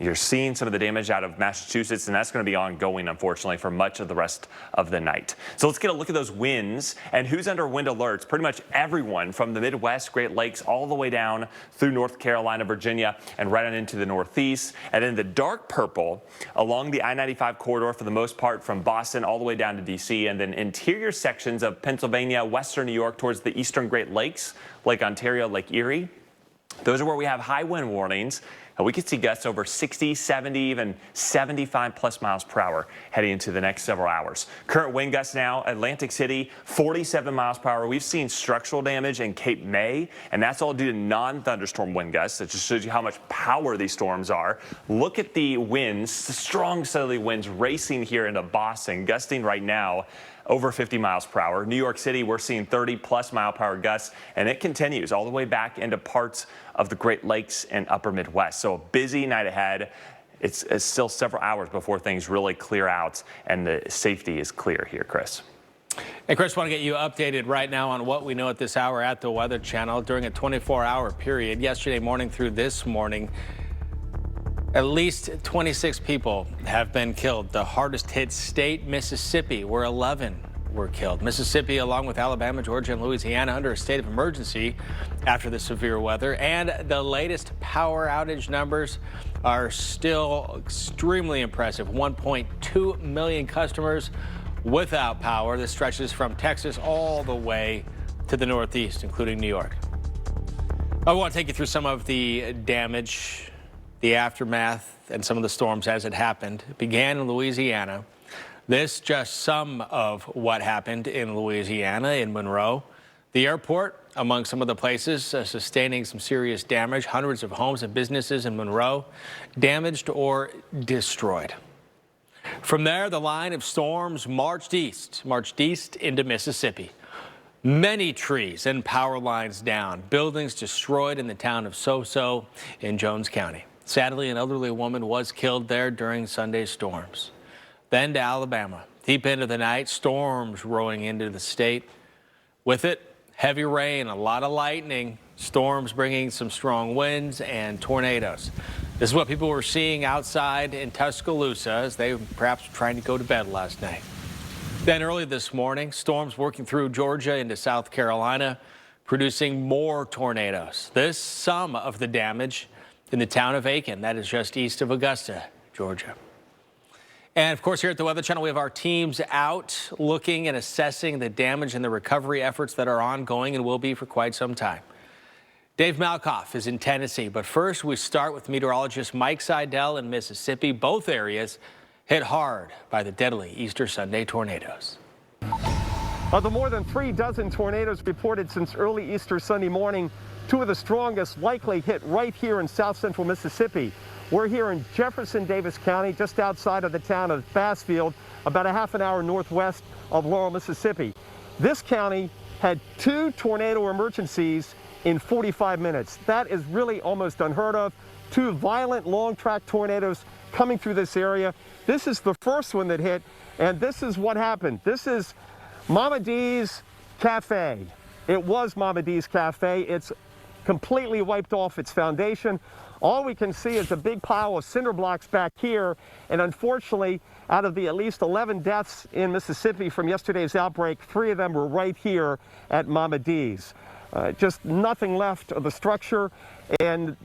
You're seeing some of the damage out of Massachusetts, and that's going to be ongoing, unfortunately, for much of the rest of the night. So let's get a look at those winds and who's under wind alerts. Pretty much everyone from the Midwest, Great Lakes, all the way down through North Carolina, Virginia, and right on into the Northeast. And then the dark purple along the I-95 corridor for the most part from Boston all the way down to D.C. and then interior sections of Pennsylvania, western New York towards the eastern Great Lakes, Lake Ontario, Lake Erie. Those are where we have high wind warnings. We could see gusts over 60, 70, even 75 plus miles per hour heading into the next several hours. Current wind gusts now, Atlantic City, 47 miles per hour. We've seen structural damage in Cape May, and that's all due to non-thunderstorm wind gusts. It just shows you how much power these storms are. Look at the winds, the strong southerly winds racing here into Boston, gusting right now over 50 miles per hour. New York City, we're seeing 30 plus mile per hour gusts, and it continues all the way back into parts of the Great Lakes and upper Midwest. So a busy night ahead. It's still several hours before things really clear out and the safety is clear here, Chris. Hey, Chris, want to get you updated right now on what we know at this hour at the Weather Channel. During a 24-hour period, yesterday morning through this morning, at least 26 people have been killed. The hardest hit state, Mississippi, where 11 were killed. Mississippi, along with Alabama, Georgia, and Louisiana, under a state of emergency after the severe weather. And the latest power outage numbers are still extremely impressive. 1.2 million customers without power. This stretches from Texas all the way to the Northeast, including New York. I want to take you through some of the damage, the aftermath, and some of the storms as it happened. It began in Louisiana. This just some of what happened in Louisiana, in Monroe. The airport, among some of the places sustaining some serious damage. Hundreds of homes and businesses in Monroe damaged or destroyed. From there, the line of storms marched east into Mississippi. Many trees and power lines down, buildings destroyed in the town of Soso in Jones County. Sadly, an elderly woman was killed there during Sunday's storms. Then to Alabama. Deep into the night, storms rolling into the state. With it, heavy rain, a lot of lightning, storms bringing some strong winds and tornadoes. This is what people were seeing outside in Tuscaloosa as they perhaps were trying to go to bed last night. Then early this morning, storms working through Georgia into South Carolina, producing more tornadoes. This some of the damage in the town of Aiken, that is just east of Augusta, Georgia. And of course, here at the Weather Channel, we have our teams out looking and assessing the damage and the recovery efforts that are ongoing and will be for quite some time. Dave Malkoff is in Tennessee, but first we start with meteorologist Mike Seidel in Mississippi. Both areas hit hard by the deadly Easter Sunday tornadoes. Of the more than 3 dozen tornadoes reported since early Easter Sunday morning, 2 of the strongest likely hit right here in south central Mississippi. We're here in Jefferson Davis County, just outside of the town of Bassfield, about a half an hour northwest of Laurel, Mississippi. This county had 2 tornado emergencies in 45 minutes. That is really almost unheard of. 2 violent long-track tornadoes coming through this area. This is the first one that hit, and this is what happened. This is Mama D's Cafe. It was Mama D's Cafe. It's completely wiped off its foundation. All we can see is a big pile of cinder blocks back here, and unfortunately, out of the at least 11 deaths in Mississippi from yesterday's outbreak, 3 of them were right here at Mama D's. Just nothing left of the structure, and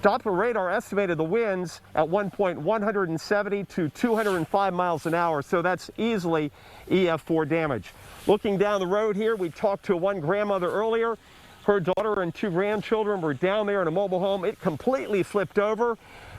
Doppler radar estimated the winds at one point 170 to 205 miles an hour, so that's easily EF4 damage. Looking down the road here, we talked to one grandmother earlier. Her daughter and 2 grandchildren were down there in a mobile home. It completely flipped over.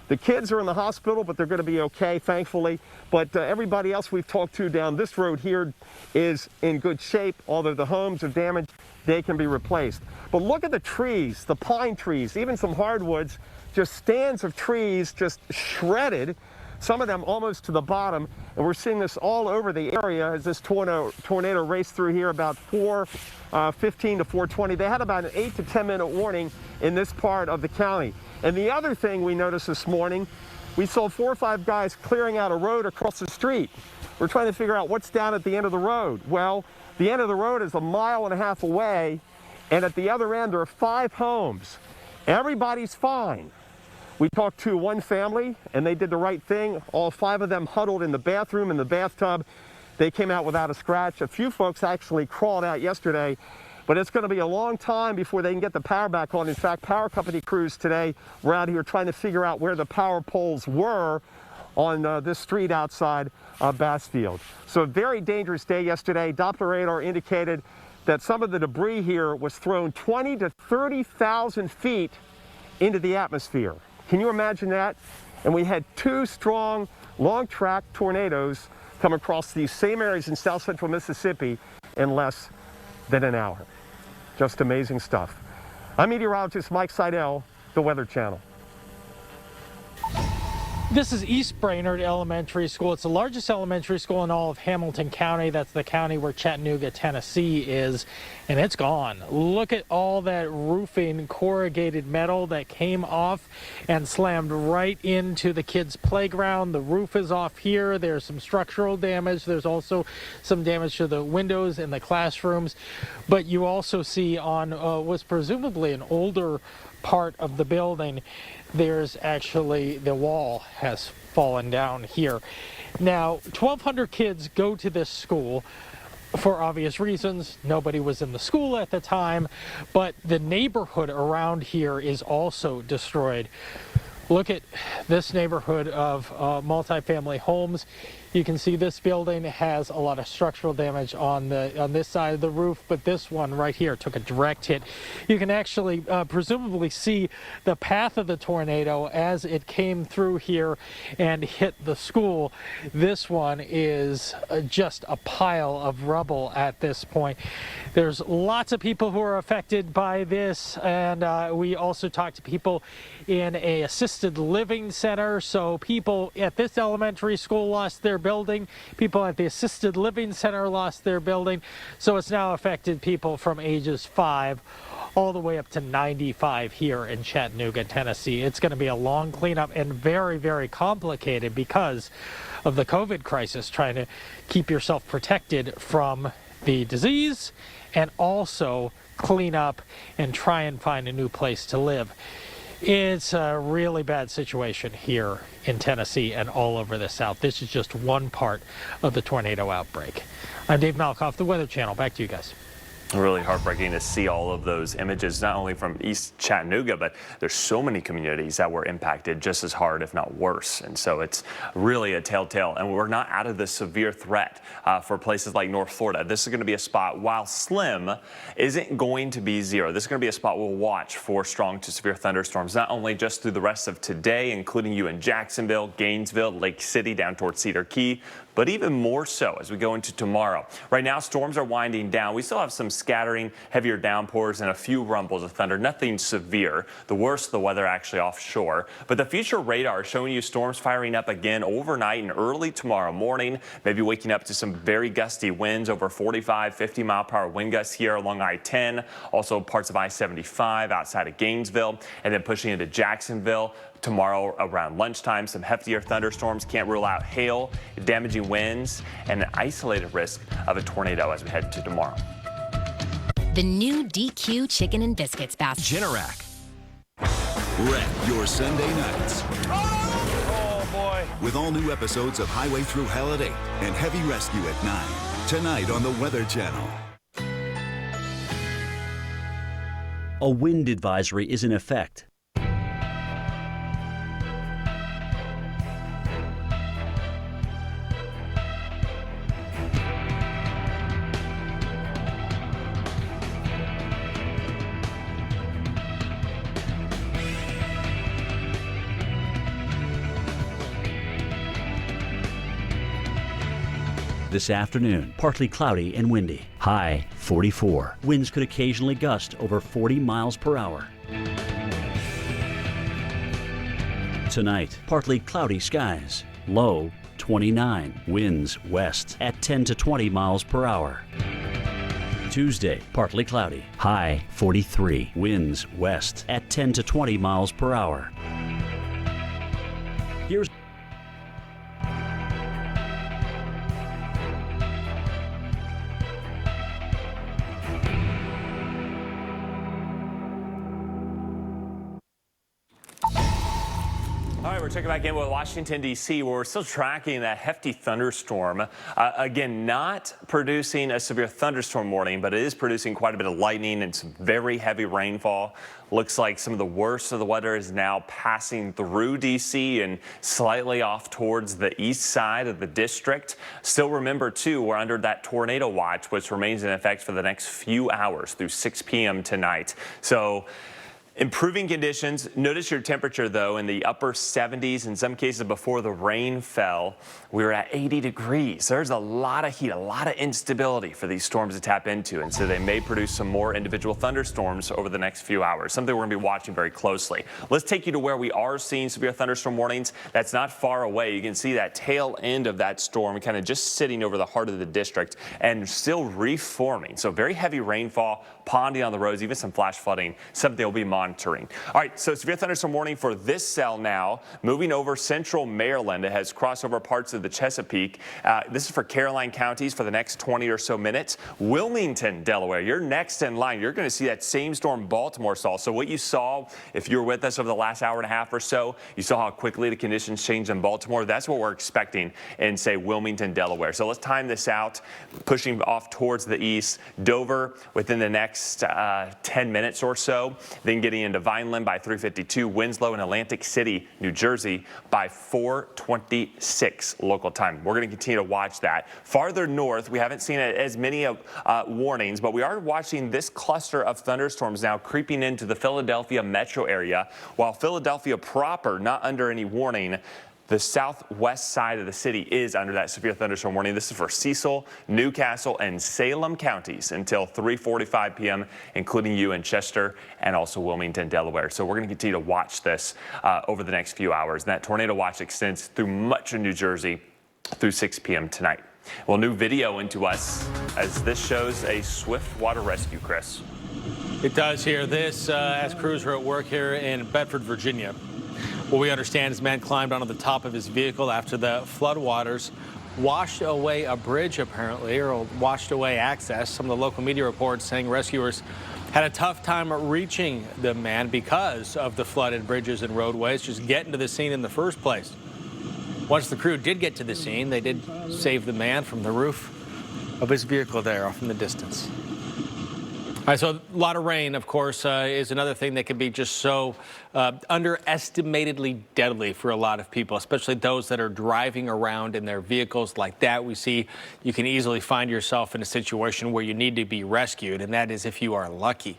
The kids are in the hospital, but they're going to be okay, thankfully. But everybody else we've talked to down this road here is in good shape. Although the homes are damaged, they can be replaced. But look at the trees, the pine trees, even some hardwoods, just stands of trees just shredded, some of them almost to the bottom. And we're seeing this all over the area as this tornado raced through here about 4:15 to 4:20. They had about an 8 to 10 minute warning in this part of the county. And the other thing we noticed this morning, we saw 4 or 5 guys clearing out a road across the street. We're trying to figure out what's down at the end of the road. Well, the end of the road is 1.5 miles away, and at the other end there are 5 homes. Everybody's fine. We talked to one family, and they did the right thing. All 5 of them huddled in the bathroom, in the bathtub. They came out without a scratch. A few folks actually crawled out yesterday, but it's going to be a long time before they can get the power back on. In fact, power company crews today were out here trying to figure out where the power poles were on this street outside Bassfield. So a very dangerous day yesterday. Doppler radar indicated that some of the debris here was thrown 20 to 30,000 feet into the atmosphere. Can you imagine that? And we had 2 strong, long-track tornadoes come across these same areas in south central Mississippi in less than an hour. Just amazing stuff. I'm meteorologist Mike Seidel, the Weather Channel. This is East Brainerd Elementary School. It's the largest elementary school in all of Hamilton County. That's the county where Chattanooga, Tennessee is, and it's gone. Look at all that roofing, corrugated metal that came off and slammed right into the kids' playground. The roof is off here. There's some structural damage. There's also some damage to the windows in the classrooms. But you also see on what's presumably an older part of the building, there's actually the wall has fallen down here. Now, 1,200 kids go to this school for obvious reasons. Nobody was in the school at the time, but the neighborhood around here is also destroyed. Look at this neighborhood of multifamily homes. You can see this building has a lot of structural damage on this side of the roof, but this one right here took a direct hit. You can actually presumably see the path of the tornado as it came through here and hit the school. This one is just a pile of rubble at this point. There's lots of people who are affected by this, and we also talked to people in a assisted living center. So people at this elementary school lost their building. People at the assisted living center lost their building. So it's now affected people from ages 5 all the way up to 95 here in Chattanooga, Tennessee. It's going to be a long cleanup and very, very complicated because of the COVID crisis, trying to keep yourself protected from the disease and also clean up and try and find a new place to live. It's a really bad situation here in Tennessee and all over the South. This is just one part of the tornado outbreak. I'm Dave Malkoff, the Weather Channel. Back to you guys. Really heartbreaking to see all of those images, not only from East Chattanooga, but there's so many communities that were impacted just as hard, if not worse. And so it's really a telltale. And we're not out of the severe threat for places like North Florida. This is going to be a spot, while slim, isn't going to be zero. This is going to be a spot we'll watch for strong to severe thunderstorms, not only just through the rest of today, including you in Jacksonville, Gainesville, Lake City, down towards Cedar Key, but even more so as we go into tomorrow. Right now, storms are winding down. We still have some scattering, heavier downpours and a few rumbles of thunder. Nothing severe. The worst of the weather actually offshore. But the future radar is showing you storms firing up again overnight and early tomorrow morning. Maybe waking up to some very gusty winds, over 45, 50 mile per hour wind gusts here along I-10. Also parts of I-75 outside of Gainesville, and then pushing into Jacksonville. Tomorrow around lunchtime, some heftier thunderstorms. Can't rule out hail, damaging winds, and an isolated risk of a tornado as we head to tomorrow. The new DQ Chicken and Biscuits basket. Generac. Wreck your Sunday nights. Oh, boy. With all new episodes of Highway Through Hell at 8 and Heavy Rescue at 9. Tonight on the Weather Channel. A wind advisory is in effect. This afternoon, partly cloudy and windy. High 44. Winds could occasionally gust over 40 miles per hour. Tonight, partly cloudy skies. Low 29. Winds west at 10 to 20 miles per hour. Tuesday, partly cloudy. High 43. Winds west at 10 to 20 miles per hour. Here's checking back in with Washington, D.C., where we're still tracking that hefty thunderstorm. Again, not producing a severe thunderstorm warning, but it is producing quite a bit of lightning and some very heavy rainfall. Looks like some of the worst of the weather is now passing through D.C. and slightly off towards the east side of the district. Still remember, too, we're under that tornado watch, which remains in effect for the next few hours through 6 p.m. tonight. So improving conditions. Notice your temperature, though, in the upper 70s. In some cases, before the rain fell, we were at 80 degrees. There's a lot of heat, a lot of instability for these storms to tap into. And so they may produce some more individual thunderstorms over the next few hours, something we're going to be watching very closely. Let's take you to where we are seeing severe thunderstorm warnings. That's not far away. You can see that tail end of that storm kind of just sitting over the heart of the district and still reforming. So very heavy rainfall, ponding on the roads, even some flash flooding, something they'll be monitoring. All right, so severe thunderstorm warning for this cell now, moving over central Maryland. It has crossed over parts of the Chesapeake. This is for Caroline counties for the next 20 or so minutes. Wilmington, Delaware, you're next in line. You're going to see that same storm Baltimore saw. So what you saw, if you were with us over the last hour and a half or so, you saw how quickly the conditions changed in Baltimore. That's what we're expecting in, say, Wilmington, Delaware. So let's time this out, pushing off towards the east. Dover within the next 10 minutes or so, then getting into Vineland by 3:52, Winslow and Atlantic City, New Jersey by 4:26 local time. We're going to continue to watch that. Farther north, we haven't seen as many warnings, but we are watching this cluster of thunderstorms now creeping into the Philadelphia metro area, while Philadelphia proper not under any warning. The southwest side of the city is under that severe thunderstorm warning. This is for Cecil, Newcastle, and Salem counties until 3:45 p.m., including you in Chester and also Wilmington, Delaware. So we're going to continue to watch this over the next few hours. And that tornado watch extends through much of New Jersey through 6 p.m. tonight. Well, new video into us as this shows a swift water rescue, Chris. It does here. This as crews are at work here in Bedford, Virginia. What we understand is man climbed onto the top of his vehicle after the floodwaters washed away a bridge, apparently, or washed away access. Some of the local media reports saying rescuers had a tough time reaching the man because of the flooded bridges and roadways, just getting to the scene in the first place. Once the crew did get to the scene, they did save the man from the roof of his vehicle there off in the distance. All right, so a lot of rain, of course, is another thing that can be just so underestimatedly deadly for a lot of people, especially those that are driving around in their vehicles like that. We see you can easily find yourself in a situation where you need to be rescued, and that is if you are lucky.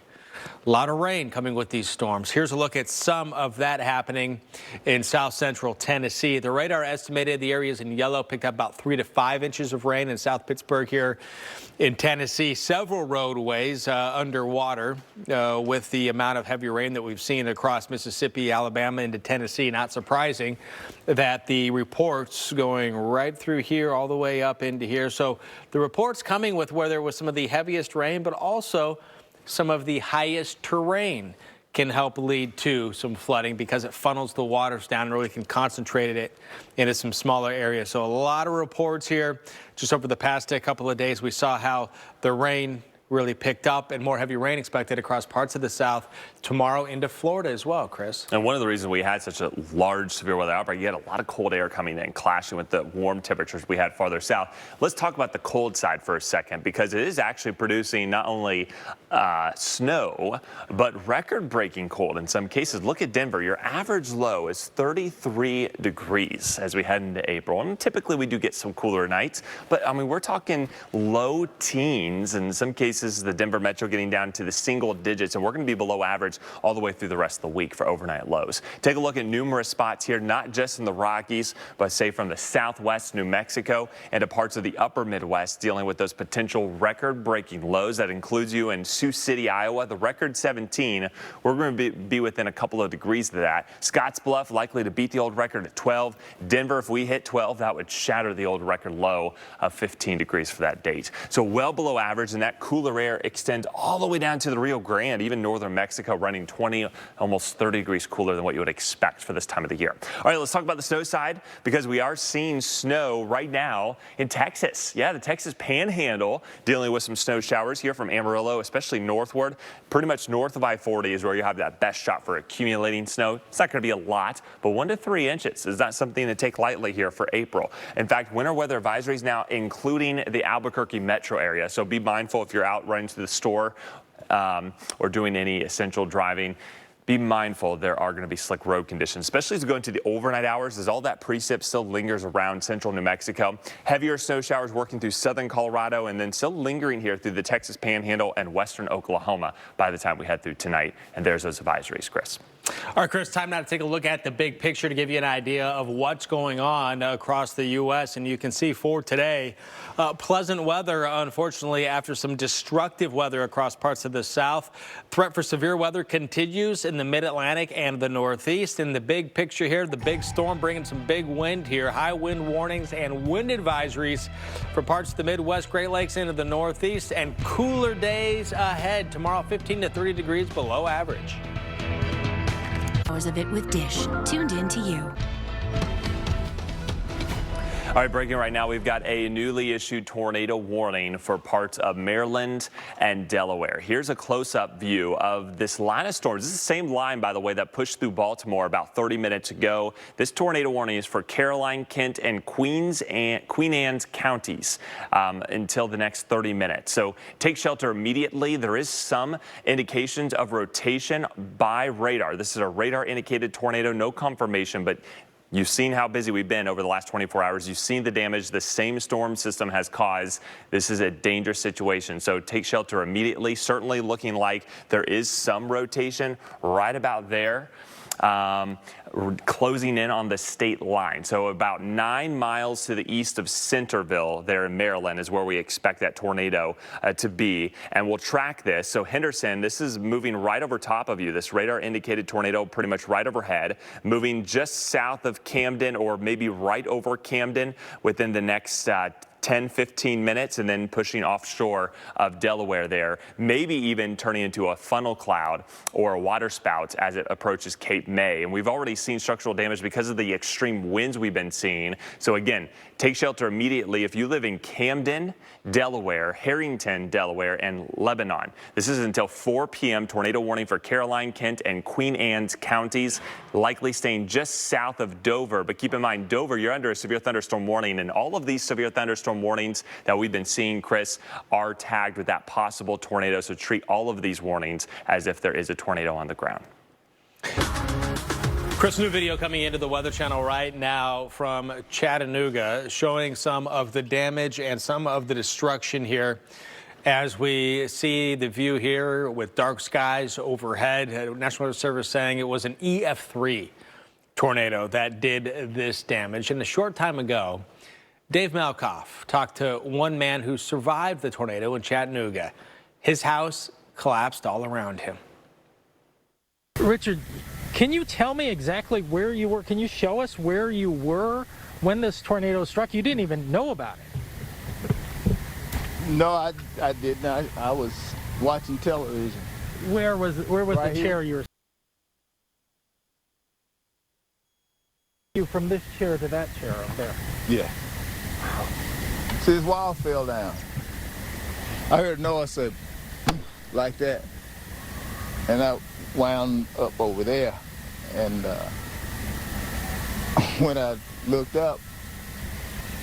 A lot of rain coming with these storms. Here's a look at some of that happening in south central Tennessee. The radar estimated the areas in yellow picked up about 3 to 5 inches of rain in South Pittsburgh here in Tennessee. Several roadways underwater with the amount of heavy rain that we've seen across Mississippi, Alabama into Tennessee. Not surprising that the reports going right through here all the way up into here. So the reports coming with where there was some of the heaviest rain, but also some of the highest terrain can help lead to some flooding because it funnels the waters down and really can concentrate it into some smaller areas. So a lot of reports here. Just over the past couple of days, we saw how the rain really picked up and more heavy rain expected across parts of the South tomorrow into Florida as well, Chris. And one of the reasons we had such a large severe weather outbreak, you had a lot of cold air coming in, clashing with the warm temperatures we had farther south. Let's talk about the cold side for a second, because it is actually producing not only snow, but record-breaking cold in some cases. Look at Denver. Your average low is 33 degrees as we head into April. And typically we do get some cooler nights, but I mean, we're talking low teens, and in some cases the Denver metro getting down to the single digits, and we're going to be below average all the way through the rest of the week for overnight lows. Take a look at numerous spots here, not just in the Rockies, but say from the southwest New Mexico and to parts of the upper Midwest, dealing with those potential record-breaking lows. That includes you in Sioux City, Iowa, the record 17. We're going to be within a couple of degrees of that. Scottsbluff likely to beat the old record at 12. Denver, if we hit 12, that would shatter the old record low of 15 degrees for that date. So well below average, and that cooler cooler air extends all the way down to the Rio Grande, even northern Mexico, running 20, almost 30 degrees cooler than what you would expect for this time of the year. All right, let's talk about the snow side, because we are seeing snow right now in Texas. Yeah, the Texas Panhandle dealing with some snow showers here from Amarillo, especially northward. Pretty much north of I-40 is where you have that best shot for accumulating snow. It's not going to be a lot, but 1 to 3 inches is not something to take lightly here for April. In fact, winter weather advisories now including the Albuquerque metro area. So be mindful if you're out running to the store or doing any essential driving. Be mindful there are going to be slick road conditions, especially as we go into the overnight hours, as all that precip still lingers around central New Mexico. Heavier snow showers working through southern Colorado and then still lingering here through the Texas Panhandle and western Oklahoma by the time we head through tonight. And there's those advisories, Chris. All right, Chris, time now to take a look at the big picture to give you an idea of what's going on across the U.S. And you can see for today, pleasant weather, unfortunately, after some destructive weather across parts of the South. Threat for severe weather continues in the mid-Atlantic and the Northeast. In the big picture here, the big storm bringing some big wind here, high wind warnings and wind advisories for parts of the Midwest, Great Lakes into the Northeast, and cooler days ahead. Tomorrow, 15 to 30 degrees below average. Hours of it with Dish, tuned in to you. All right, breaking right now, we've got a newly issued tornado warning for parts of Maryland and Delaware. Here's a close-up view of this line of storms. This is the same line, by the way, that pushed through Baltimore about 30 minutes ago. This tornado warning is for Caroline, Kent, and Queen Anne's counties until the next 30 minutes. So take shelter immediately. There is some indications of rotation by radar. This is a radar-indicated tornado, no confirmation, but you've seen how busy we've been over the last 24 hours. You've seen the damage the same storm system has caused. This is a dangerous situation, so take shelter immediately. Certainly looking like there is some rotation right about there. Closing in on the state line. So about 9 miles to the east of Centerville there in Maryland is where we expect that tornado to be. And we'll track this. So Henderson, this is moving right over top of you. This radar indicated tornado pretty much right overhead, moving just south of Camden or maybe right over Camden within the next 10-15 minutes, and then pushing offshore of Delaware there, maybe even turning into a funnel cloud or a water spout as it approaches Cape May. And we've already seen structural damage because of the extreme winds we've been seeing. So again, take shelter immediately if you live in Camden, Delaware, Harrington, Delaware, and Lebanon. This is until 4 p.m. Tornado warning for Caroline, Kent, and Queen Anne's counties, likely staying just south of Dover. But keep in mind, Dover, you're under a severe thunderstorm warning, and all of these severe thunderstorm warnings that we've been seeing, Chris, are tagged with that possible tornado. So treat all of these warnings as if there is a tornado on the ground. Chris, new video coming into the Weather Channel right now from Chattanooga, showing some of the damage and some of the destruction here. As we see the view here with dark skies overhead, National Weather Service saying it was an EF3 tornado that did this damage. And a short time ago, Dave Malkoff talked to one man who survived the tornado in Chattanooga. His house collapsed all around him. Richard, can you tell me exactly where you were? Can you show us where you were when this tornado struck? You didn't even know about it. No, I did not. I was watching television. Where was Right the chair you were? You from this chair to that chair up there. Yeah. See, his wall fell down. I heard Noah say, like that, and I wound up over there. And when I looked up,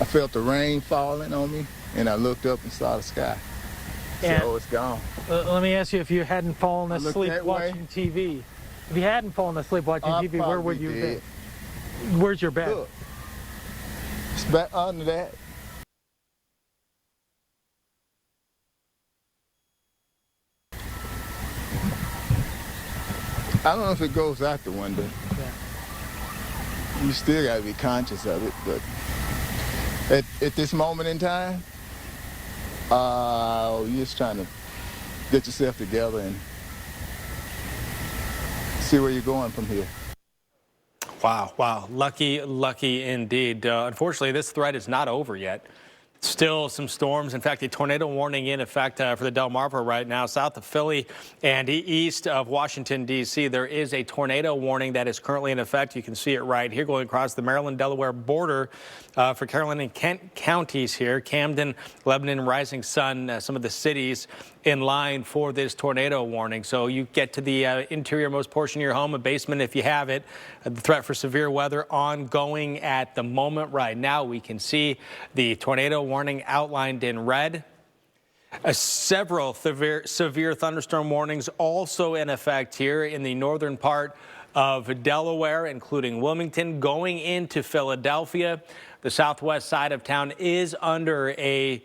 I felt the rain falling on me, and I looked up and saw the sky. So it's gone. Let me ask you, if you hadn't fallen asleep watching TV, if you hadn't fallen asleep watching TV, where would you be? Where's your bed? Look, it's back under that. I don't know if it goes out the window. Yeah. You still got to be conscious of it, but at this moment in time, you're just trying to get yourself together and see where you're going from here. Wow, wow. Lucky indeed. Unfortunately, this threat is not over yet. Still some storms. In fact, a tornado warning in effect for the Delmarva right now, south of Philly and east of Washington, D.C. There is a tornado warning that is currently in effect. You can see it right here going across the Maryland-Delaware border for Caroline and Kent counties here. Camden, Lebanon, Rising Sun, some of the cities in line for this tornado warning. So you get to the interior-most portion of your home, a basement if you have it. The threat for severe weather ongoing at the moment. Right now, we can see the tornado warning outlined in red. Several severe thunderstorm warnings also in effect here in the northern part of Delaware, including Wilmington, going into Philadelphia. The southwest side of town is under a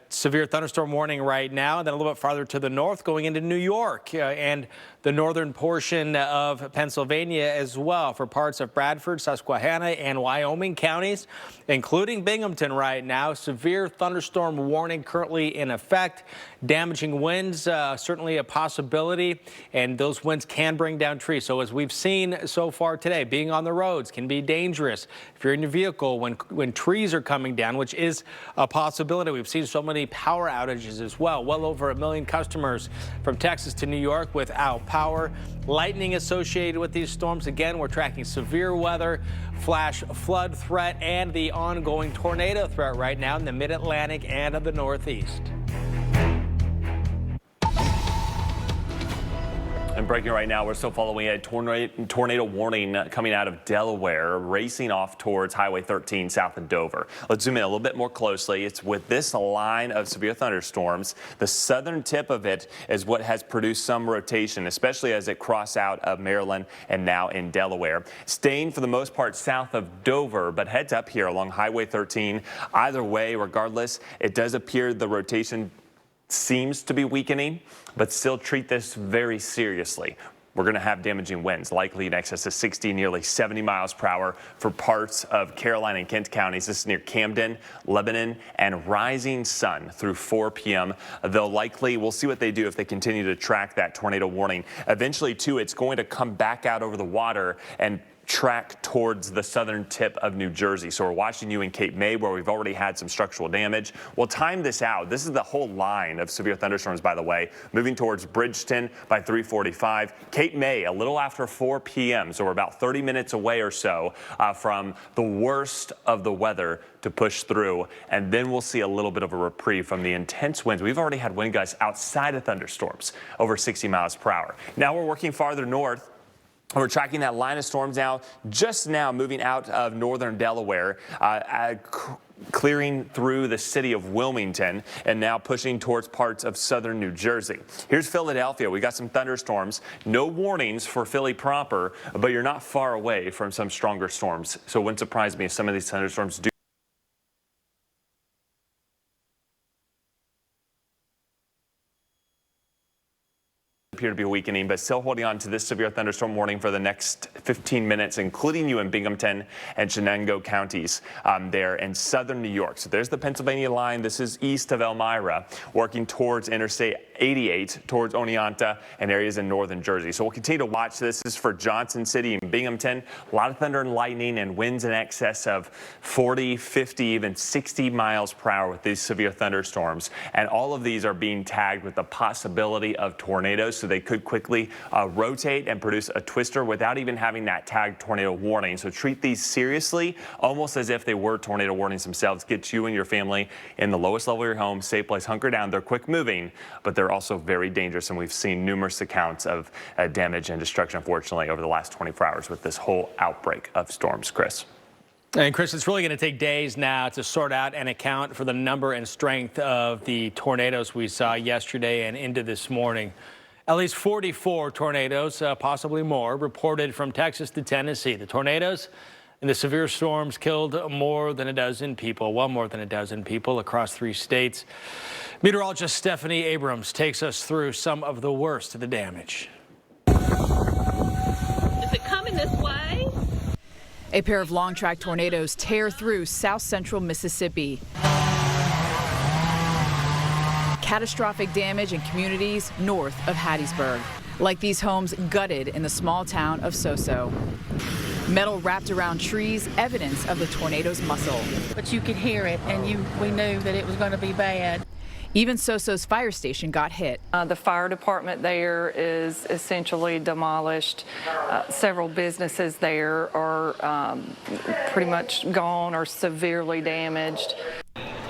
severe thunderstorm warning right now. Then a little bit farther to the north, going into New York and the northern portion of Pennsylvania as well for parts of Bradford, Susquehanna, and Wyoming counties, including Binghamton right now. Severe thunderstorm warning currently in effect. Damaging winds, certainly a possibility, and those winds can bring down trees. So as we've seen so far today, being on the roads can be dangerous. If you're in your vehicle when trees are coming down, which is a possibility. We've seen so many power outages as well. Well over 1 million customers from Texas to New York without power. Lightning associated with these storms. Again, we're tracking severe weather, flash flood threat, and the ongoing tornado threat right now in the mid-Atlantic and of the Northeast. And breaking right now, we're still following a tornado warning coming out of Delaware, racing off towards Highway 13 south of Dover. Let's zoom in a little bit more closely. It's with this line of severe thunderstorms. The southern tip of it is what has produced some rotation, especially as it crosses out of Maryland and now in Delaware. Staying for the most part south of Dover, but heads up here along Highway 13. Either way, regardless, it does appear the rotation seems to be weakening, but still treat this very seriously. We're going to have damaging winds, likely in excess of 60, nearly 70 miles per hour for parts of Caroline and Kent counties. This is near Camden, Lebanon, and Rising Sun through 4 p.m. We'll see what they do if they continue to track that tornado warning. Eventually, too, it's going to come back out over the water and track towards the southern tip of New Jersey. So we're watching you in Cape May, where we've already had some structural damage. We'll time this out. This is the whole line of severe thunderstorms, by the way, moving towards Bridgeton by 3:45. Cape May, a little after 4 p.m. So we're about 30 minutes away or so from the worst of the weather to push through. And then we'll see a little bit of a reprieve from the intense winds. We've already had wind gusts outside of thunderstorms over 60 miles per hour. Now we're working farther north. We're tracking that line of storms now, just now moving out of northern Delaware, clearing through the city of Wilmington, and now pushing towards parts of southern New Jersey. Here's Philadelphia. We got some thunderstorms. No warnings for Philly proper, but you're not far away from some stronger storms. So it wouldn't surprise me if some of these thunderstorms do appear to be weakening, but still holding on to this severe thunderstorm warning for the next 15 minutes, including you in Binghamton and Chattanooga counties there in southern New York. So there's the Pennsylvania line. This is east of Elmira, working towards Interstate 88, towards Oneonta and areas in northern Jersey. So we'll continue to watch this. This is for Johnson City and Binghamton. A lot of thunder and lightning and winds in excess of 40, 50, even 60 miles per hour with these severe thunderstorms. And all of these are being tagged with the possibility of tornadoes. So they could quickly rotate and produce a twister without even having that tagged tornado warning. So treat these seriously, almost as if they were tornado warnings themselves. Get you and your family in the lowest level of your home, safe place, hunker down. They're quick moving, but they're also very dangerous. And we've seen numerous accounts of damage and destruction, unfortunately, over the last 24 hours with this whole outbreak of storms. Chris. And Chris, it's really going to take days now to sort out and account for the number and strength of the tornadoes we saw yesterday and into this morning. At least 44 tornadoes, possibly more, reported from Texas to Tennessee. The tornadoes and the severe storms killed more than a dozen people, well more than a dozen people across 3 states. Meteorologist Stephanie Abrams takes us through some of the worst of the damage. Is it coming this way? A pair of long-track tornadoes tear through south central Mississippi. Catastrophic damage in communities north of Hattiesburg, like these homes gutted in the small town of Soso. Metal wrapped around trees, evidence of the tornado's muscle. But you could hear it, and we knew that it was going to be bad. Even Soso's fire station got hit. The fire department there is essentially demolished. Several businesses there are pretty much gone or severely damaged.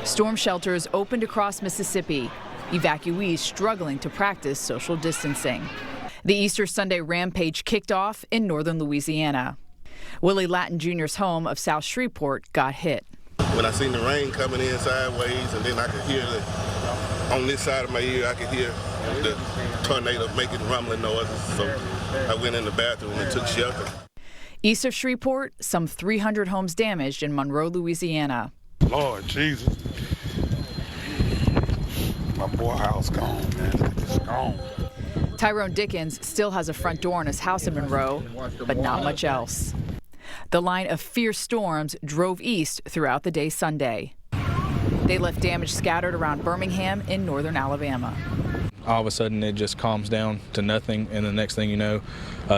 Storm shelters opened across Mississippi. Evacuees struggling to practice social distancing. The Easter Sunday rampage kicked off in northern Louisiana. Willie Latin Jr.'s home of South Shreveport got hit. When I seen the rain coming in sideways, and then I could hear on this side of my ear, I could hear the tornado making rumbling noises. So I went in the bathroom and took shelter. East of Shreveport, some 300 homes damaged in Monroe, Louisiana. Lord Jesus. My boy house gone, man. It's gone. Tyrone Dickens still has a front door in his house in Monroe, but not much else. The line of fierce storms drove east throughout the day Sunday. They left damage scattered around Birmingham in northern Alabama. All of a sudden, it just calms down to nothing, and the next thing you know,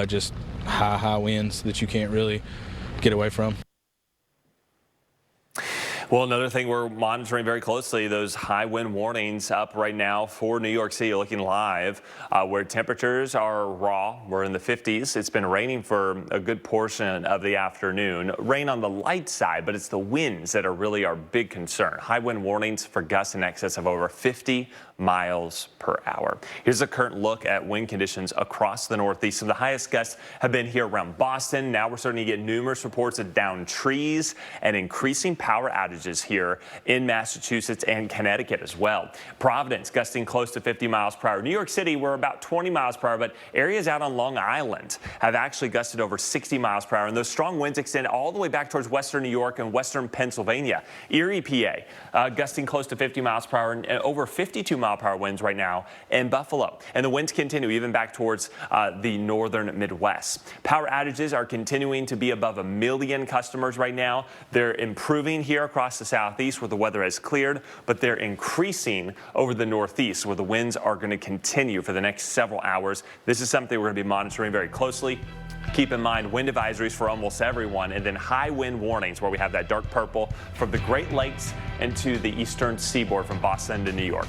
just high winds that you can't really get away from. Well, another thing we're monitoring very closely, those high wind warnings up right now for New York City, looking live, where temperatures are raw. We're in the 50s. It's been raining for a good portion of the afternoon. Rain on the light side, but it's the winds that are really our big concern. High wind warnings for gusts in excess of over 50 miles per hour. Here's a current look at wind conditions across the Northeast. Some of the highest gusts have been here around Boston. Now we're starting to get numerous reports of downed trees and increasing power outages here in Massachusetts and Connecticut as well. Providence gusting close to 50 miles per hour. New York City, we're about 20 miles per hour, but areas out on Long Island have actually gusted over 60 miles per hour. And those strong winds extend all the way back towards western New York and western Pennsylvania. Erie, PA, gusting close to 50 miles per hour and over 52 mile per hour winds right now in Buffalo. And the winds continue even back towards the northern Midwest. Power outages are continuing to be above 1 million customers right now. They're improving here across the Southeast where the weather has cleared, but they're increasing over the Northeast where the winds are going to continue for the next several hours. This is something we're going to be monitoring very closely. Keep in mind wind advisories for almost everyone, and then high wind warnings where we have that dark purple from the Great Lakes into the eastern seaboard from Boston to New York.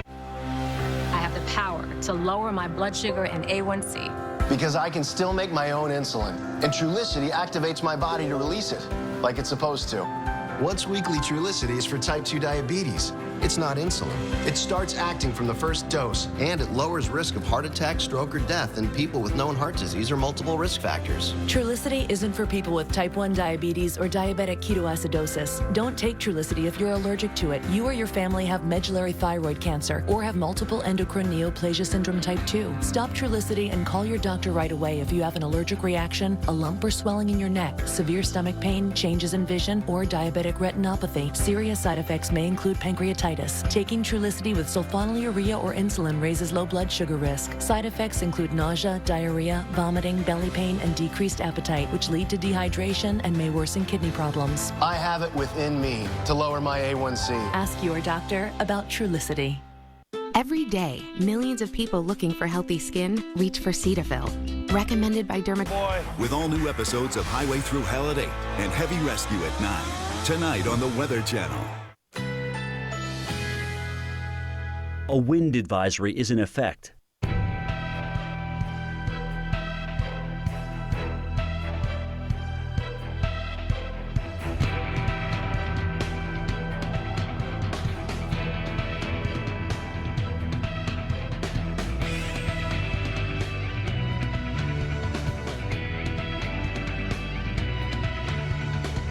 I have the power to lower my blood sugar and A1C. Because I can still make my own insulin, and Trulicity activates my body to release it, like it's supposed to. Once weekly Trulicity is for type 2 diabetes. It's not insulin. It starts acting from the first dose, and it lowers risk of heart attack, stroke, or death in people with known heart disease or multiple risk factors. Trulicity isn't for people with type 1 diabetes or diabetic ketoacidosis. Don't take Trulicity if you're allergic to it, you or your family have medullary thyroid cancer, or have multiple endocrine neoplasia syndrome type 2. Stop Trulicity and call your doctor right away if you have an allergic reaction, a lump or swelling in your neck, severe stomach pain, changes in vision, or diabetic retinopathy. Serious side effects may include pancreatitis. Taking Trulicity with sulfonylurea or insulin raises low blood sugar risk. Side effects include nausea, diarrhea, vomiting, belly pain, and decreased appetite, which lead to dehydration and may worsen kidney problems. I have it within me to lower my A1C. Ask your doctor about Trulicity. Every day, millions of people looking for healthy skin reach for Cetaphil. Recommended by dermatologists. With all new episodes of Highway Through Hell at 8 and Heavy Rescue at 9. Tonight on the Weather Channel. A wind advisory is in effect.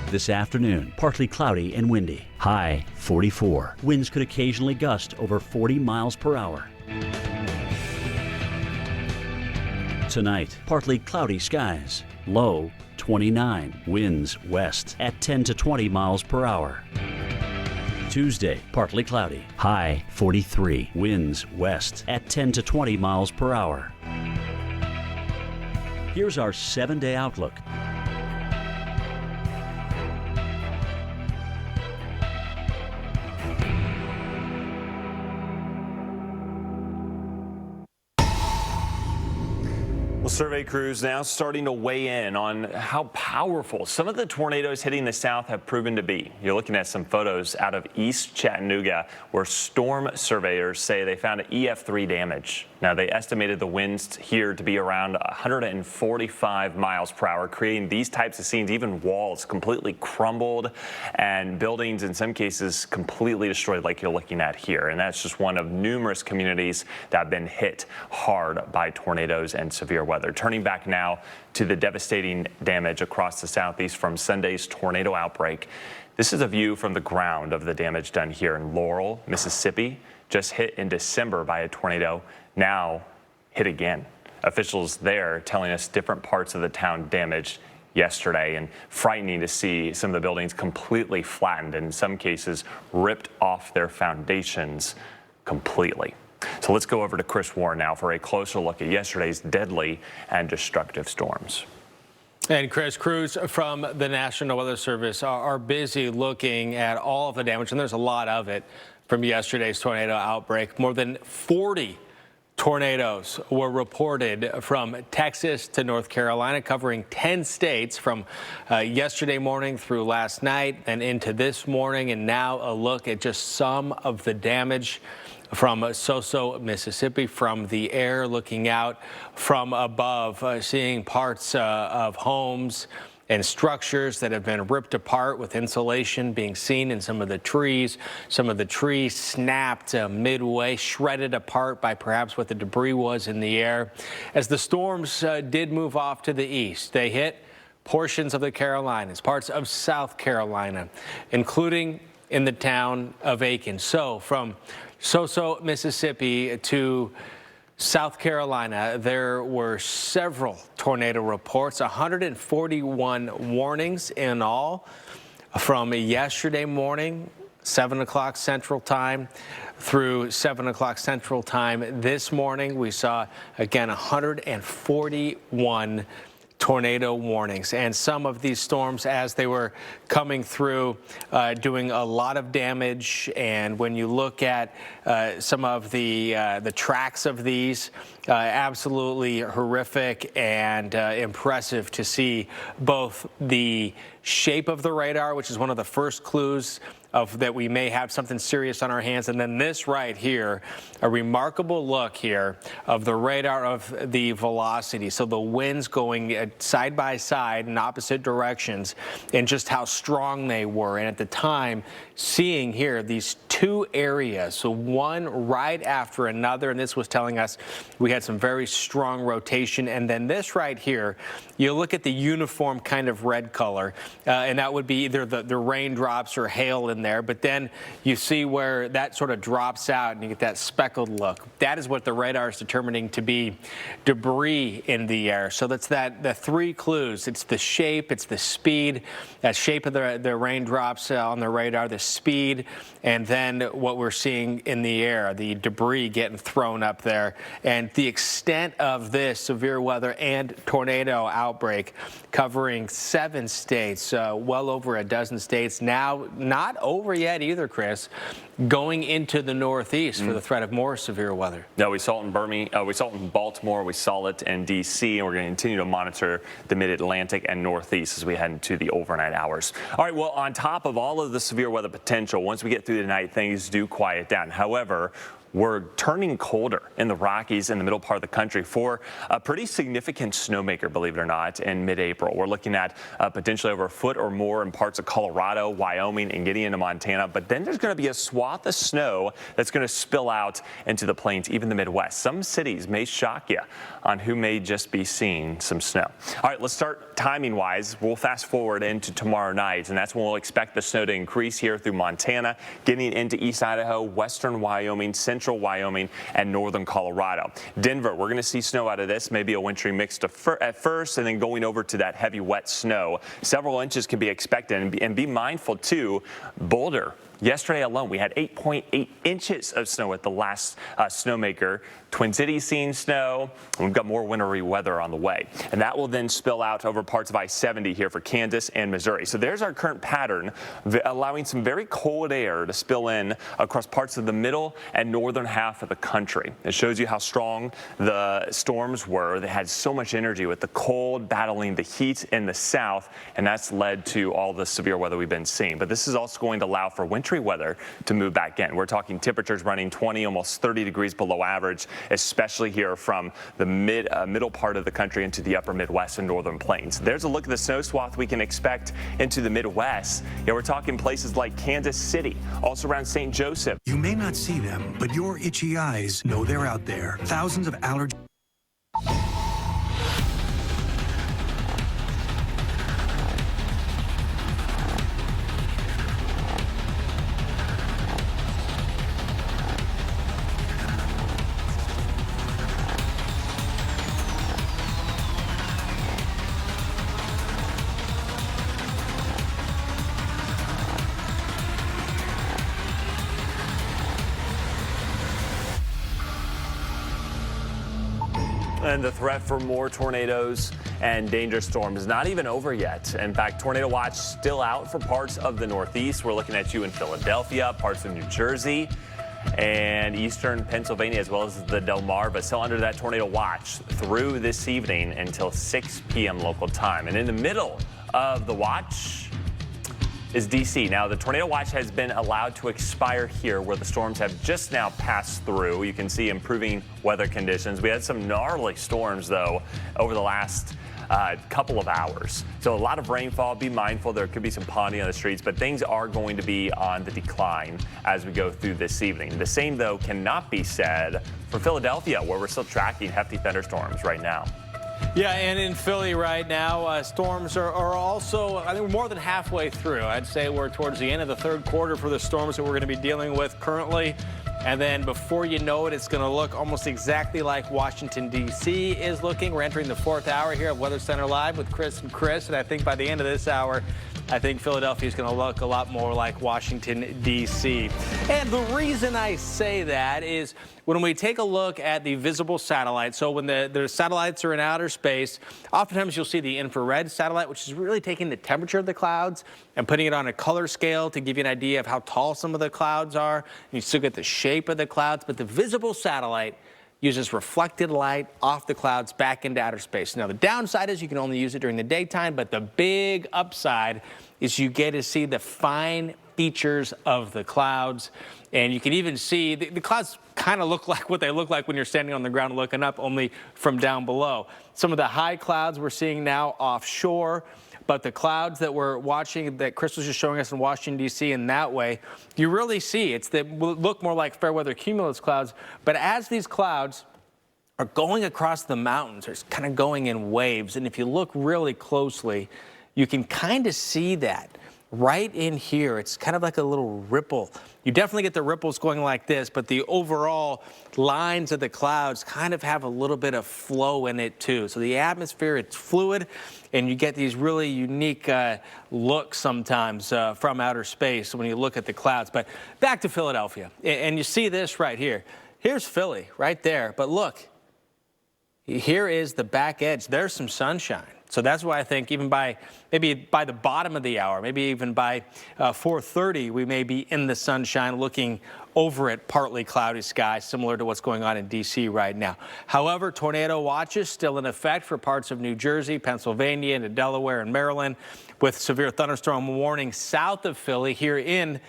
This afternoon, partly cloudy and windy. High 44. Winds could occasionally gust over 40 miles per hour. Tonight, partly cloudy skies. Low 29. Winds west at 10 to 20 miles per hour. Tuesday, partly cloudy. High 43. Winds west at 10 to 20 miles per hour. Here's our 7-day outlook. Well, Survey crews now starting to weigh in on how powerful some of the tornadoes hitting the south have proven to be. You're looking at some photos out of East Chattanooga where storm surveyors say they found EF3 damage. Now, they estimated the winds here to be around 145 miles per hour, creating these types of scenes, even walls completely crumbled and buildings in some cases completely destroyed like you're looking at here. And that's just one of numerous communities that have been hit hard by tornadoes and severe weather. Turning back now to the devastating damage across the southeast from Sunday's tornado outbreak. This is a view from the ground of the damage done here in Laurel, Mississippi, just hit in December by a tornado, now hit again. Officials there telling us different parts of the town damaged yesterday, and frightening to see some of the buildings completely flattened, in some cases ripped off their foundations completely. So let's go over to Chris Warren now for a closer look at yesterday's deadly and destructive storms. And Chris, crews from the National Weather Service are busy looking at all of the damage, and there's a lot of it from yesterday's tornado outbreak. More than 40 tornadoes were reported from Texas to North Carolina, covering 10 states from yesterday morning through last night and into this morning. And now a look at just some of the damage from Soso, Mississippi, from the air, looking out from above, seeing parts of homes and structures that have been ripped apart, with insulation being seen in some of the trees. Some of the trees snapped midway, shredded apart by perhaps what the debris was in the air. As the storms did move off to the east, they hit portions of the Carolinas, parts of South Carolina, including in the town of Aiken. So from Soso, Mississippi to South Carolina, there were several tornado reports, 141 warnings in all from yesterday morning, 7 o'clock Central Time, through 7 o'clock Central Time this morning. We saw, again, 141 tornado warnings, and some of these storms, as they were coming through, doing a lot of damage. And when you look at some of the tracks of these, absolutely horrific and impressive to see both the shape of the radar, which is one of the first clues of that we may have something serious on our hands, and then this right here, a remarkable look here of the radar of the velocity. So the winds going side by side in opposite directions, and just how strong they were. And at the time, seeing here these two areas, so one right after another, and this was telling us we had some very strong rotation. And then this right here, you look at the uniform kind of red color, and that would be either the raindrops or hail in there, but then you see where that sort of drops out and you get that speckled look. That is what the radar is determining to be debris in the air. So that's the three clues. It's the shape, it's the speed, that shape of the raindrops on the radar, the speed, and then what we're seeing in the air, the debris getting thrown up there. And the extent of this severe weather and tornado outbreak covering 7 states, well over a dozen states. Now, not over yet either, Chris, going into the Northeast for the threat of more severe weather. No, we saw it in Birmingham, we saw it in Baltimore, we saw it in D.C., and we're going to continue to monitor the Mid-Atlantic and Northeast as we head into the overnight hours. All right, well, on top of all of the severe weather potential, once we get through the night, things do quiet down. However, we're turning colder in the Rockies in the middle part of the country for a pretty significant snowmaker, believe it or not, in mid-April. We're looking at potentially over a foot or more in parts of Colorado, Wyoming, and getting into Montana. But then there's going to be a swath of snow that's going to spill out into the plains, even the Midwest. Some cities may shock you on who may just be seeing some snow. All right, let's start timing-wise. We'll fast forward into tomorrow night, and that's when we'll expect the snow to increase here through Montana, getting into East Idaho, western Wyoming, central Wyoming, and northern Colorado. Denver, we're going to see snow out of this, maybe a wintry mix at first, and then going over to that heavy wet snow. Several inches can be expected, and be mindful too, Boulder. Yesterday alone, we had 8.8 inches of snow at the last snowmaker Twin Cities seeing snow. And we've got more wintry weather on the way. And that will then spill out over parts of I-70 here for Kansas and Missouri. So there's our current pattern, allowing some very cold air to spill in across parts of the middle and northern half of the country. It shows you how strong the storms were. They had so much energy with the cold battling the heat in the south, and that's led to all the severe weather we've been seeing. But this is also going to allow for wintry weather to move back in. We're talking temperatures running 20, almost 30 degrees below average, especially here from the middle part of the country into the upper Midwest and northern plains. There's a look at the snow swath we can expect into the Midwest. Yeah, we're talking places like Kansas City, also around St. Joseph. You may not see them, but your itchy eyes know they're out there. Thousands of allergies. And the threat for more tornadoes and dangerous storms is not even over yet. In fact, tornado watch still out for parts of the Northeast. We're looking at you in Philadelphia, parts of New Jersey, and eastern Pennsylvania, as well as the Delmarva, still under that tornado watch through this evening until 6 p.m. local time. And in the middle of the watch is D.C. Now, the tornado watch has been allowed to expire here where the storms have just now passed through. You can see improving weather conditions. We had some gnarly storms, though, over the last couple of hours. So a lot of rainfall. Be mindful. There could be some ponding on the streets, but things are going to be on the decline as we go through this evening. The same, though, cannot be said for Philadelphia, where we're still tracking hefty thunderstorms right now. Yeah, and in Philly right now, storms are also, I think, we're more than halfway through. I'd say we're towards the end of the third quarter for the storms that we're going to be dealing with currently. And then before you know it, it's going to look almost exactly like Washington, D.C. is looking. We're entering the fourth hour here of Weather Center Live with Chris and Chris. And I think by the end of this hour, I think Philadelphia is going to look a lot more like Washington, D.C. And the reason I say that is when we take a look at the visible satellite, so when the satellites are in outer space, oftentimes you'll see the infrared satellite, which is really taking the temperature of the clouds and putting it on a color scale to give you an idea of how tall some of the clouds are. And you still get the shape of the clouds, but the visible satellite uses reflected light off the clouds back into outer space. Now, the downside is you can only use it during the daytime, but the big upside is you get to see the fine features of the clouds. And you can even see the clouds kind of look like what they look like when you're standing on the ground looking up, only from down below. Some of the high clouds we're seeing now offshore, but the clouds that we're watching, that Chris was just showing us in Washington, D.C., in that way, you really see look more like fair weather cumulus clouds. But as these clouds are going across the mountains, they're kind of going in waves. And if you look really closely, you can kind of see that right in here. It's kind of like a little ripple. You definitely get the ripples going like this, but the overall lines of the clouds kind of have a little bit of flow in it too. So the atmosphere, it's fluid, and you get these really unique looks sometimes from outer space when you look at the clouds. But back to Philadelphia, and you see this right here. Here's Philly right there, but look, here is the back edge. There's some sunshine. So that's why I think even maybe by the bottom of the hour, maybe even by 4:30, we may be in the sunshine looking over at partly cloudy skies, similar to what's going on in D.C. right now. However, tornado watches still in effect for parts of New Jersey, Pennsylvania, into Delaware and Maryland, with severe thunderstorm warning south of Philly here in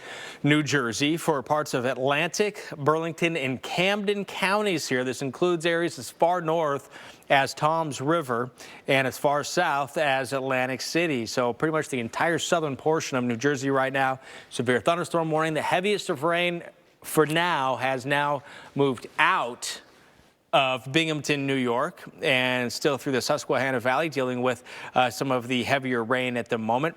New Jersey for parts of Atlantic, Burlington, and Camden counties here. This includes areas as far north as Toms River and as far south as Atlantic City. So pretty much the entire southern portion of New Jersey right now. Severe thunderstorm warning. The heaviest of rain for now has now moved out of Binghamton, New York, and still through the Susquehanna Valley, dealing with some of the heavier rain at the moment.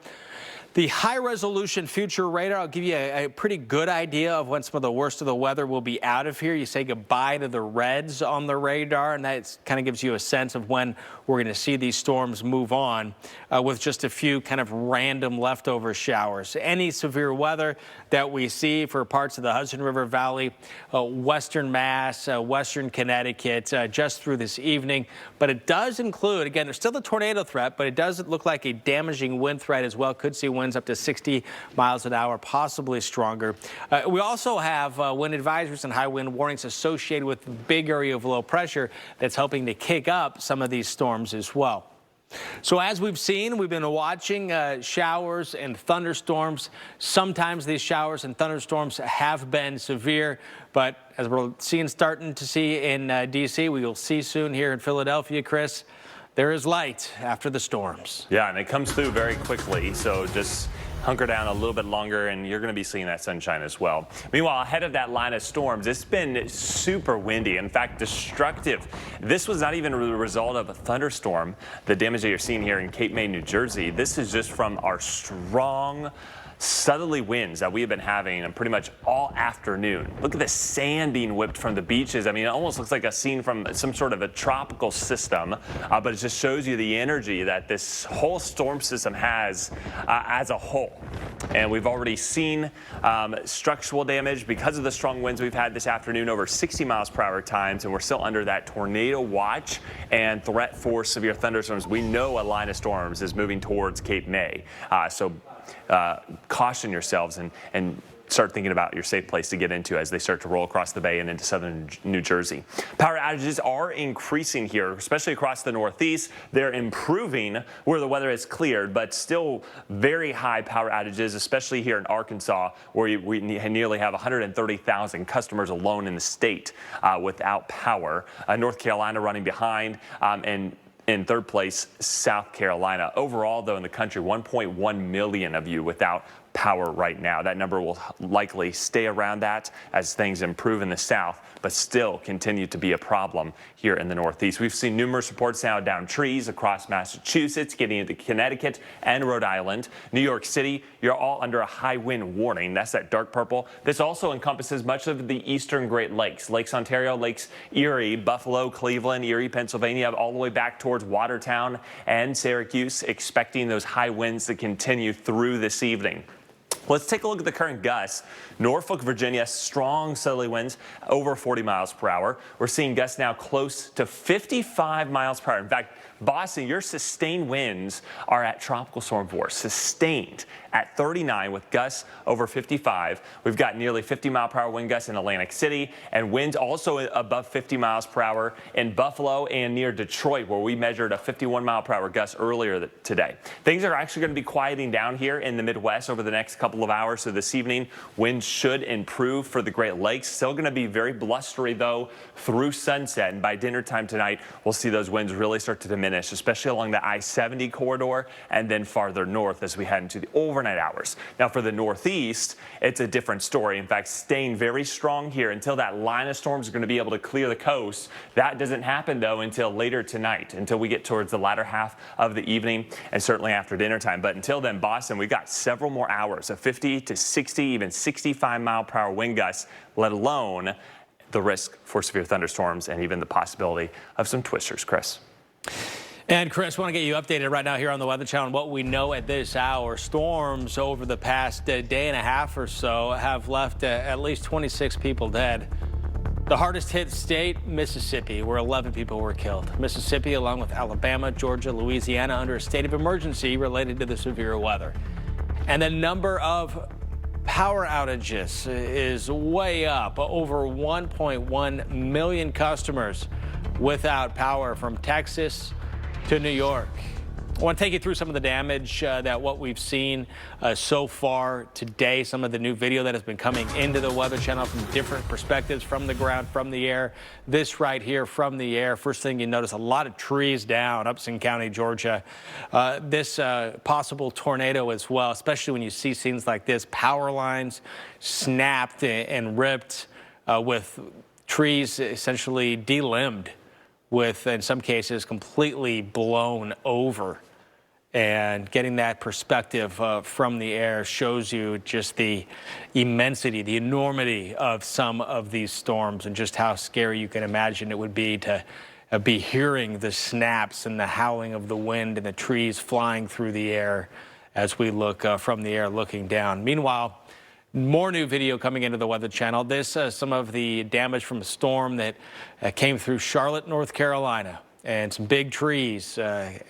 The high-resolution future radar will give you a pretty good idea of when some of the worst of the weather will be out of here. You say goodbye to the reds on the radar, and that kind of gives you a sense of when we're going to see these storms move on with just a few kind of random leftover showers. Any severe weather that we see for parts of the Hudson River Valley, western Mass, western Connecticut, just through this evening. But it does include, again, there's still the tornado threat, but it does look like a damaging wind threat as well. Could see winds up to 60 miles an hour, possibly stronger. We also have wind advisories and high wind warnings associated with the big area of low pressure that's helping to kick up some of these storms as well. So as we've seen, we've been watching showers and thunderstorms. Sometimes these showers and thunderstorms have been severe, but as we're starting to see in D.C., we will see soon here in Philadelphia, Chris, there is light after the storms. Yeah, and it comes through very quickly, so just hunker down a little bit longer and you're going to be seeing that sunshine as well. Meanwhile, ahead of that line of storms, it's been super windy, in fact destructive. This was not even a result of a thunderstorm, the damage that you're seeing here in Cape May, New Jersey. This is just from our strong southerly winds that we have been having pretty much all afternoon. Look at the sand being whipped from the beaches. I mean, it almost looks like a scene from some sort of a tropical system, but it just shows you the energy that this whole storm system has as a whole. And we've already seen structural damage because of the strong winds we've had this afternoon, over 60 miles per hour times, and we're still under that tornado watch and threat for severe thunderstorms. We know a line of storms is moving towards Cape May, so caution yourselves and start thinking about your safe place to get into as they start to roll across the bay and into southern New Jersey. Power outages are increasing here, especially across the Northeast. They're improving where the weather has cleared, but still very high power outages, especially here in Arkansas, where we nearly have 130,000 customers alone in the state without power. North Carolina running behind, and in third place, South Carolina. Overall, though, in the country, 1.1 million of you without power right now. That number will likely stay around that as things improve in the south, but still continue to be a problem here in the Northeast. We've seen numerous reports now down trees across Massachusetts, getting into Connecticut and Rhode Island. New York City, you're all under a high wind warning. That's that dark purple. This also encompasses much of the eastern Great Lakes, Lakes Ontario, Lakes Erie, Buffalo, Cleveland, Erie, Pennsylvania, all the way back towards Watertown and Syracuse, expecting those high winds to continue through this evening. Let's take a look at the current gusts. Norfolk, Virginia, strong southerly winds over 40 miles per hour. We're seeing gusts now close to 55 miles per hour. In fact, Boston, your sustained winds are at tropical storm force, sustained at 39 with gusts over 55. We've got nearly 50 mile per hour wind gusts in Atlantic City, and winds also above 50 miles per hour in Buffalo and near Detroit, where we measured a 51 mile per hour gust earlier today. Things are actually going to be quieting down here in the Midwest over the next couple of hours. So this evening, winds should improve for the Great Lakes. Still going to be very blustery, though, through sunset. And by dinner time tonight, we'll see those winds really start to diminish, especially along the I-70 corridor and then farther north as we head into the overnight hours. Now, for the Northeast, it's a different story. In fact, staying very strong here until that line of storms are going to be able to clear the coast. That doesn't happen, though, until later tonight, until we get towards the latter half of the evening and certainly after dinner time. But until then, Boston, we've got several more hours of 50 to 60, even 65 mile per hour wind gusts, let alone the risk for severe thunderstorms and even the possibility of some twisters. Chris. And Chris, I want to get you updated right now here on the Weather Channel on what we know at this hour. Storms over the past day and a half or so have left at least 26 people dead. The hardest hit state, Mississippi, where 11 people were killed. Mississippi, along with Alabama, Georgia, Louisiana, under a state of emergency related to the severe weather. And the number of power outages is way up. Over 1.1 million customers without power from Texas to New York. I want to take you through some of the damage that what we've seen so far today, some of the new video that has been coming into the Weather Channel from different perspectives, from the ground, from the air. This right here from the air. First thing you notice, a lot of trees down, Upson County, Georgia. This possible tornado as well, especially when you see scenes like this. Power lines snapped and ripped with trees essentially delimbed, with, in some cases, completely blown over. And getting that perspective from the air shows you just the immensity, the enormity of some of these storms and just how scary you can imagine it would be to be hearing the snaps and the howling of the wind and the trees flying through the air as we look from the air looking down. Meanwhile, more new video coming into the Weather Channel. This some of the damage from a storm that came through Charlotte, North Carolina, and some big trees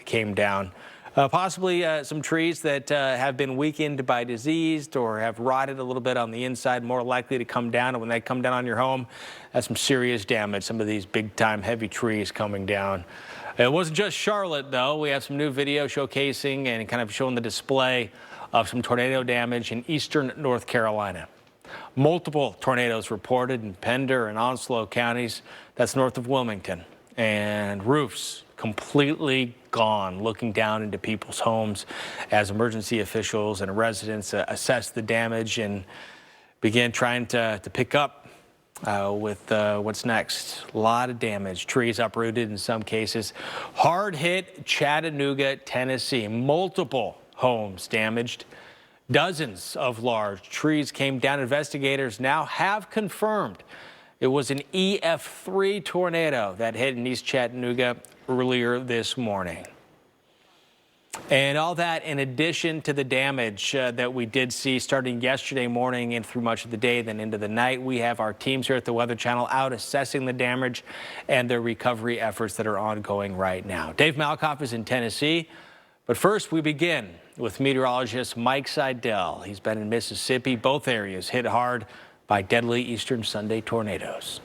came down. Possibly some trees that have been weakened by disease or have rotted a little bit on the inside, more likely to come down. And when they come down on your home, that's some serious damage. Some of these big-time heavy trees coming down. It wasn't just Charlotte, though. We have some new video showcasing and kind of showing the display of some tornado damage in eastern North Carolina. Multiple tornadoes reported in Pender and Onslow counties. That's north of Wilmington. And roofs completely gone, looking down into people's homes as emergency officials and residents assess the damage and begin trying to pick up with what's next. A lot of damage, trees uprooted in some cases. Hard hit Chattanooga, Tennessee. Multiple homes damaged. Dozens of large trees came down. Investigators now have confirmed it was an EF3 tornado that hit in East Chattanooga earlier this morning. And all that in addition to the damage that we did see starting yesterday morning and through much of the day, then into the night. We have our teams here at the Weather Channel out assessing the damage and the recovery efforts that are ongoing right now. Dave Malkoff is in Tennessee. But first, we begin with meteorologist Mike Seidel. He's been in Mississippi, both areas hit hard by deadly Eastern Sunday tornadoes.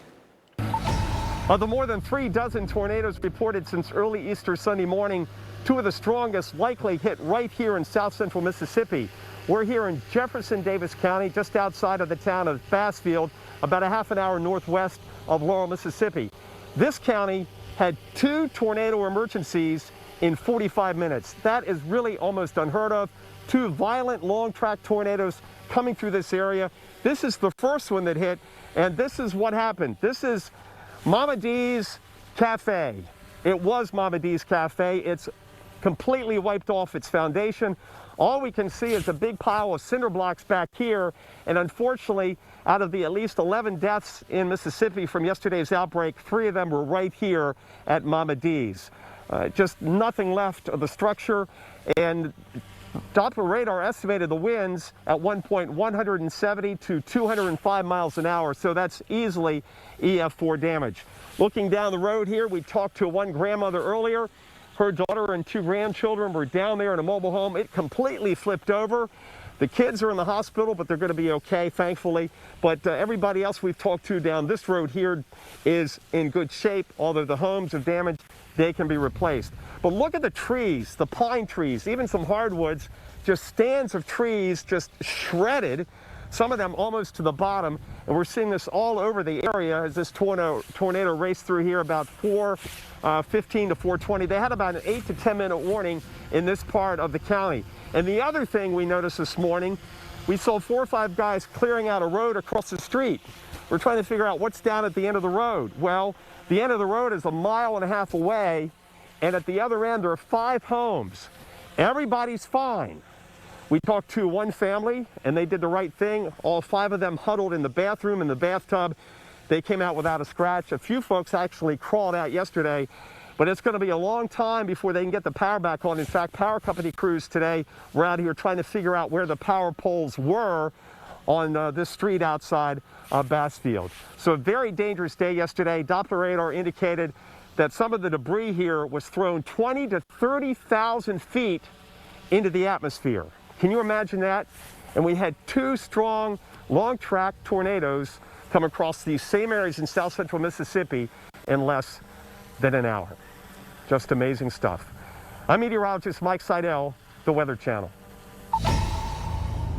Of the more than 3 dozen tornadoes reported since early Easter Sunday morning, 2 of the strongest likely hit right here in south central Mississippi. We're here in Jefferson Davis County, just outside of the town of Bassfield, about a half an hour northwest of Laurel, Mississippi. This county had 2 tornado emergencies in 45 minutes. That is really almost unheard of. 2 violent long-track tornadoes coming through this area. This is the first one that hit, and this is what happened. This is Mama D's Cafe. It was Mama D's Cafe. It's completely wiped off its foundation. All we can see is a big pile of cinder blocks back here, and unfortunately, out of the at least 11 deaths in Mississippi from yesterday's outbreak, 3 of them were right here at Mama D's. Just nothing left of the structure, and Doppler radar estimated the winds at one point 170 to 205 miles an hour, so that's easily EF4 damage. Looking down the road here, we talked to one grandmother earlier. Her daughter and 2 grandchildren were down there in a mobile home. It completely flipped over. The kids are in the hospital, but they're going to be okay, thankfully. But everybody else we've talked to down this road here is in good shape. Although the homes are damaged, they can be replaced. But look at the trees, the pine trees, even some hardwoods, just stands of trees just shredded, some of them almost to the bottom. And we're seeing this all over the area as this tornado raced through here about 4:15 to 4:20. They had about an 8 to 10 minute warning in this part of the county. And the other thing we noticed this morning, we saw 4 or 5 guys clearing out a road across the street. We're trying to figure out what's down at the end of the road. Well, the end of the road is 1.5 miles away, and at the other end there are 5 homes. Everybody's fine. We talked to one family, and they did the right thing. All 5 of them huddled in the bathroom, in the bathtub. They came out without a scratch. A few folks actually crawled out yesterday, but it's going to be a long time before they can get the power back on. In fact, power company crews today were out here trying to figure out where the power poles were on this street outside Bassfield. So a very dangerous day yesterday. Doppler radar indicated that some of the debris here was thrown 20 to 30,000 feet into the atmosphere. Can you imagine that? And we had 2 strong, long-track tornadoes come across these same areas in south central Mississippi in less than an hour. Just amazing stuff. I'm meteorologist Mike Seidel, the Weather Channel.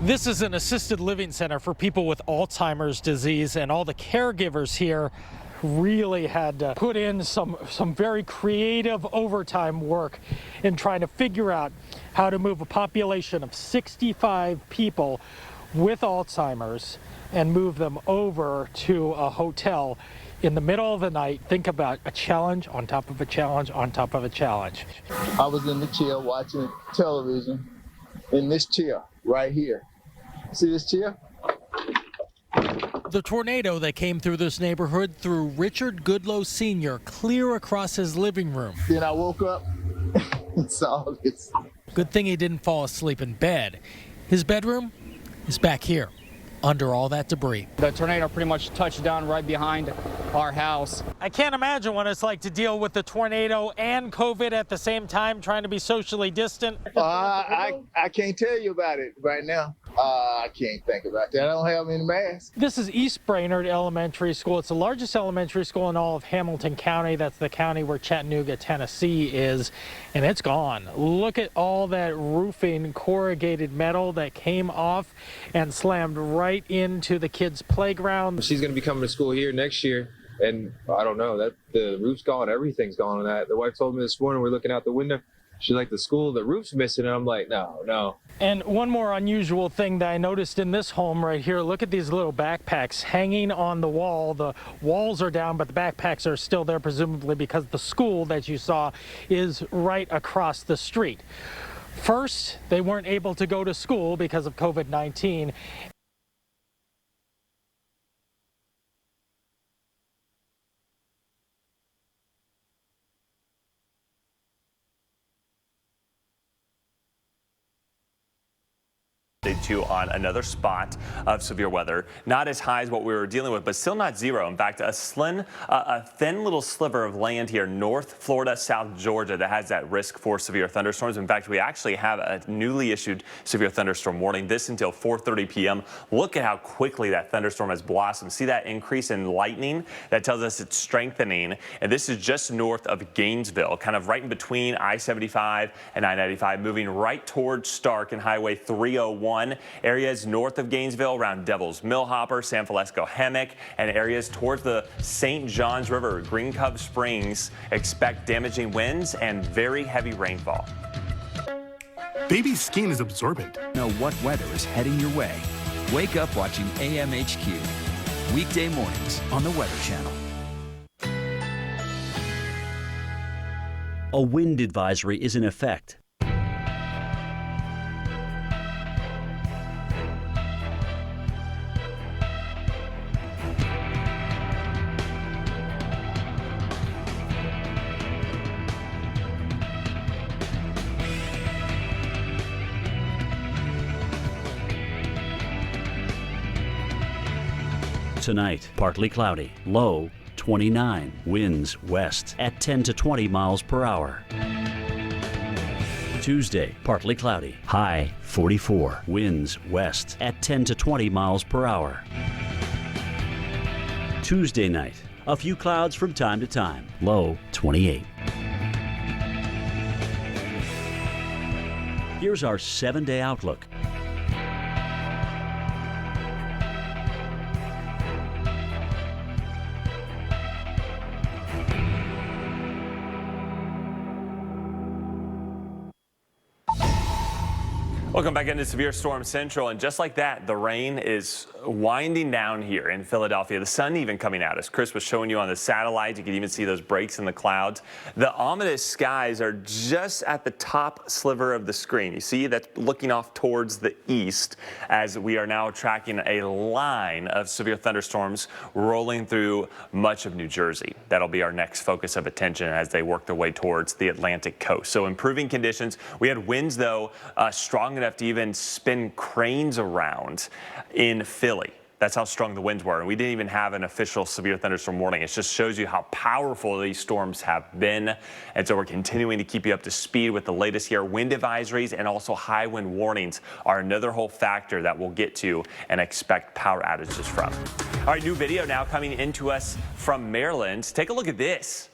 This is an assisted living center for people with Alzheimer's disease, and all the caregivers here really had to put in some very creative overtime work in trying to figure out how to move a population of 65 people with Alzheimer's and move them over to a hotel in the middle of the night, think about a challenge on top of a challenge on top of a challenge. I was in the chair watching television in this chair right here. See this chair? The tornado that came through this neighborhood threw Richard Goodlow Sr. clear across his living room. Then I woke up and saw this. Good thing he didn't fall asleep in bed. His bedroom is back here, under all that debris. The tornado pretty much touched down right behind our house. I can't imagine what it's like to deal with the tornado and COVID at the same time, trying to be socially distant. I can't tell you about it right now. I can't think about that. I don't have any masks. This is East Brainerd Elementary School. It's the largest elementary school in all of Hamilton County. That's the county where Chattanooga, Tennessee is, and it's gone. Look at all that roofing, corrugated metal that came off and slammed right into the kids' playground. She's going to be coming to school here next year, and I don't know, that the roof's gone, everything's gone on that. The wife told me this morning, we're looking out the window, she's like, the school, the roof's missing, and I'm like, no. And one more unusual thing that I noticed in this home right here, look at these little backpacks hanging on the wall. The walls are down, but the backpacks are still there, presumably because the school that you saw is right across the street. First, they weren't able to go to school because of COVID-19. On another spot of severe weather, not as high as what we were dealing with, but still not zero. In fact, a thin little sliver of land here, North Florida, South Georgia, that has that risk for severe thunderstorms. In fact, we actually have a newly issued severe thunderstorm warning. This until 4:30 p.m. Look at how quickly that thunderstorm has blossomed. See that increase in lightning? That tells us it's strengthening. And this is just north of Gainesville, kind of right in between I-75 and I-95, moving right towards Stark and Highway 301. Areas north of Gainesville around Devil's Millhopper, San Felesco Hammock, and areas towards the St. Johns River, Green Cove Springs, expect damaging winds and very heavy rainfall. Baby's skin is absorbent. Know what weather is heading your way. Wake up watching AMHQ. Weekday mornings on the Weather Channel. A wind advisory is in effect. Tonight, partly cloudy, low 29, winds west at 10 to 20 miles per hour. Tuesday, partly cloudy, high 44, winds west at 10 to 20 miles per hour. Tuesday night, a few clouds from time to time, low 28. Here's our 7-day outlook. Welcome back into Severe Storm Central, and just like that, the rain is winding down here in Philadelphia. The sun even coming out, as Chris was showing you on the satellite. You can even see those breaks in the clouds. The ominous skies are just at the top sliver of the screen. You see that's looking off towards the east, as we are now tracking a line of severe thunderstorms rolling through much of New Jersey. That'll be our next focus of attention as they work their way towards the Atlantic coast. So improving conditions. We had winds, though, strong enough to even spin cranes around in Philly. That's how strong the winds were. And we didn't even have an official severe thunderstorm warning. It just shows you how powerful these storms have been. And so we're continuing to keep you up to speed with the latest here. Wind advisories and also high wind warnings are another whole factor that we'll get to and expect power outages from. All right, new video now coming into us from Maryland. Take a look at this.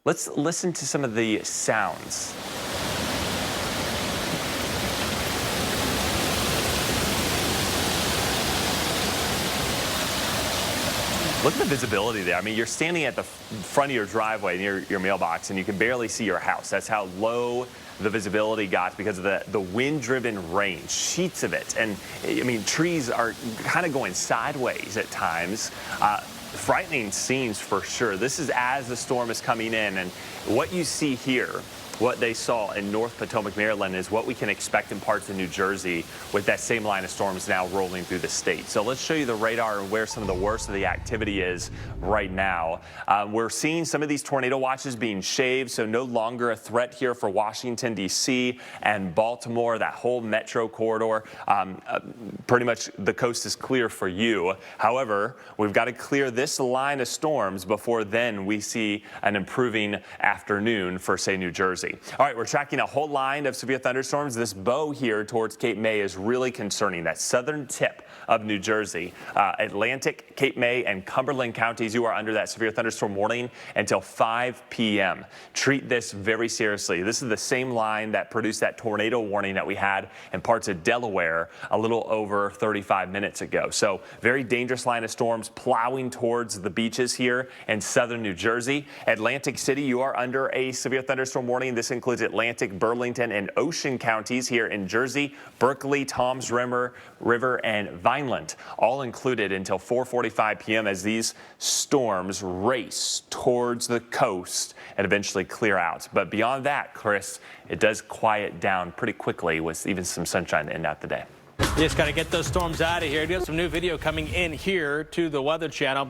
Let's listen to some of the sounds. Look at the visibility there. I mean, you're standing at the front of your driveway near your mailbox, and you can barely see your house. That's how low the visibility got because of the wind-driven rain, sheets of it. And, I mean, trees are kind of going sideways at times. frightening scenes for sure. This is as the storm is coming in, and what you see here, what they saw in North Potomac, Maryland, is what we can expect in parts of New Jersey with that same line of storms now rolling through the state. So let's show you the radar and where some of the worst of the activity is right now. We're seeing some of these tornado watches being shaved, so no longer a threat here for Washington, D.C. and Baltimore, that whole metro corridor. Pretty much the coast is clear for you. However, we've got to clear this line of storms before then we see an improving afternoon for, say, New Jersey. All right, we're tracking a whole line of severe thunderstorms. This bow here towards Cape May is really concerning. That southern tip of New Jersey, Atlantic, Cape May, and Cumberland counties, you are under that severe thunderstorm warning until 5 p.m. Treat this very seriously. This is the same line that produced that tornado warning that we had in parts of Delaware a little over 35 minutes ago. So very dangerous line of storms plowing towards the beaches here in southern New Jersey. Atlantic City, you are under a severe thunderstorm warning. This includes Atlantic, Burlington, and Ocean counties here in Jersey, Berkeley, Toms River, and Vineland, all included until 4:45 p.m. as these storms race towards the coast and eventually clear out. But beyond that, Chris, it does quiet down pretty quickly with even some sunshine to end out the day. You just got to get those storms out of here. You have some new video coming in here to the Weather Channel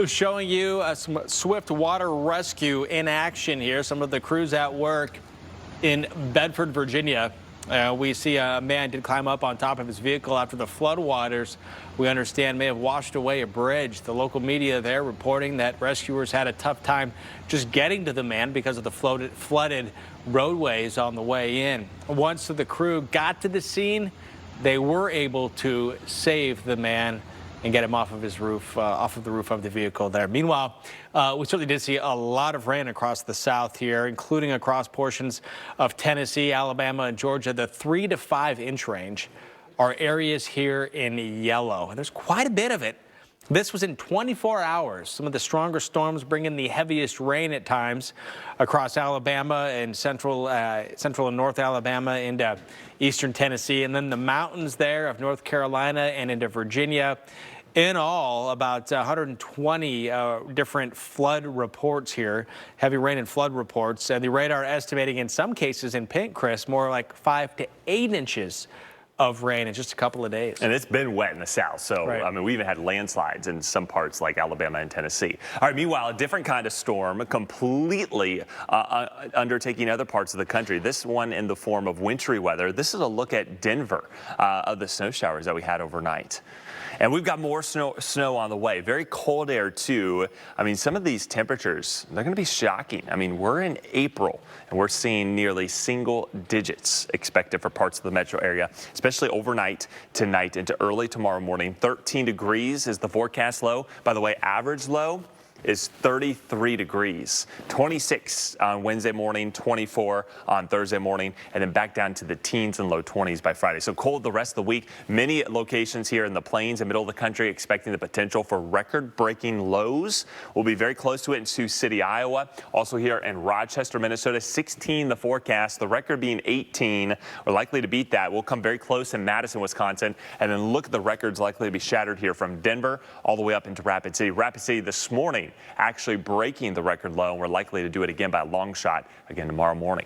showing you some swift water rescue in action here. Some of the crews at work in Bedford, Virginia. We see a man did climb up on top of his vehicle after the floodwaters, we understand, may have washed away a bridge. The local media there reporting that rescuers had a tough time just getting to the man because of the flooded roadways on the way in. Once the crew got to the scene, they were able to save the man and get him off of his roof, off of the roof of the vehicle there. Meanwhile, we certainly did see a lot of rain across the south here, including across portions of Tennessee, Alabama, and Georgia. The 3 to 5 inch range are areas here in yellow. And there's quite a bit of it. This was in 24 hours. Some of the stronger storms bringing the heaviest rain at times across Alabama and central and north Alabama into eastern Tennessee, and then the mountains there of North Carolina and into Virginia. In all, about 120 different flood reports here, heavy rain and flood reports. And the radar estimating in some cases in pink, Chris, more like 5 to 8 inches of rain in just a couple of days. And it's been wet in the south, so right. I mean, we even had landslides in some parts like Alabama and Tennessee. All right, meanwhile, a different kind of storm completely undertaking other parts of the country. This one in the form of wintry weather. This is a look at Denver of the snow showers that we had overnight. And we've got more snow on the way. Very cold air, too. I mean, some of these temperatures, they're going to be shocking. I mean, we're in April, and we're seeing nearly single digits expected for parts of the metro area, especially overnight tonight into early tomorrow morning. 13 degrees is the forecast low. By the way, average low is 33 degrees, 26 on Wednesday morning, 24 on Thursday morning, and then back down to the teens and low 20s by Friday. So cold the rest of the week. Many locations here in the plains and middle of the country expecting the potential for record-breaking lows. We'll be very close to it in Sioux City, Iowa. Also here in Rochester, Minnesota, 16 the forecast, the record being 18. We're likely to beat that. We'll come very close in Madison, Wisconsin, and then look at the records likely to be shattered here from Denver all the way up into Rapid City. Rapid City this morning actually breaking the record low, and we're likely to do it again by a long shot again tomorrow morning.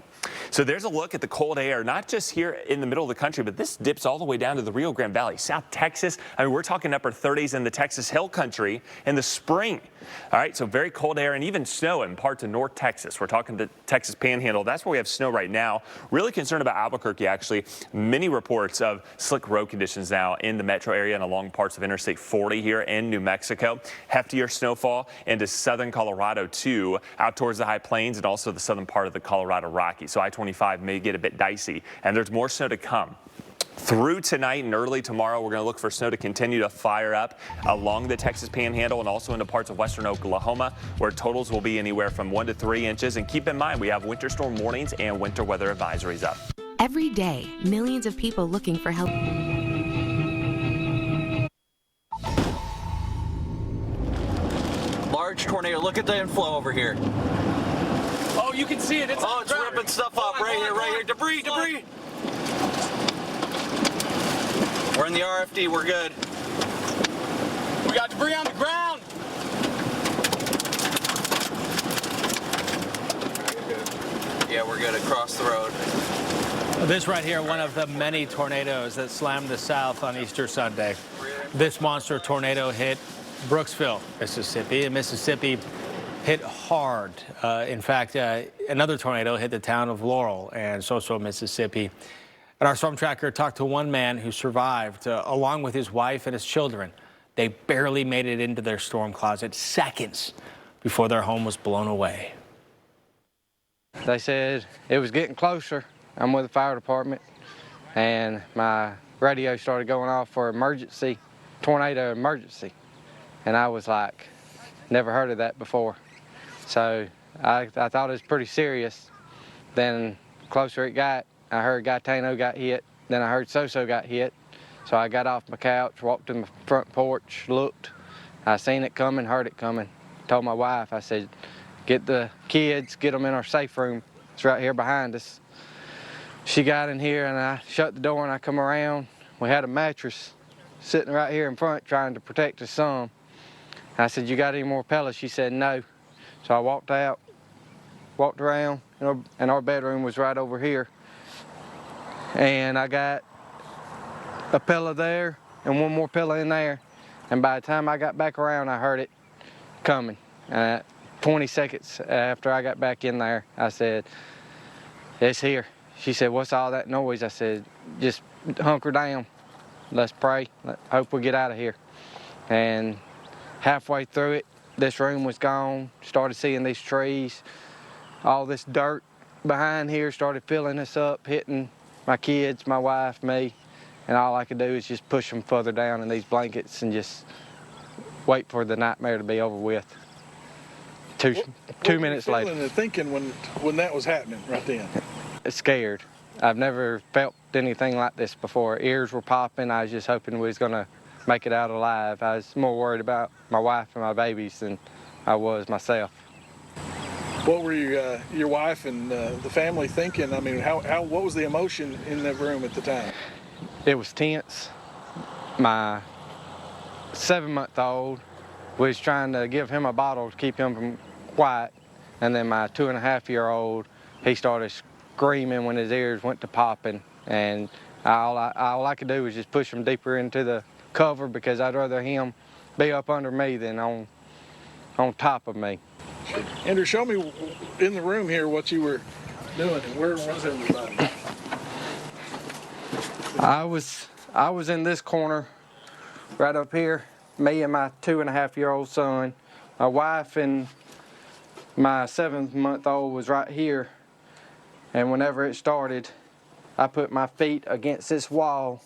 So there's a look at the cold air, not just here in the middle of the country, but this dips all the way down to the Rio Grande Valley, South Texas. I mean, we're talking upper 30s in the Texas Hill Country in the spring. All right, so very cold air and even snow in parts of North Texas. We're talking the Texas Panhandle. That's where we have snow right now. Really concerned about Albuquerque, actually. Many reports of slick road conditions now in the metro area and along parts of Interstate 40 here in New Mexico. Heftier snowfall into southern Colorado, too, out towards the high plains and also the southern part of the Colorado Rockies. So I-25 may get a bit dicey, and there's more snow to come. Through tonight and early tomorrow, we're going to look for snow to continue to fire up along the Texas Panhandle and also into parts of western Oklahoma, where totals will be anywhere from 1 to 3 inches. And keep in mind, we have winter storm warnings and winter weather advisories up. Every day, millions of people looking for help. Large tornado. Look at the inflow over here. Oh, you can see it. It's ripping stuff up right here. Debris. We're in the RFD. We're good. We got debris on the ground. Yeah, we're good across the road. This right here, one of the many tornadoes that slammed the South on Easter Sunday. This monster tornado hit Brooksville, Mississippi, and Mississippi hit hard. In fact, another tornado hit the town of Laurel and Soso, Mississippi. And our storm tracker talked to one man who survived, along with his wife and his children. They barely made it into their storm closet seconds before their home was blown away. They said it was getting closer. I'm with the fire department, and my radio started going off for emergency, tornado emergency. And I was like, never heard of that before. So I thought it was pretty serious. Then closer it got, I heard Gaetano got hit. Then I heard Soso got hit. So I got off my couch, walked to my front porch, looked. I seen it coming, heard it coming. Told my wife, I said, get the kids, get them in our safe room. It's right here behind us. She got in here and I shut the door and I come around. We had a mattress sitting right here in front trying to protect us some. I said, you got any more pellets? She said, no. So I walked out, walked around, and our bedroom was right over here. And I got a pillow there and one more pillow in there. And by the time I got back around, I heard it coming. 20 seconds after I got back in there, I said, it's here. She said, what's all that noise? I said, just hunker down. Let's pray. Hope we get out of here. And halfway through it, this room was gone. Started seeing these trees. All this dirt behind here started filling us up, hitting my kids, my wife, me. And all I could do is just push them further down in these blankets and just wait for the nightmare to be over with. Two minutes later. What were you feeling and thinking when that was happening right then? Scared. I've never felt anything like this before. Ears were popping. I was just hoping we was gonna make it out alive. I was more worried about my wife and my babies than I was myself. What were your wife and the family thinking? I mean, what was the emotion in that room at the time? It was tense. My 7-month-old was trying to give him a bottle to keep him from quiet, and then my 2.5-year-old, he started screaming when his ears went to popping, and all I could do was just push him deeper into the cover because I'd rather him be up under me than on top of me. Andrew, show me in the room here what you were doing and where was everybody? I was in this corner right up here, me and my 2.5-year-old son. My wife and my 7-month-old was right here. And whenever it started, I put my feet against this wall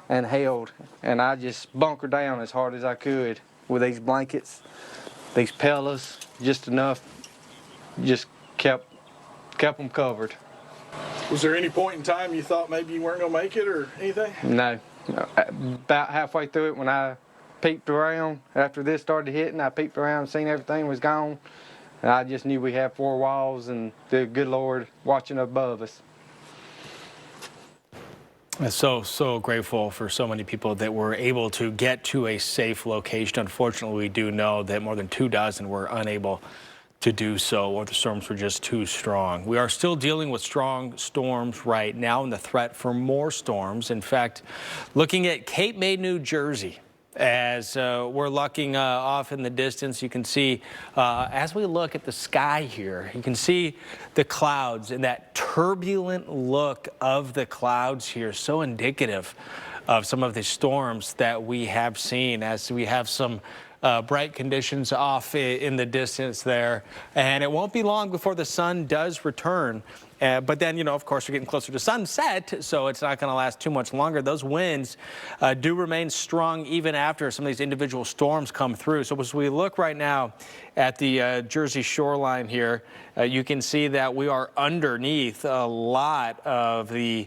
and held. And I just bunkered down as hard as I could with these blankets, these pillows, just enough, just kept them covered. Was there any point in time you thought maybe you weren't gonna make it or anything? No. About halfway through it, when I peeked around, after this started hitting, I peeked around and seen everything was gone. And I just knew we had 4 walls and the good Lord watching above us. So grateful for so many people that were able to get to a safe location. Unfortunately, we do know that more than 24 were unable to do so, or the storms were just too strong. We are still dealing with strong storms right now and the threat for more storms. In fact, looking at Cape May, New Jersey, as we're looking off in the distance, you can see, as we look at the sky here, you can see the clouds and that turbulent look of the clouds here, so indicative of some of the storms that we have seen, as we have some bright conditions off in the distance there. And it won't be long before the sun does return. But then, you know, of course, we're getting closer to sunset, so it's not going to last too much longer. Those winds do remain strong even after some of these individual storms come through. So as we look right now at the Jersey shoreline here, you can see that we are underneath a lot of the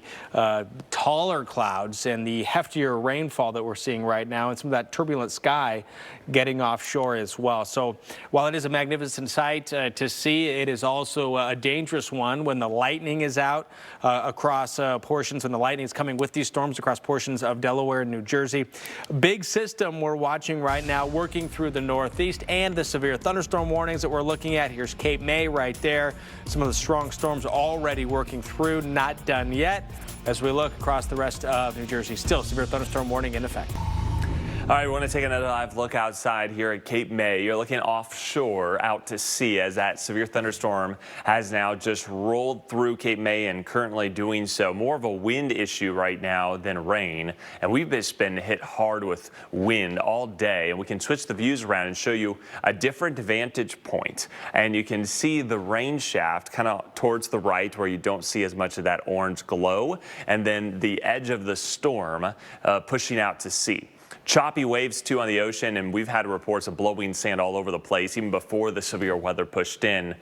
taller clouds and the heftier rainfall that we're seeing right now, and some of that turbulent sky getting offshore as well. So while it is a magnificent sight to see, it is also a dangerous one when the lightning is out across portions, and the lightning is coming with these storms across portions of Delaware and New Jersey. Big system we're watching right now working through the Northeast, and the severe thunderstorm warnings that we're looking at. Here's Cape May right there. Some of the strong storms already working through, not done yet. As we look across the rest of New Jersey, still severe thunderstorm warning in effect. All right, we want to take another live look outside here at Cape May. You're looking offshore out to sea as that severe thunderstorm has now just rolled through Cape May and currently doing so. More of a wind issue right now than rain. And we've just been hit hard with wind all day. And we can switch the views around and show you a different vantage point. And you can see the rain shaft kind of towards the right where you don't see as much of that orange glow. And then the edge of the storm pushing out to sea. Choppy waves, too, on the ocean, and we've had reports of blowing sand all over the place, even before the severe weather pushed in.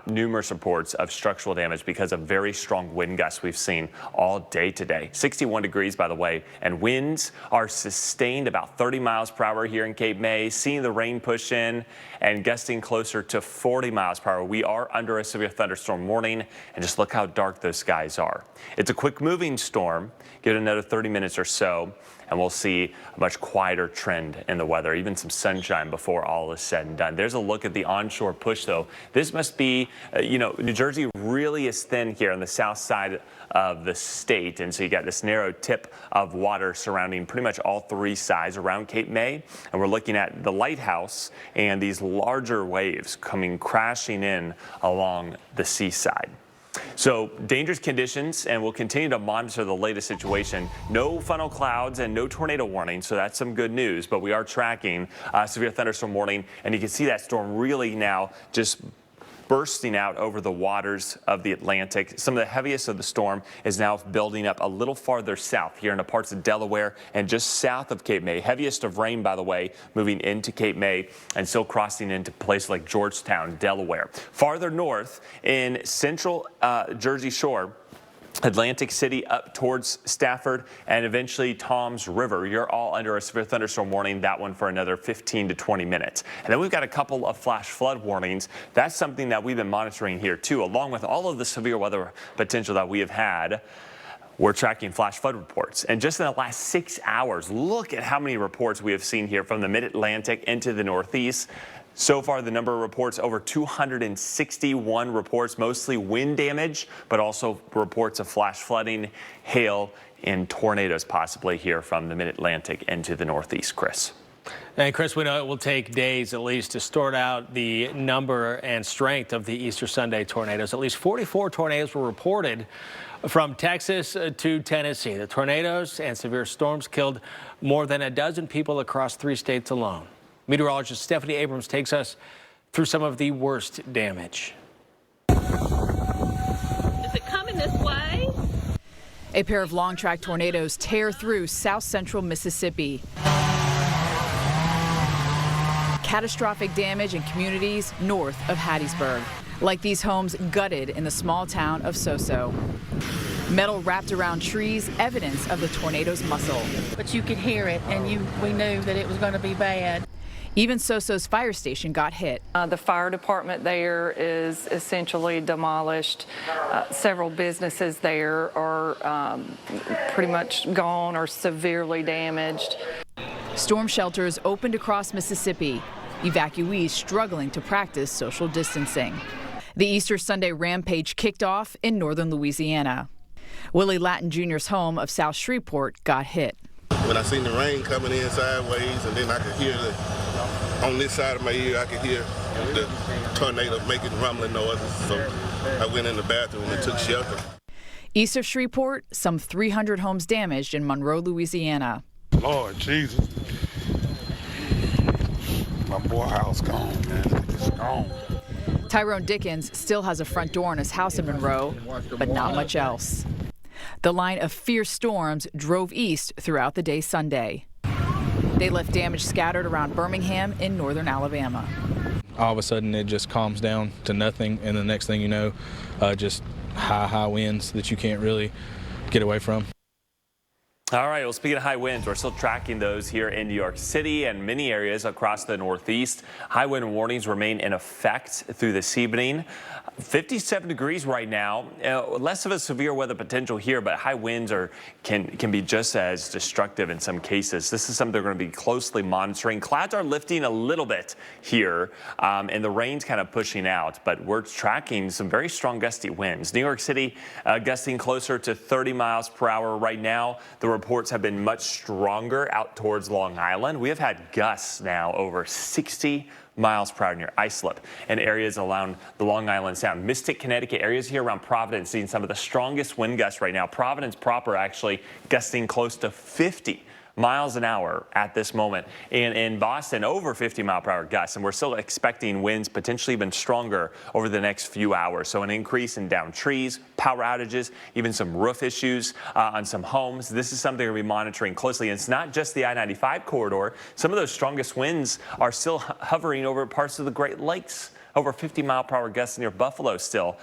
Numerous reports of structural damage because of very strong wind gusts we've seen all day today. 61 degrees, by the way, and winds are sustained about 30 miles per hour here in Cape May, seeing the rain push in and gusting closer to 40 miles per hour. We are under a severe thunderstorm warning, and just look how dark those skies are. It's a quick-moving storm. Give it another 30 minutes or so, and we'll see a much quieter trend in the weather, even some sunshine before all is said and done. There's a look at the onshore push, though. This must be, New Jersey really is thin here on the south side of the state, and so you got this narrow tip of water surrounding pretty much all three sides around Cape May, and we're looking at the lighthouse and these larger waves coming crashing in along the seaside. So dangerous conditions, and we'll continue to monitor the latest situation. No funnel clouds and no tornado warning, so that's some good news, but we are tracking severe thunderstorm warning, and you can see that storm really now just bursting out over the waters of the Atlantic. Some of the heaviest of the storm is now building up a little farther south here in the parts of Delaware and just south of Cape May. Heaviest of rain, by the way, moving into Cape May and still crossing into places like Georgetown, Delaware. Farther north in central Jersey Shore, Atlantic City up towards Stafford, and eventually Toms River. You're all under a severe thunderstorm warning, that one for another 15 to 20 minutes. And then we've got a couple of flash flood warnings. That's something that we've been monitoring here too, along with all of the severe weather potential that we have had. We're tracking flash flood reports. And just in the last 6 hours, look at how many reports we have seen here from the mid-Atlantic into the Northeast. So far, the number of reports, over 261 reports, mostly wind damage, but also reports of flash flooding, hail, and tornadoes possibly here from the mid-Atlantic into the Northeast. Chris. And Chris, we know it will take days at least to sort out the number and strength of the Easter Sunday tornadoes. At least 44 tornadoes were reported from Texas to Tennessee. The tornadoes and severe storms killed more than a dozen people across 3 states alone. Meteorologist Stephanie Abrams takes us through some of the worst damage. Is it coming this way? A pair of long-track tornadoes tear through south central Mississippi. Catastrophic damage in communities north of Hattiesburg, like these homes gutted in the small town of Soso. Metal wrapped around trees, evidence of the tornado's muscle. But you could hear it, and we knew that it was going to be bad. Even Soso's fire station got hit. The fire department there is essentially demolished. Several businesses there are pretty much gone or severely damaged. Storm shelters opened across Mississippi. Evacuees struggling to practice social distancing. The Easter Sunday rampage kicked off in northern Louisiana. Willie Latin Jr.'s home of South Shreveport got hit. When I seen the rain coming in sideways, and then I could hear on this side of my ear, I could hear the tornado making rumbling noises. So I went in the bathroom and took shelter. East of Shreveport, some 300 homes damaged in Monroe, Louisiana. Lord Jesus. My boy house gone, man. It's gone. Tyrone Dickens still has a front door in his house in Monroe, but not much else. The line of fierce storms drove east throughout the day Sunday. They left damage scattered around Birmingham in northern Alabama. All of a sudden, it just calms down to nothing, and the next thing you know, just high winds that you can't really get away from. All right, well, speaking of high winds, we're still tracking those here in New York City and many areas across the Northeast. High wind warnings remain in effect through this evening. 57 degrees right now. Less of a severe weather potential here, but high winds can be just as destructive in some cases. This is something they're going to be closely monitoring. Clouds are lifting a little bit here, and the rain's kind of pushing out, but we're tracking some very strong gusty winds. New York City gusting closer to 30 miles per hour right now. The reports have been much stronger out towards Long Island. We have had gusts now over 60 miles per hour near Islip and areas around the Long Island Sound. Mystic, Connecticut, areas here around Providence seeing some of the strongest wind gusts right now. Providence proper actually gusting close to 50 miles an hour at this moment. And in Boston, over 50 mile per hour gusts. And we're still expecting winds potentially even stronger over the next few hours. So an increase in downed trees, power outages, even some roof issues on some homes. This is something we'll be monitoring closely. And it's not just the I-95 corridor. Some of those strongest winds are still hovering over parts of the Great Lakes. Over 50 mile per hour gusts near Buffalo still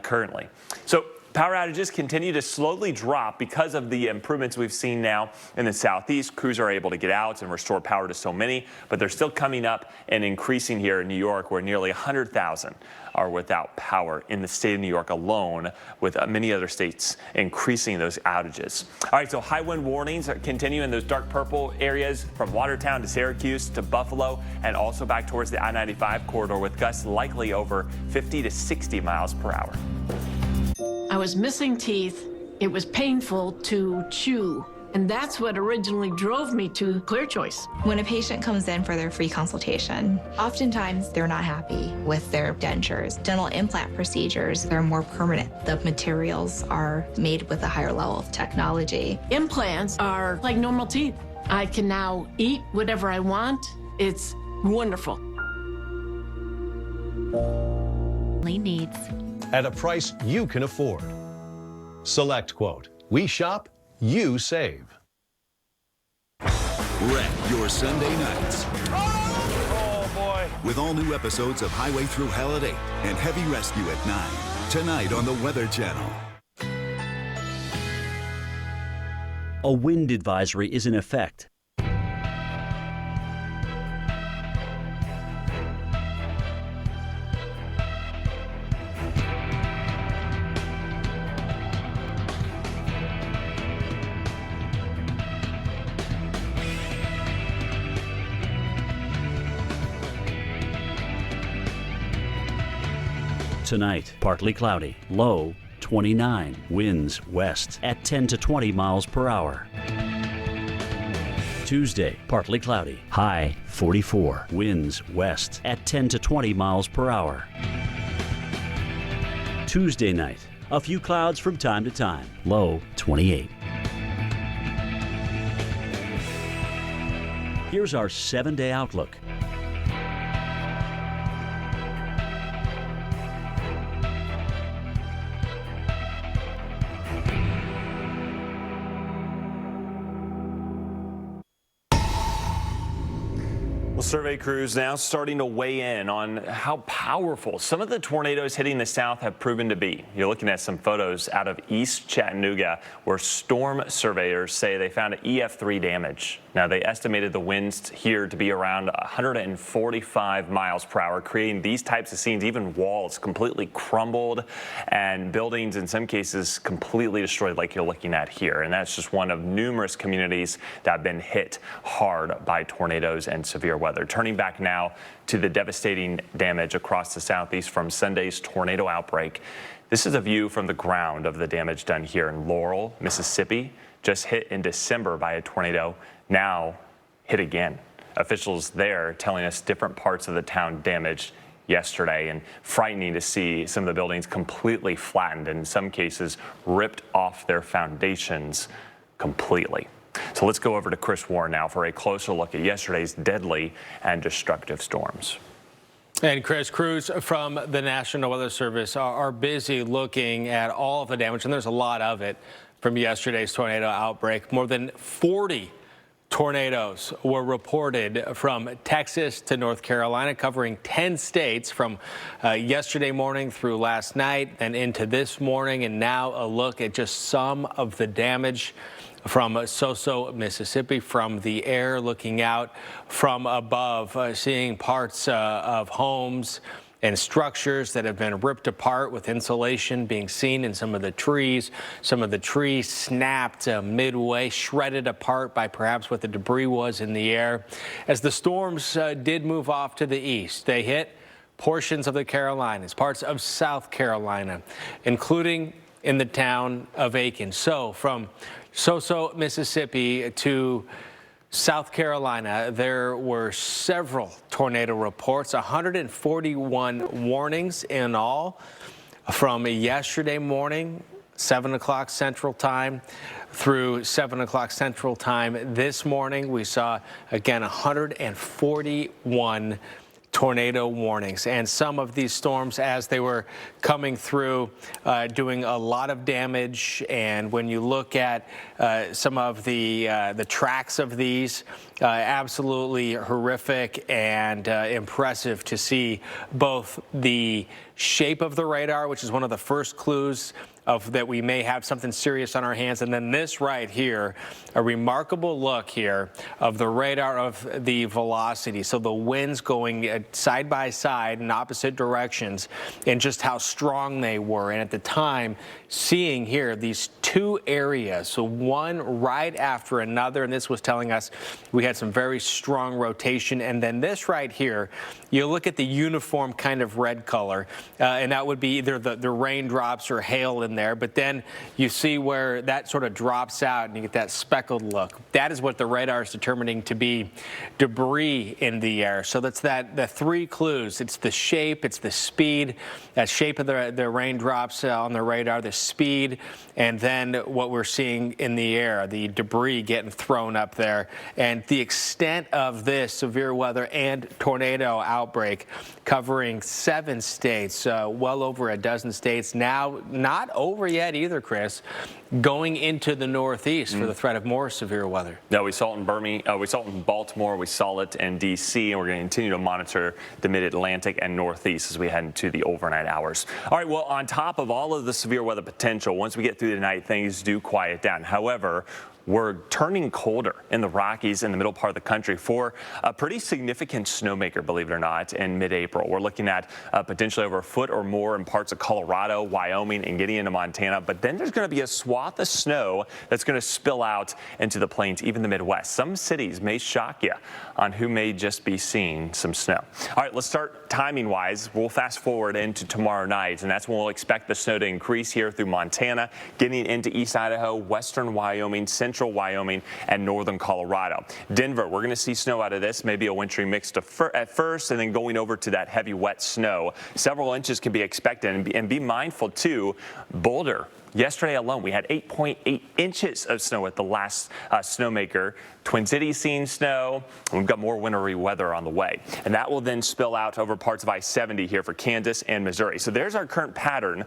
currently. So power outages continue to slowly drop because of the improvements we've seen now in the Southeast. Crews are able to get out and restore power to so many, but they're still coming up and increasing here in New York, where nearly 100,000 are without power in the state of New York alone, with many other states increasing those outages. All right, so high wind warnings continue in those dark purple areas from Watertown to Syracuse to Buffalo, and also back towards the I-95 corridor with gusts likely over 50 to 60 miles per hour. I was missing teeth. It was painful to chew. And that's what originally drove me to Clear Choice. When a patient comes in for their free consultation, oftentimes they're not happy with their dentures. Dental implant procedures, they're more permanent. The materials are made with a higher level of technology. Implants are like normal teeth. I can now eat whatever I want. It's wonderful. Needs. At a price you can afford. Select Quote. We shop, you save. Wreck your Sunday nights. Oh, boy. With all new episodes of Highway Through Hell at 8 and Heavy Rescue at 9. Tonight on the Weather Channel. A wind advisory is in effect. Tonight, partly cloudy, low 29, winds west at 10 to 20 miles per hour. Tuesday, partly cloudy, high 44, winds west at 10 to 20 miles per hour. Tuesday night, a few clouds from time to time, low 28. Here's our 7-day outlook. Well, survey crews now starting to weigh in on how powerful some of the tornadoes hitting the south have proven to be. You're looking at some photos out of East Chattanooga where storm surveyors say they found EF3 damage. Now, they estimated the winds here to be around 145 miles per hour, creating these types of scenes, even walls completely crumbled and buildings in some cases completely destroyed like you're looking at here. And that's just one of numerous communities that have been hit hard by tornadoes and severe weather. Turning back now to the devastating damage across the southeast from Sunday's tornado outbreak. This is a view from the ground of the damage done here in Laurel, Mississippi, just hit in December by a tornado, now hit again. Officials there telling us different parts of the town damaged yesterday, and frightening to see some of the buildings completely flattened, and in some cases ripped off their foundations completely. So let's go over to Chris Warren now for a closer look at yesterday's deadly and destructive storms. And Chris, crews from the National Weather Service are busy looking at all of the damage, and there's a lot of it from yesterday's tornado outbreak. More than 40 tornadoes were reported from Texas to North Carolina, covering 10 states from yesterday morning through last night and into this morning. And now a look at just some of the damage from Soso, Mississippi, from the air, looking out from above, seeing parts of homes and structures that have been ripped apart with insulation being seen in some of the trees. Some of the trees snapped midway, shredded apart by perhaps what the debris was in the air. As the storms did move off to the east, they hit portions of the Carolinas, parts of South Carolina, including in the town of Aiken. So from Soso, Mississippi to South Carolina, there were several tornado reports, 141 warnings in all from yesterday morning, 7 o'clock Central Time, through 7 o'clock Central Time this morning. We saw, again, 141 tornado warnings, and some of these storms, as they were coming through, doing a lot of damage. And when you look at some of the tracks of these, absolutely horrific and impressive to see both the shape of the radar, which is one of the first clues of that we may have something serious on our hands, and then this right here, a remarkable look here of the radar of the velocity. So the winds going side by side in opposite directions, and just how strong they were. And at the time, seeing here these two areas, so one right after another, and this was telling us we had some very strong rotation. And then this right here, you look at the uniform kind of red color, and that would be either the raindrops or hail in there, but then you see where that sort of drops out and you get that speckled look. That is what the radar is determining to be debris in the air. So that's the three clues. It's the shape, it's the speed, that shape of the raindrops on the radar, the speed, and then what we're seeing in the air, the debris getting thrown up there. And the extent of this severe weather and tornado outbreak covering 7 states, well over a dozen states. Now, not over yet either, Chris, going into the Northeast for the threat of more severe weather. No, we saw it in Birmingham, we saw it in Baltimore, we saw it in D.C., and we're going to continue to monitor the Mid-Atlantic and Northeast as we head into the overnight hours. All right, well, on top of all of the severe weather potential, once we get through the night, things do quiet down. However, we're turning colder in the Rockies in the middle part of the country for a pretty significant snowmaker, believe it or not, in mid-April. We're looking at potentially over a foot or more in parts of Colorado, Wyoming, and getting into Montana. But then there's going to be a swath of snow that's going to spill out into the plains, even the Midwest. Some cities may shock you on who may just be seeing some snow. All right, let's start timing-wise. We'll fast forward into tomorrow night, and that's when we'll expect the snow to increase here through Montana, getting into East Idaho, western Wyoming, central Wyoming, and northern Colorado. Denver, we're going to see snow out of this, maybe a wintry mix at first, and then going over to that heavy wet snow. Several inches can be expected, and be mindful too, Boulder. Yesterday alone, we had 8.8 inches of snow at the last snowmaker. Twin Cities seeing snow. We've got more wintry weather on the way. And that will then spill out over parts of I-70 here for Kansas and Missouri. So there's our current pattern,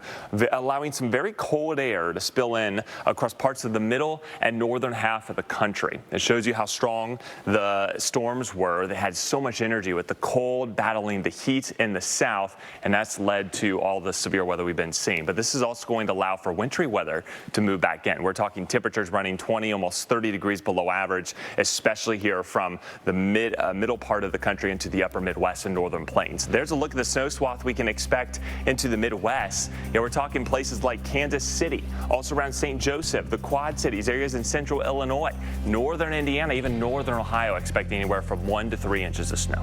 allowing some very cold air to spill in across parts of the middle and northern half of the country. It shows you how strong the storms were. They had so much energy with the cold battling the heat in the south, and that's led to all the severe weather we've been seeing. But this is also going to allow for wintry weather to move back in. We're talking temperatures running 20, almost 30 degrees below average, especially here from the middle part of the country into the upper Midwest and northern plains. There's a look at the snow swath we can expect into the Midwest. We're talking places like Kansas City, also around St. Joseph, the Quad Cities, areas in central Illinois, northern Indiana, even northern Ohio, expecting anywhere from 1 to 3 inches of snow.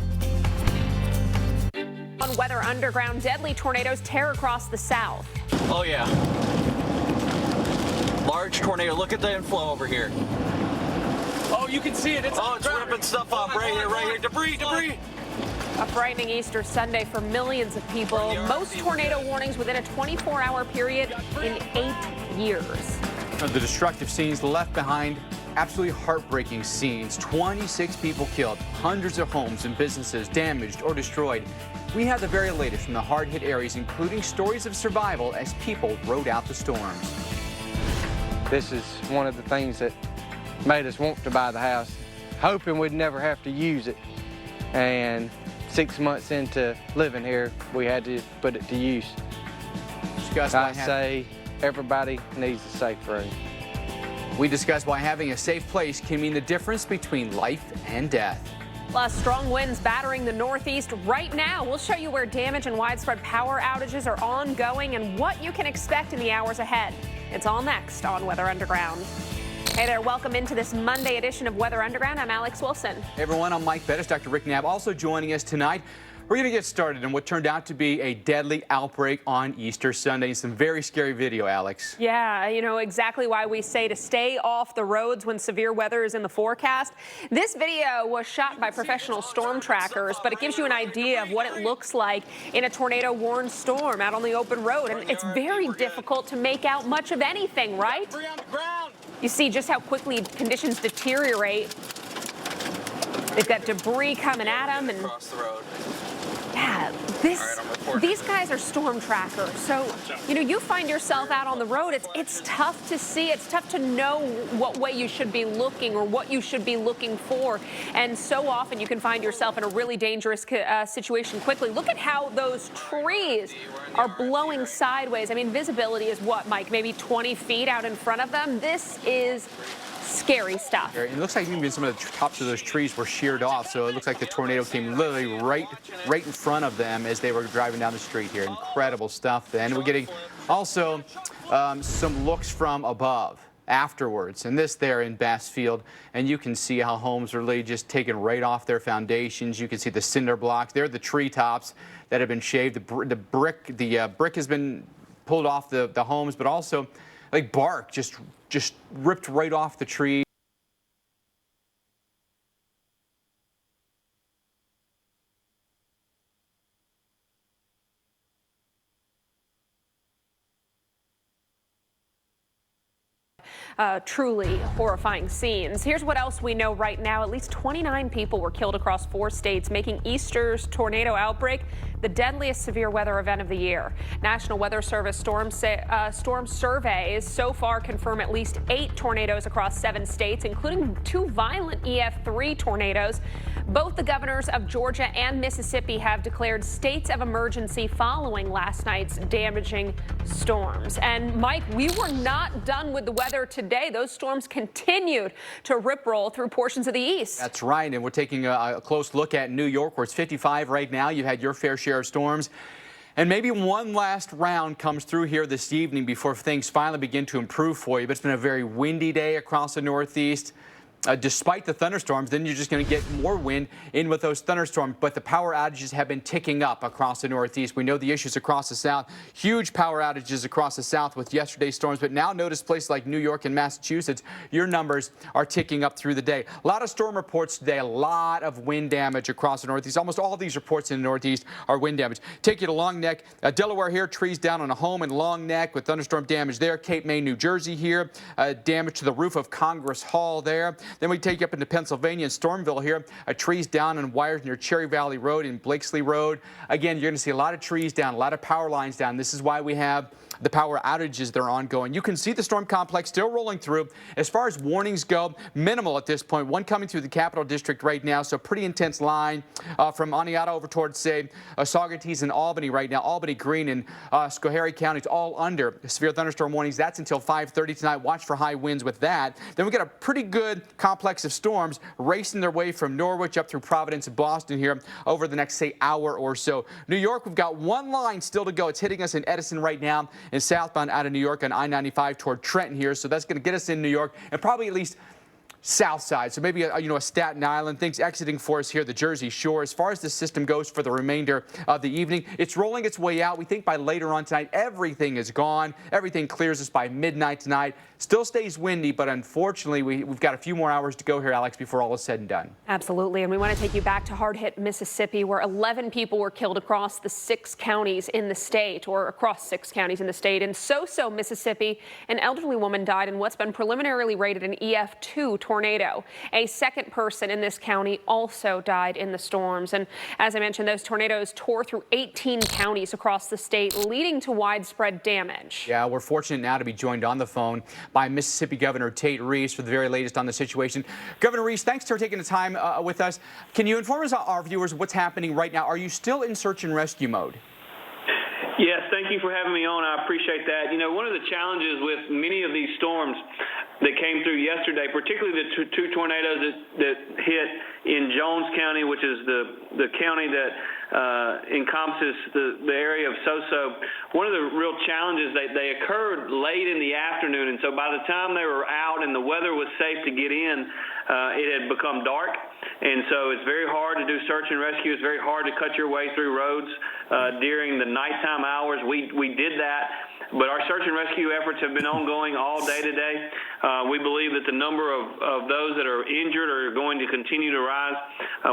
On Weather Underground, deadly tornadoes tear across the south. Oh, yeah. Large tornado. Look at the inflow over here. Oh, you can see it. It's ripping stuff up right here. Debris. A frightening Easter Sunday for millions of people. Most tornado warnings within a 24-hour period in 8 years. The destructive scenes left behind, absolutely heartbreaking scenes. 26 people killed, hundreds of homes and businesses damaged or destroyed. We have the very latest from the hard-hit areas, including stories of survival as people rode out the storms. This is one of the things that made us want to buy the house, hoping we'd never have to use it. And 6 months into living here, we had to put it to use. I say everybody needs a safe room. We discuss why having a safe place can mean the difference between life and death. Plus, strong winds battering the Northeast right now. We'll show you where damage and widespread power outages are ongoing and what you can expect in the hours ahead. It's all next on Weather Underground. Hey there, welcome into this Monday edition of Weather Underground. I'm Alex Wilson. Hey everyone, I'm Mike Bettis. Dr. Rick Knapp also joining us tonight. We're going to get started in what turned out to be a deadly outbreak on Easter Sunday. Some very scary video, Alex. Yeah, you know exactly why we say to stay off the roads when severe weather is in the forecast. This video was shot by professional storm trackers, but it gives you an idea of what it looks like in a tornado-warned storm out on the open road. And it's very difficult to make out much of anything, right? You see just how quickly conditions deteriorate. They've got debris coming at them and yeah, these guys are storm trackers. So, you know, you find yourself out on the road. It's tough to see. It's tough to know what way you should be looking or what you should be looking for. And so often you can find yourself in a really dangerous situation quickly. Look at how those trees are blowing sideways. I mean, visibility is what, Mike? Maybe 20 feet out in front of them. This is scary stuff. It looks like even some of the tops of those trees were sheared off, so it looks like the tornado came literally right in front of them as they were driving down the street here. Incredible stuff. Then we're getting also some looks from above afterwards, and this there in Bassfield, and you can see how homes are really just taken right off their foundations. You can see the cinder blocks. They're the treetops that have been shaved. The brick has been pulled off the homes, but also like bark just ripped right off the tree. Truly horrifying scenes. Here's what else we know right now. At least 29 people were killed across 4 states, making Easter's tornado outbreak the deadliest severe weather event of the year. National Weather Service storm surveys so far confirm at least 8 tornadoes across 7 states, including 2 violent EF3 tornadoes. Both the governors of Georgia and Mississippi have declared states of emergency following last night's damaging storms. And Mike, we were not done with the weather today. Those storms continued to riproll through portions of the east. That's right, and we're taking a close look at New York, where it's 55 right now. You've had your fair share of storms. And maybe one last round comes through here this evening before things finally begin to improve for you. But it's been a very windy day across the Northeast. Despite the thunderstorms, then you're just going to get more wind in with those thunderstorms. But the power outages have been ticking up across the Northeast. We know the issues across the South. Huge power outages across the South with yesterday's storms. But now notice places like New York and Massachusetts, your numbers are ticking up through the day. A lot of storm reports today, a lot of wind damage across the Northeast. Almost all these reports in the Northeast are wind damage. Take you to Long Neck, Delaware here, trees down on a home in Long Neck with thunderstorm damage there. Cape May, New Jersey here, damage to the roof of Congress Hall there. Then we take you up into Pennsylvania and Stormville here. Trees down and wires near Cherry Valley Road and Blakesley Road. Again, you're going to see a lot of trees down, a lot of power lines down. This is why we have the power outages that are ongoing. You can see the storm complex still rolling through. As far as warnings go, minimal at this point. One coming through the Capital District right now, so pretty intense line from Aniata over towards, say, Saugerties and Albany right now. Albany, Greene, and Schoharie counties all under severe thunderstorm warnings. That's until 5:30 tonight. Watch for high winds with that. Then we got a pretty good complex of storms racing their way from Norwich up through Providence and Boston here over the next, say, hour or so. New York, we've got one line still to go. It's hitting us in Edison right now and southbound out of New York on I-95 toward Trenton here. So that's going to get us in New York and probably at least south side. So maybe a Staten Island, things exiting for us here, the Jersey Shore. As far as the system goes for the remainder of the evening, it's rolling its way out. We think by later on tonight, everything is gone. Everything clears us by midnight tonight. Still stays windy, but unfortunately, we've got a few more hours to go here, Alex, before all is said and done. Absolutely, and we want to take you back to hard-hit Mississippi, where 11 people were killed across the 6 counties in the state, or across 6 counties in the state. In Soso, Mississippi, an elderly woman died in what's been preliminarily rated an EF2 tornado. A second person in this county also died in the storms. And as I mentioned, those tornadoes tore through 18 counties across the state, leading to widespread damage. Yeah, we're fortunate now to be joined on the phone by Mississippi Governor Tate Reeves for the very latest on the situation. Governor Reeves, thanks for taking the time with us. Can you inform us, our viewers, what's happening right now? Are you still in search and rescue mode? Yes, thank you for having me on. I appreciate that. You know, one of the challenges with many of these storms that came through yesterday, particularly the two tornadoes that hit in Jones County, which is the county that encompasses the area of Soso. One of the real challenges, they occurred late in the afternoon, and so by the time they were out and the weather was safe to get in, it had become dark. And so it's very hard to do search and rescue. It's very hard to cut your way through roads during the nighttime hours. We did that, but our search and rescue efforts have been ongoing all day today. We believe that the number of those that are injured are going to continue to rise.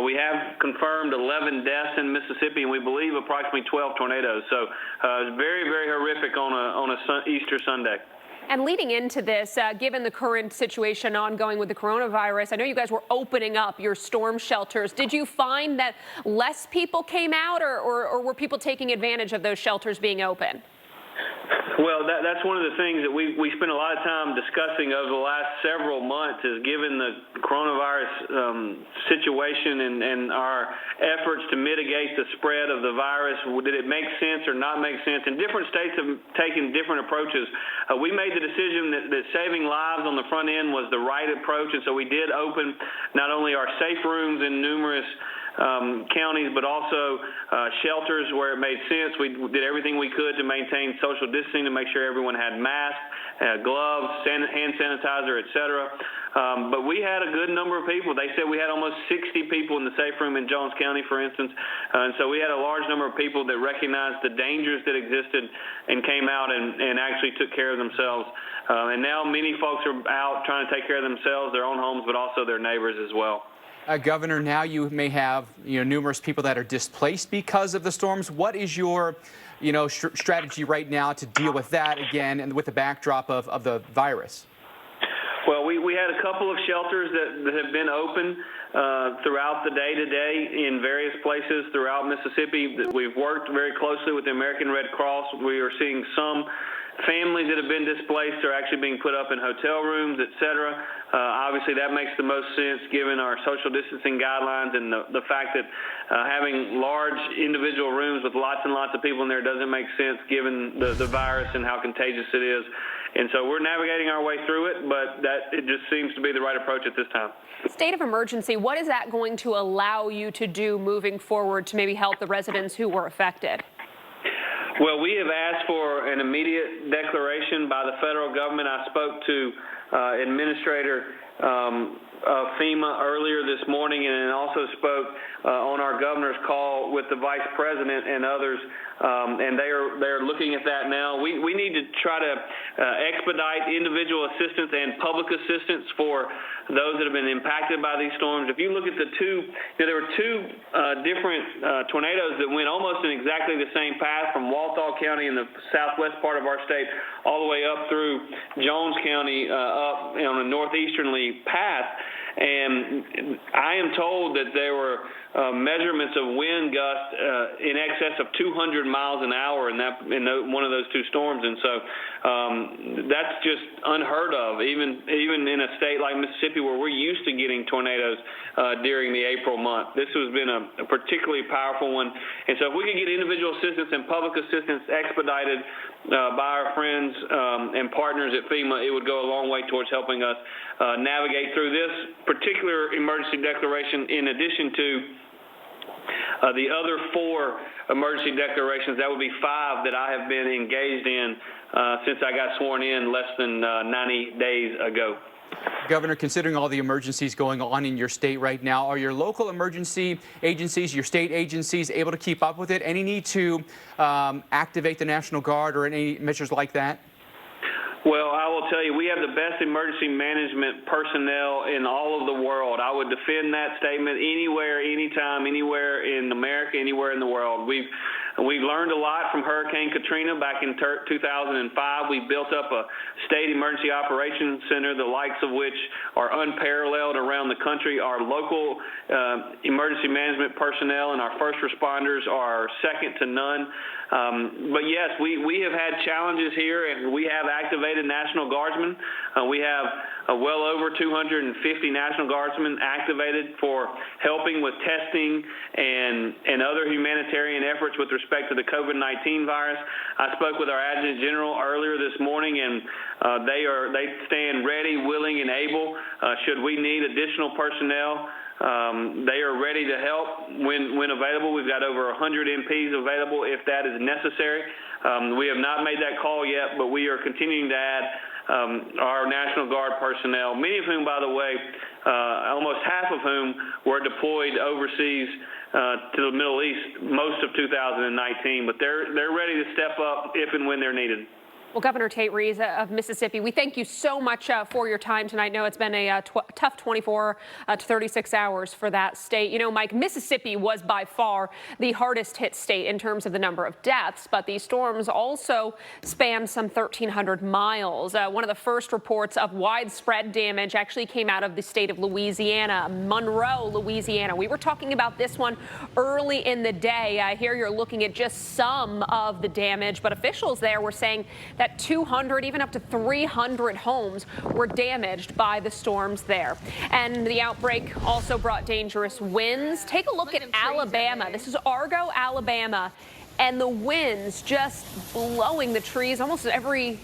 We have confirmed 11 deaths in Mississippi, and we believe approximately 12 tornadoes. So it's very, very horrific on a Easter Sunday. And leading into this, given the current situation ongoing with the coronavirus, I know you guys were opening up your storm shelters. Did you find that less people came out, or were people taking advantage of those shelters being open? Well, that's one of the things that we spent a lot of time discussing over the last several months, is given the coronavirus situation and our efforts to mitigate the spread of the virus, did it make sense or not make sense? And different states have taken different approaches. We made the decision that saving lives on the front end was the right approach, and so we did open not only our safe rooms in numerous counties, but also shelters where it made sense. We did everything we could to maintain social distancing, to make sure everyone had masks, gloves, hand sanitizer, etc. But we had a good number of people. They said we had almost 60 people in the safe room in Jones County, for instance. And so we had a large number of people that recognized the dangers that existed and came out and actually took care of themselves. And now many folks are out trying to take care of themselves, their own homes, but also their neighbors as well. Governor, now you may have numerous people that are displaced because of the storms. What is your strategy right now to deal with that again, and with the backdrop of the virus? Well, we had a couple of shelters that have been open throughout the day today in various places throughout Mississippi. We've worked very closely with the American Red Cross. We are seeing some families that have been displaced are actually being put up in hotel rooms, etc. Obviously, that makes the most sense given our social distancing guidelines, and the fact that having large individual rooms with lots and lots of people in there doesn't make sense given the virus and how contagious it is. And so we're navigating our way through it, but it just seems to be the right approach at this time. State of emergency, what is that going to allow you to do moving forward to maybe help the residents who were affected? Well, we have asked for an immediate declaration by the federal government. I spoke to Administrator of FEMA earlier this morning, and also spoke on our governor's call with the Vice President and others, and they're looking at that now. We need to try to expedite individual assistance and public assistance for those that have been impacted by these storms. If you look at there were two different tornadoes that went almost in exactly the same path from Walthall County in the southwest part of our state all the way up through Jones County up on a northeasternly path. And I am told that there were measurements of wind gusts in excess of 200 miles an hour in one of those two storms, and so that's just unheard of, even in a state like Mississippi where we're used to getting tornadoes during the April month. This has been a particularly powerful one, and so if we could get individual assistance and public assistance expedited by our friends and partners at FEMA, it would go a long way towards helping us navigate through this particular emergency declaration, in addition to the other 4 emergency declarations. That would be 5 that I have been engaged in since I got sworn in less than 90 days ago. Governor, considering all the emergencies going on in your state right now, are your local emergency agencies, your state agencies, able to keep up with it? Any need to activate the National Guard or any measures like that? Well, I will tell you, we have the best emergency management personnel in all of the world. I would defend that statement anywhere, anytime, anywhere in America, anywhere in the world. We've learned a lot from Hurricane Katrina back in 2005. We built up a state emergency operations center, the likes of which are unparalleled around the country. Our local emergency management personnel and our first responders are second to none. But yes, we have had challenges here, and we have activated National Guardsmen. We have well over 250 National Guardsmen activated for helping with testing and other humanitarian efforts with respect to the COVID-19 virus. I spoke with our Adjutant General earlier this morning, and they stand ready, willing, and able should we need additional personnel. They are ready to help when available. We've got over 100 MPs available if that is necessary. We have not made that call yet, but we are continuing to add our National Guard personnel, many of whom, by the way, almost half of whom were deployed overseas to the Middle East most of 2019. But they're ready to step up if and when they're needed. Well, Governor Tate Reeves of Mississippi, we thank you so much for your time tonight. I know it's been a tough 24 to 36 hours for that state. You know, Mike, Mississippi was by far the hardest hit state in terms of the number of deaths, but these storms also spanned some 1,300 miles. One of the first reports of widespread damage actually came out of the state of Louisiana, Monroe, Louisiana. We were talking about this one early in the day. Here you're looking at just some of the damage, but officials there were saying that 200, even up to 300 homes were damaged by the storms there. And the outbreak also brought dangerous winds. Take a look at Alabama. This is Argo, Alabama. And the winds just blowing the trees almost every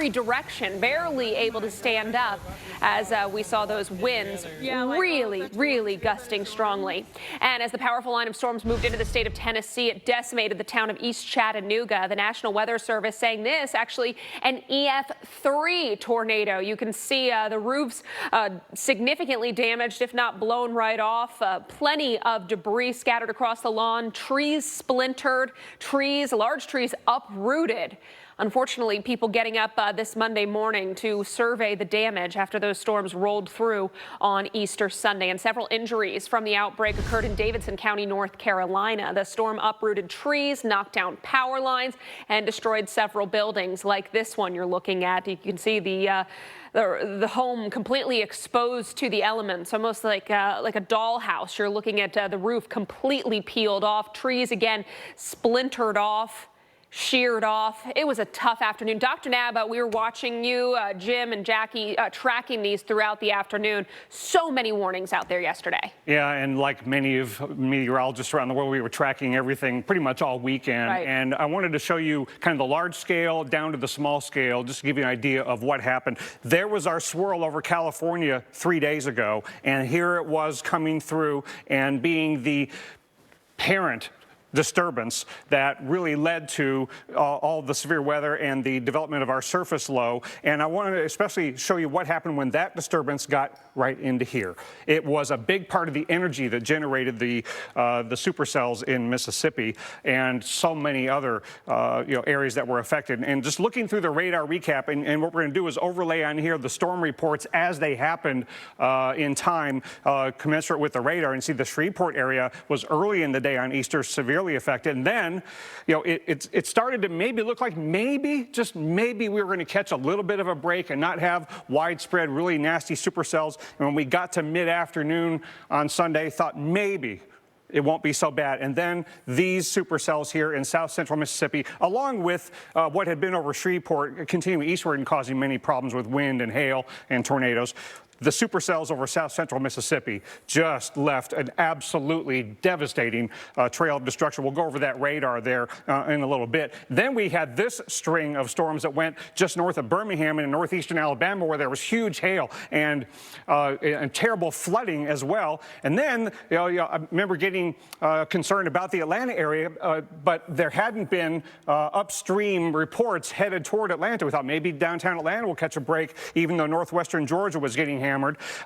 direction, barely able to stand up as we saw those winds really gusting strongly. And as the powerful line of storms moved into the state of Tennessee, it decimated the town of East Chattanooga. The National Weather Service saying this actually an EF3 tornado. You can see the roofs significantly damaged, if not blown right off. Plenty of debris scattered across the lawn, trees splintered, large trees uprooted. Unfortunately, people getting up this Monday morning to survey the damage after those storms rolled through on Easter Sunday. And several injuries from the outbreak occurred in Davidson County, North Carolina. The storm uprooted trees, knocked down power lines, and destroyed several buildings like this one you're looking at. You can see the home completely exposed to the elements, almost like a dollhouse. You're looking at the roof completely peeled off, trees again splintered off, sheared off. It was a tough afternoon. Dr. Nab, we were watching you, Jim and Jackie, tracking these throughout the afternoon. So many warnings out there yesterday. Yeah, and like many of meteorologists around the world, we were tracking everything pretty much all weekend. Right. And I wanted to show you kind of the large scale down to the small scale, just to give you an idea of what happened. There was our swirl over California 3 days ago, and here it was coming through and being the parent disturbance that really led to all the severe weather and the development of our surface low. And I want to especially show you what happened when that disturbance got right into here. It was a big part of the energy that generated the supercells in Mississippi and so many other areas that were affected. And just looking through the radar recap, and what we're going to do is overlay on here the storm reports as they happened in time, commensurate with the radar. And see the Shreveport area was early in the day on Easter, severely affected. And then, it started to maybe look like just maybe we were going to catch a little bit of a break and not have widespread, really nasty supercells. And when we got to mid-afternoon on Sunday, thought maybe it won't be so bad. And then these supercells here in south central Mississippi, along with what had been over Shreveport, continuing eastward and causing many problems with wind and hail and tornadoes. The supercells over south central Mississippi just left an absolutely devastating trail of destruction. We'll go over that radar there in a little bit. Then we had this string of storms that went just north of Birmingham and in northeastern Alabama, where there was huge hail and terrible flooding as well. And then I remember getting concerned about the Atlanta area, but there hadn't been upstream reports headed toward Atlanta. We thought maybe downtown Atlanta will catch a break, even though northwestern Georgia was getting hammered.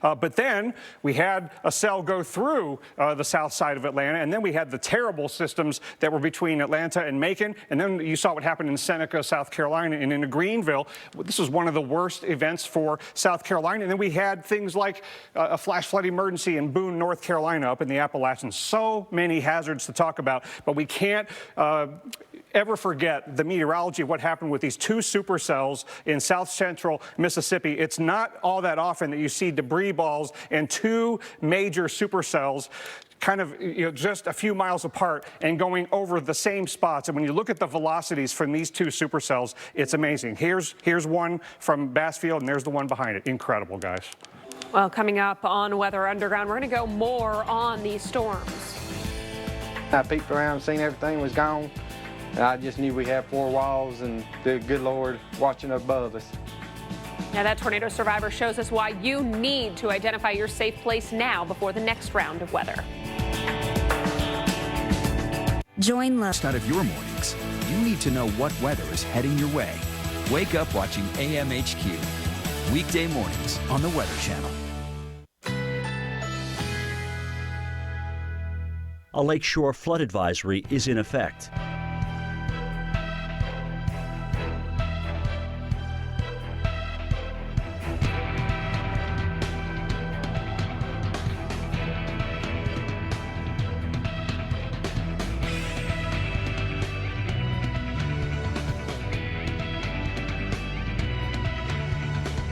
But then we had a cell go through the south side of Atlanta, and then we had the terrible systems that were between Atlanta and Macon, and then you saw what happened in Seneca, South Carolina, and in Greenville. This was one of the worst events for South Carolina. And then we had things like a flash flood emergency in Boone, North Carolina, up in the Appalachians. So many hazards to talk about, but we can't ever forget the meteorology of what happened with these 2 supercells in south central Mississippi. It's not all that often that you see debris balls and 2 major supercells kind of just a few miles apart and going over the same spots. And when you look at the velocities from these 2 supercells, it's amazing. Here's one from Bassfield, and there's the one behind it. Incredible, guys. Well, coming up on Weather Underground, we're going to go more on these storms. I peeked around, seen everything was gone, and I just knew we had 4 walls and the good Lord watching above us. Now, that tornado survivor shows us why you need to identify your safe place now before the next round of weather. Join Love. Out of your mornings, you need to know what weather is heading your way. Wake up watching AMHQ. Weekday mornings on the Weather Channel. A lakeshore flood advisory is in effect.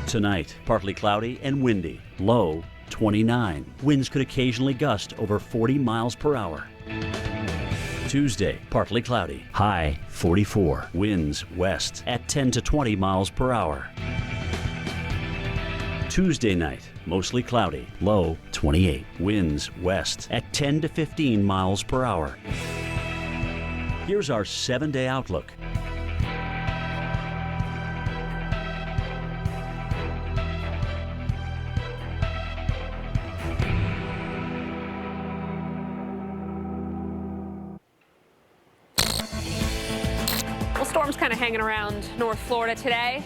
Tonight, partly cloudy and windy, low 29. Winds could occasionally gust over 40 miles per hour. Tuesday, partly cloudy, high 44. Winds west at 10 to 20 miles per hour. Tuesday night, mostly cloudy, low 28. Winds west at 10 to 15 miles per hour. Here's our 7-day outlook. Storms kind of hanging around North Florida today.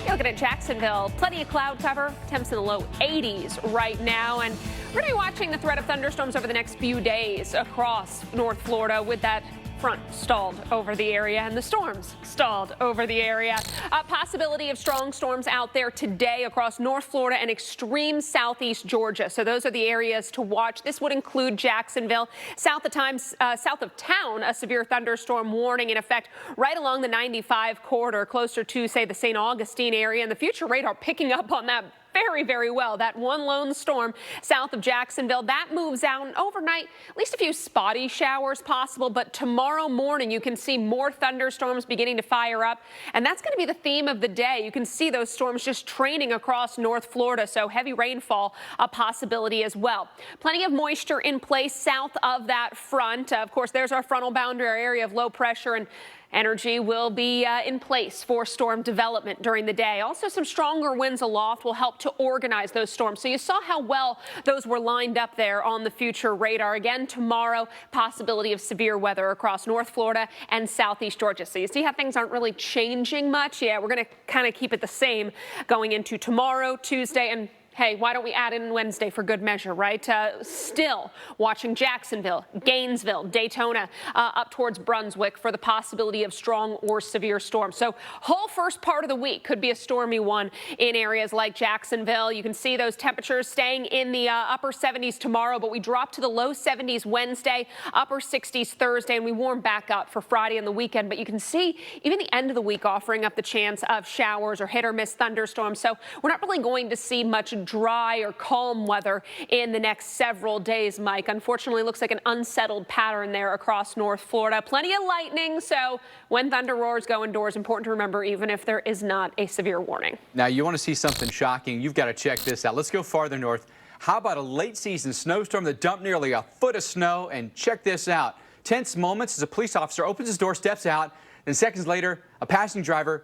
You're looking at Jacksonville, plenty of cloud cover, temps in the low 80s right now, and we're going to be watching the threat of thunderstorms over the next few days across North Florida with that front stalled over the area and the storms stalled over the area. A possibility of strong storms out there today across North Florida and extreme southeast Georgia. So those are the areas to watch. This would include Jacksonville. South of town, a severe thunderstorm warning in effect right along the 95 corridor, closer to, say, the St. Augustine area. And the future radar picking up on that very, very well. That one lone storm south of Jacksonville, that moves out, and overnight, at least a few spotty showers possible. But tomorrow morning, you can see more thunderstorms beginning to fire up, and that's going to be the theme of the day. You can see those storms just training across North Florida, so heavy rainfall a possibility as well. Plenty of moisture in place south of that front. Of course, there's our frontal boundary area of low pressure, and energy will be in place for storm development during the day. Also, some stronger winds aloft will help to organize those storms. So you saw how well those were lined up there on the future radar. Again, tomorrow, possibility of severe weather across North Florida and southeast Georgia. So you see how things aren't really changing much? Yeah, we're going to kind of keep it the same going into tomorrow, Tuesday, and hey, why don't we add in Wednesday for good measure, right? Still watching Jacksonville, Gainesville, Daytona, up towards Brunswick for the possibility of strong or severe storms. So whole first part of the week could be a stormy one in areas like Jacksonville. You can see those temperatures staying in the upper 70s tomorrow, but we drop to the low 70s Wednesday, upper 60s Thursday, and we warm back up for Friday and the weekend. But you can see even the end of the week offering up the chance of showers or hit or miss thunderstorms. So we're not really going to see much dry or calm weather in the next several days, Mike. Unfortunately, looks like an unsettled pattern there across North Florida. Plenty of lightning, so when thunder roars, go indoors. Important to remember, even if there is not a severe warning. Now, you want to see something shocking, you've got to check this out. Let's go farther north. How about a late season snowstorm that dumped nearly a foot of snow? And check this out. Tense moments as a police officer opens his door, steps out, and seconds later, a passing driver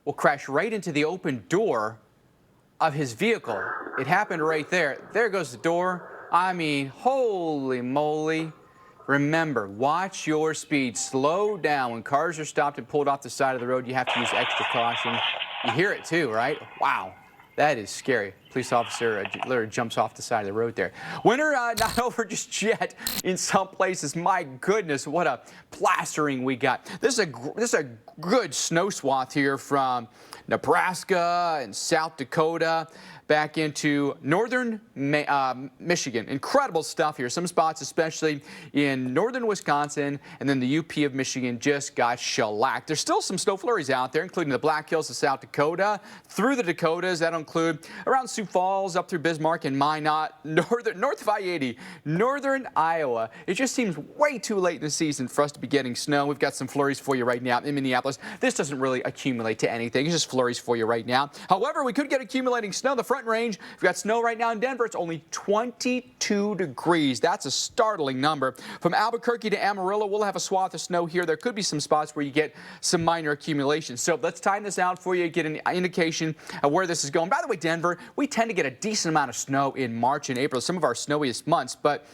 will crash right into the open door of his vehicle. It happened right there. There goes the door. I mean, holy moly. Remember, watch your speed. Slow down. When cars are stopped and pulled off the side of the road, you have to use extra caution. You hear it too, right? Wow. That is scary. Police officer literally jumps off the side of the road there. Winter not over just yet in some places. My goodness, what a plastering we got. This is a good snow swath here from Nebraska and South Dakota, back into northern Michigan. Incredible stuff here. Some spots, especially in northern Wisconsin, and then the UP of Michigan just got shellacked. There's still some snow flurries out there, including the Black Hills of South Dakota, through the Dakotas. That'll include around Sioux Falls, up through Bismarck and Minot, north of I-80, northern Iowa. It just seems way too late in the season for us to be getting snow. We've got some flurries for you right now in Minneapolis. This doesn't really accumulate to anything. It's just flurries for you right now. However, we could get accumulating snow. The Front Range, we've got snow right now in Denver. It's only 22 degrees. That's a startling number. From Albuquerque to Amarillo, we'll have a swath of snow here. There could be some spots where you get some minor accumulation. So let's time this out for you, get an indication of where this is going. By the way, Denver, we tend to get a decent amount of snow in March and April, some of our snowiest months. But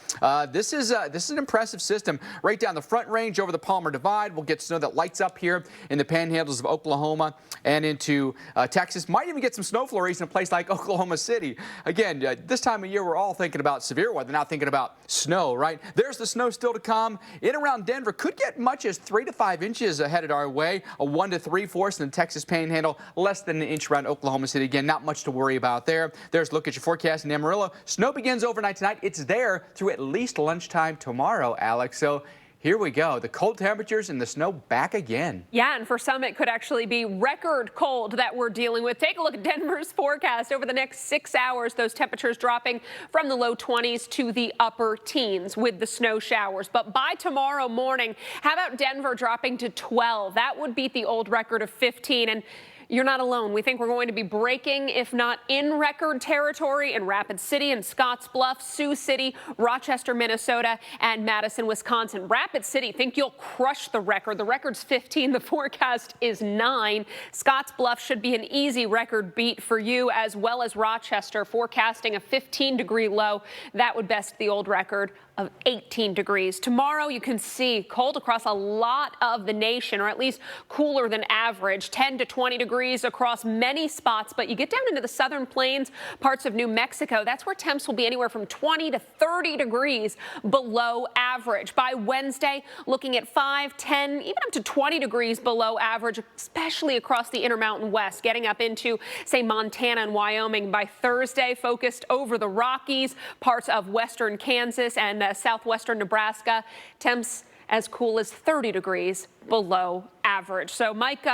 this is an impressive system. Right down the Front Range over the Palmer Divide, we'll get snow that lights up here in the panhandles of Oklahoma and into Texas. Might even get some snow flurries in a place like Oklahoma City. Again, this time of year, we're all thinking about severe weather, not thinking about snow, right? There's the snow still to come. In around Denver, could get much as 3 to 5 inches headed our way. A 1 to 3 for us in the Texas Panhandle, less than an inch around Oklahoma City. Again, not much to worry about there. There's a look at your forecast in Amarillo. Snow begins overnight tonight. It's there through at least lunchtime tomorrow, Alex. So here we go. The cold temperatures and the snow back again. Yeah, and for some, it could actually be record cold that we're dealing with. Take a look at Denver's forecast. Over the next 6 hours, those temperatures dropping from the low 20s to the upper teens with the snow showers. But by tomorrow morning, how about Denver dropping to 12? That would beat the old record of 15. And you're not alone. We think we're going to be breaking, if not in record territory, in Rapid City and Scottsbluff, Sioux City, Rochester, Minnesota, and Madison, Wisconsin. Rapid City, think you'll crush the record. The record's 15. The forecast is 9. Scottsbluff should be an easy record beat for you, as well as Rochester, forecasting a 15-degree low. That would best the old record of 18 degrees. Tomorrow, you can see cold across a lot of the nation, or at least cooler than average, 10 to 20 degrees across many spots. But you get down into the southern plains, parts of New Mexico, that's where temps will be anywhere from 20 to 30 degrees below average. By Wednesday, looking at 5, 10, even up to 20 degrees below average, especially across the Intermountain West, getting up into, say, Montana and Wyoming. By Thursday, focused over the Rockies, parts of western Kansas and southwestern Nebraska, temps as cool as 30 degrees below average. So, Mike,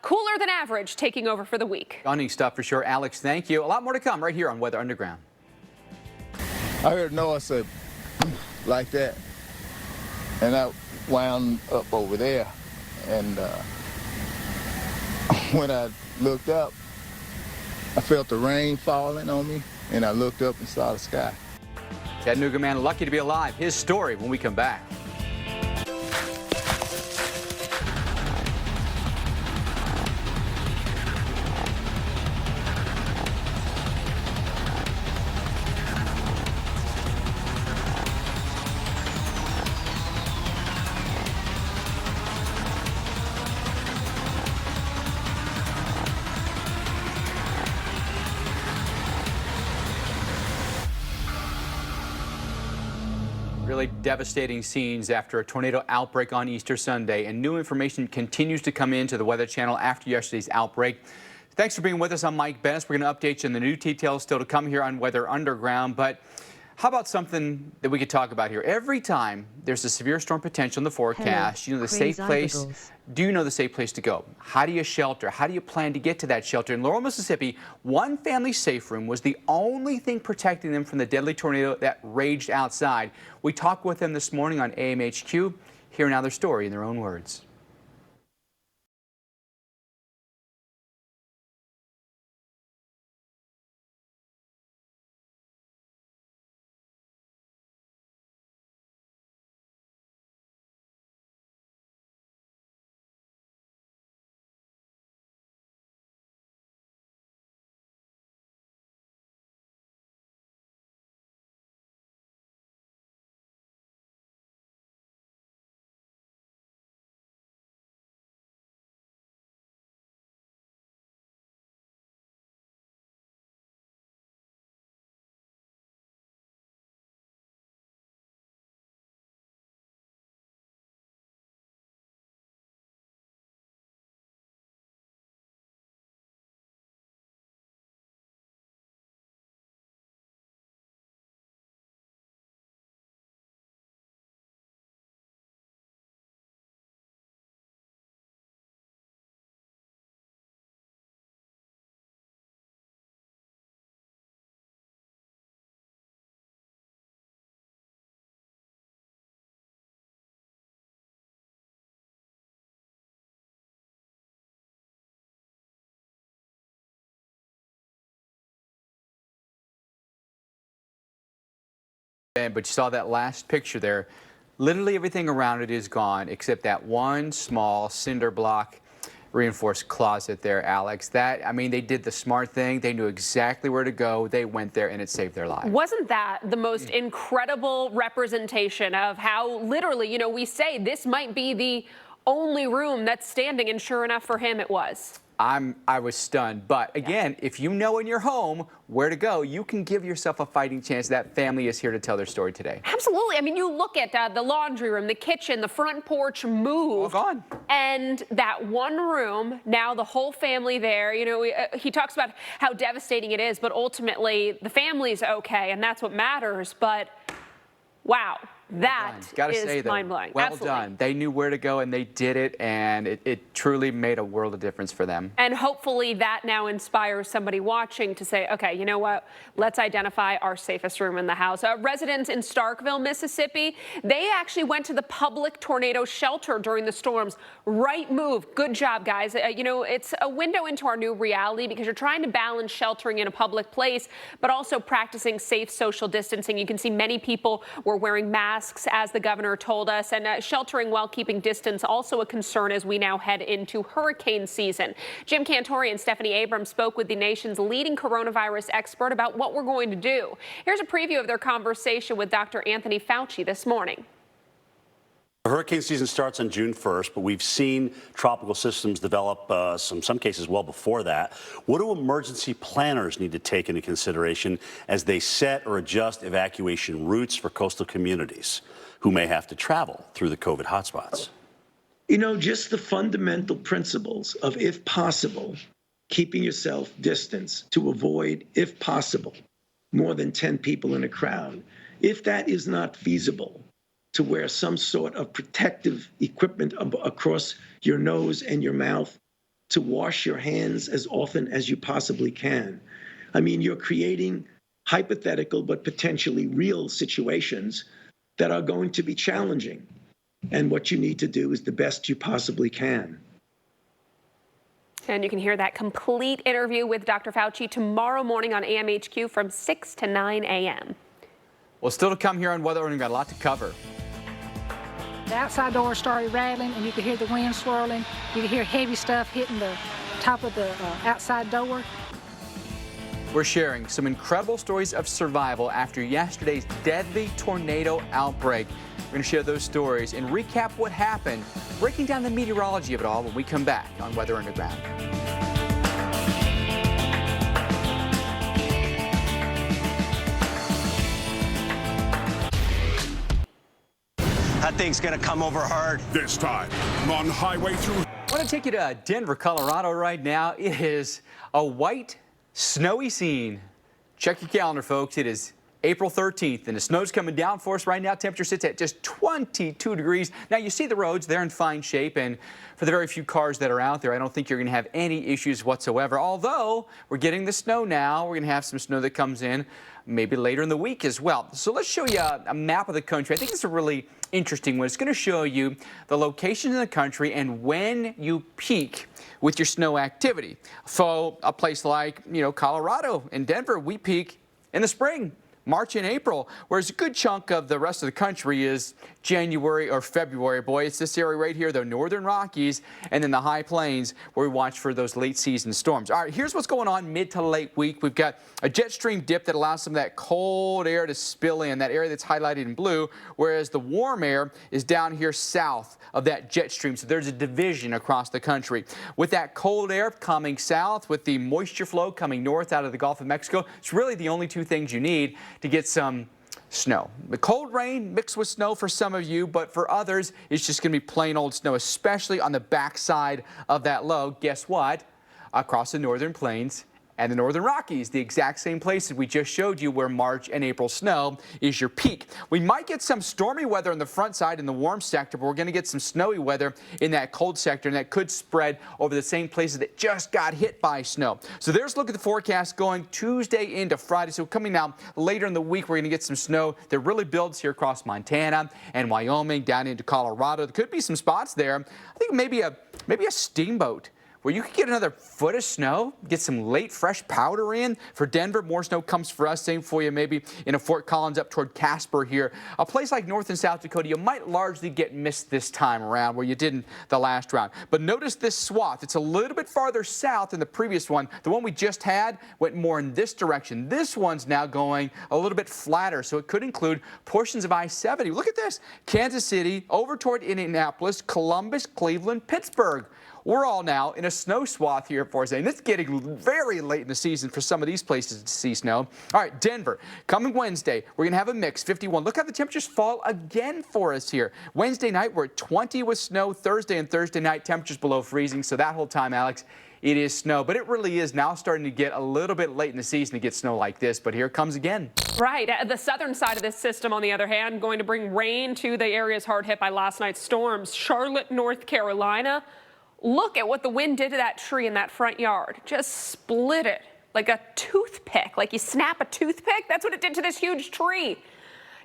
cooler than average taking over for the week. Stunning stuff for sure. Alex, thank you. A lot more to come right here on Weather Underground. I heard noise like that, and I wound up over there. And when I looked up, I felt the rain falling on me, and I looked up and saw the sky. Chattanooga man lucky to be alive. His story when we come back. Really devastating scenes after a tornado outbreak on Easter Sunday, and new information continues to come into the Weather Channel after yesterday's outbreak. Thanks for being with us. I'm Mike Best. We're going to update you on the new details still to come here on Weather Underground. But how about something that we could talk about here? Every time there's a severe storm potential in the forecast, you know the safe place. Do you know the safe place to go? How do you shelter? How do you plan to get to that shelter? In Laurel, Mississippi, one family safe room was the only thing protecting them from the deadly tornado that raged outside. We talked with them this morning on AMHQ. Hear now their story in their own words. But you saw that last picture there. Literally everything around it is gone except that one small cinder block reinforced closet there, Alex. That, I mean, they did the smart thing. They knew exactly where to go. They went there and it saved their lives. Wasn't that the most incredible representation of how literally, you know, we say this might be the only room that's standing, and sure enough for him it was. I was stunned. But again, if you know in your home where to go, you can give yourself a fighting chance. That family is here to tell their story today. Absolutely. I mean, you look at the laundry room, the kitchen, the front porch moved. All gone. And that one room, now the whole family there. You know, he talks about how devastating it is, but ultimately the family's okay, and that's what matters. But wow. That is mind-blowing. Well done. They knew where to go and they did it, and it truly made a world of difference for them. And hopefully that now inspires somebody watching to say, okay, you know what? Let's identify our safest room in the house. Residents in Starkville, Mississippi, they actually went to the public tornado shelter during the storms. Right move. Good job, guys. You know, it's a window into our new reality because you're trying to balance sheltering in a public place, but also practicing safe social distancing. You can see many people were wearing masks, as the governor told us, and sheltering while keeping distance also a concern as we now head into hurricane season. Jim Cantori and Stephanie Abrams spoke with the nation's leading coronavirus expert about what we're going to do. Here's a preview of their conversation with Dr. Anthony Fauci this morning. Hurricane season starts on June 1st, but we've seen tropical systems develop some cases well before that. What do emergency planners need to take into consideration as they set or adjust evacuation routes for coastal communities who may have to travel through the COVID hotspots? You know, just the fundamental principles of, if possible, keeping yourself distance to avoid, if possible, more than 10 people in a crowd. If that is not feasible, to wear some sort of protective equipment across your nose and your mouth, to wash your hands as often as you possibly can. I mean, you're creating hypothetical but potentially real situations that are going to be challenging. And what you need to do is the best you possibly can. And you can hear that complete interview with Dr. Fauci tomorrow morning on AMHQ from 6 to 9 a.m. Well, still to come here on weather, we've got a lot to cover. The outside door started rattling, and you could hear the wind swirling. You could hear heavy stuff hitting the top of the outside door. We're sharing some incredible stories of survival after yesterday's deadly tornado outbreak. We're going to share those stories and recap what happened, breaking down the meteorology of it all when we come back on Weather Underground. That thing's gonna come over hard. This time, on highway through. I want to take you to Denver, Colorado right now. It is a white, snowy scene. Check your calendar, folks. It is April 13th, and the snow's coming down for us right now. Temperature sits at just 22 degrees. Now, you see the roads. They're in fine shape, and for the very few cars that are out there, I don't think you're going to have any issues whatsoever. Although, we're getting the snow now. We're going to have some snow that comes in maybe later in the week as well. So let's show you a map of the country. I think it's a really interesting one. It's going to show you the locations in the country and when you peak with your snow activity. So a place like, you know, Colorado and Denver, we peak in the spring, March and April, whereas a good chunk of the rest of the country is January or February. Boy, it's this area right here, the Northern Rockies, and then the High Plains, where we watch for those late season storms. All right, here's what's going on mid to late week. We've got a jet stream dip that allows some of that cold air to spill in, that area that's highlighted in blue, whereas the warm air is down here south of that jet stream. So there's a division across the country. With that cold air coming south, with the moisture flow coming north out of the Gulf of Mexico, it's really the only two things you need to get some snow. The cold rain mixed with snow for some of you, but for others, it's just going to be plain old snow, especially on the backside of that low. Guess what? Across the northern plains and the Northern Rockies, the exact same places we just showed you where March and April snow is your peak. We might get some stormy weather on the front side in the warm sector, but we're going to get some snowy weather in that cold sector, and that could spread over the same places that just got hit by snow. So there's a look at the forecast going Tuesday into Friday. So coming now later in the week, we're going to get some snow that really builds here across Montana and Wyoming down into Colorado. There could be some spots there. I think maybe a steamboat where you could get another foot of snow, get some late fresh powder in. For Denver, more snow comes for us. Same for you maybe in a Fort Collins up toward Casper here. A place like North and South Dakota, you might largely get missed this time around where you didn't the last round. But notice this swath. It's a little bit farther south than the previous one. The one we just had went more in this direction. This one's now going a little bit flatter, so it could include portions of I-70. Look at this. Kansas City, over toward Indianapolis, Columbus, Cleveland, Pittsburgh. We're all now in a snow swath here for us, and it's getting very late in the season for some of these places to see snow. All right, Denver, coming Wednesday, we're going to have a mix, 51. Look how the temperatures fall again for us here. Wednesday night, we're at 20 with snow. Thursday and Thursday night, temperatures below freezing, so that whole time, Alex, it is snow. But it really is now starting to get a little bit late in the season to get snow like this, but here it comes again. Right. The southern side of this system, on the other hand, going to bring rain to the areas hard hit by last night's storms. Charlotte, North Carolina. Look at what the wind did to that tree in that front yard. Just split it like a toothpick, like you snap a toothpick. That's what it did to this huge tree.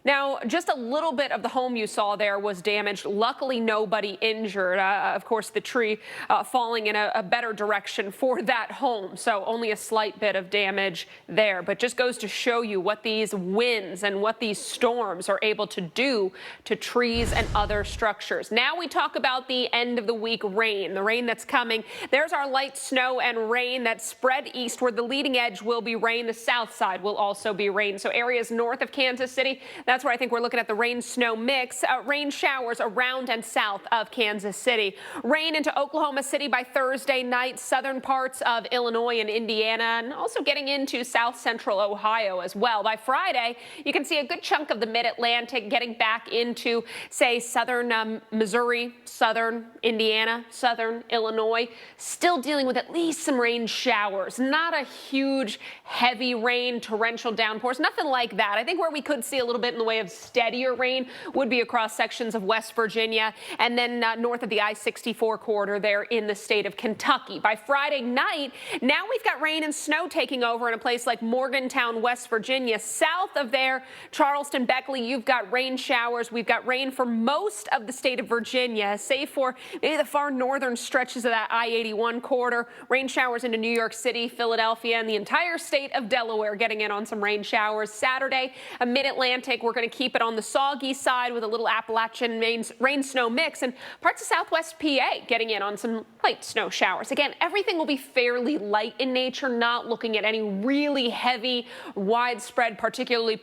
Now, just a little bit of the home you saw there was damaged. Luckily, nobody injured. Of course, the tree falling in a better direction for that home. So only a slight bit of damage there. But just goes to show you what these winds and what these storms are able to do to trees and other structures. Now we talk about the end of the week rain, the rain that's coming. There's our light snow and rain that spread eastward. The leading edge will be rain. The south side will also be rain. So areas north of Kansas City, that's where I think we're looking at the rain-snow mix. Rain showers around and south of Kansas City. Rain into Oklahoma City by Thursday night, southern parts of Illinois and Indiana, and also getting into south central Ohio as well. By Friday, you can see a good chunk of the mid-Atlantic getting back into, say, southern Missouri, southern Indiana, southern Illinois, still dealing with at least some rain showers. Not a huge, heavy rain, torrential downpours, nothing like that. I think where we could see a little bit in the way of steadier rain would be across sections of West Virginia and then north of the I-64 corridor there in the state of Kentucky. By Friday night, now we've got rain and snow taking over in a place like Morgantown, West Virginia. South of there, Charleston, Beckley, you've got rain showers. We've got rain for most of the state of Virginia, save for maybe the far northern stretches of that I-81 corridor. Rain showers into New York City, Philadelphia, and the entire state of Delaware getting in on some rain showers. Saturday, a mid-Atlantic, we're going to keep it on the soggy side with a little Appalachian rain-snow mix, and parts of southwest PA getting in on some light snow showers. Again, everything will be fairly light in nature, not looking at any really heavy, widespread, particularly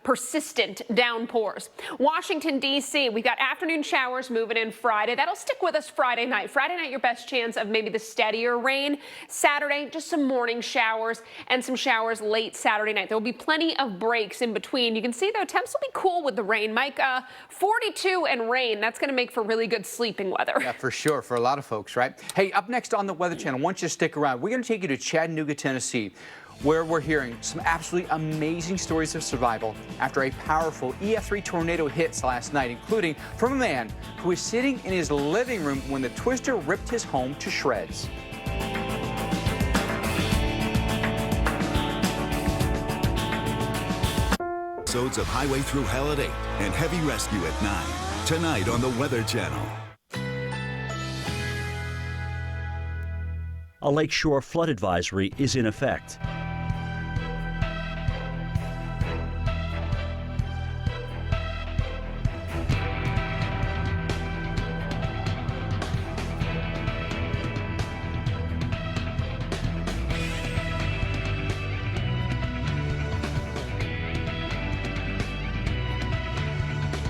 persistent downpours. Washington, D.C., we've got afternoon showers moving in Friday. That'll stick with us Friday night. Friday night, your best chance of maybe the steadier rain. Saturday, just some morning showers and some showers late Saturday night. There will be plenty of breaks in between. You can see, though, temps will be cool with the rain. Mike, 42 and rain, that's going to make for really good sleeping weather. Yeah, for sure, for a lot of folks, right? Hey, up next on the Weather Channel, I want you to stick around. We're going to take you to Chattanooga, Tennessee, where we're hearing some absolutely amazing stories of survival after a powerful EF3 tornado hits last night, including from a man who was sitting in his living room when the twister ripped his home to shreds. Episodes of Highway Through Hell at 8 and Heavy Rescue at 9. Tonight on the Weather Channel. A lakeshore flood advisory is in effect.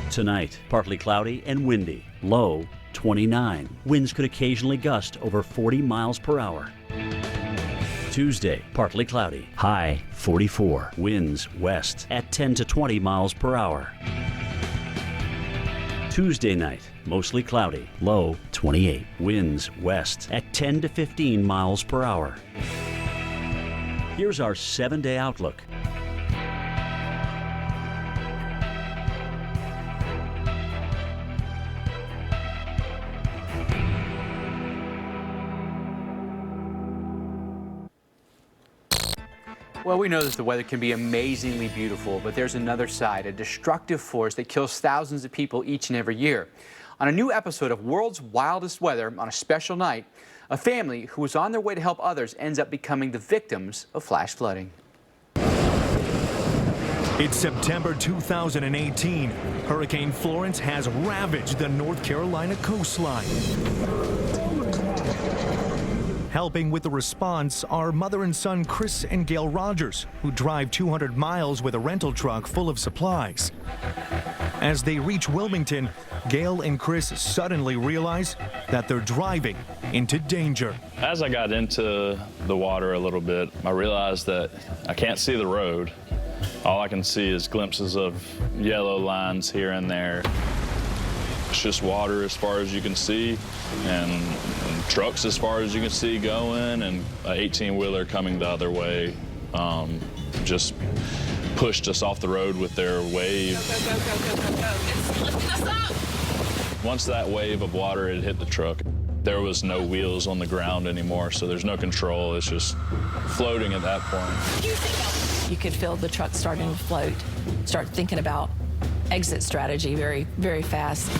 Tonight, partly cloudy and windy, low 29. Winds could occasionally gust over 40 miles per hour. Tuesday, partly cloudy, high 44. Winds west at 10 to 20 miles per hour. Tuesday night, mostly cloudy, low 28. Winds west at 10 to 15 miles per hour. Here's our 7-day outlook. Well, we know that the weather can be amazingly beautiful, but there's another side, a destructive force that kills thousands of people each and every year. On a new episode of World's Wildest Weather on a special night, a family who was on their way to help others ends up becoming the victims of flash flooding. It's September 2018. Hurricane Florence has ravaged the North Carolina coastline. Helping with the response are mother and son Chris and Gail Rogers, who drive 200 miles with a rental truck full of supplies. As they reach Wilmington, Gail and Chris suddenly realize that they're driving into danger. As I got into the water a little bit, I realized that I can't see the road. All I can see is glimpses of yellow lines here and there. It's just water as far as you can see, and trucks as far as you can see going, and an 18-wheeler coming the other way just pushed us off the road with their wave. Go. It's lifting us up. Once that wave of water had hit the truck, there was no wheels on the ground anymore, so there's no control. It's just floating at that point. You could feel the truck starting to float, start thinking about exit strategy very, very fast.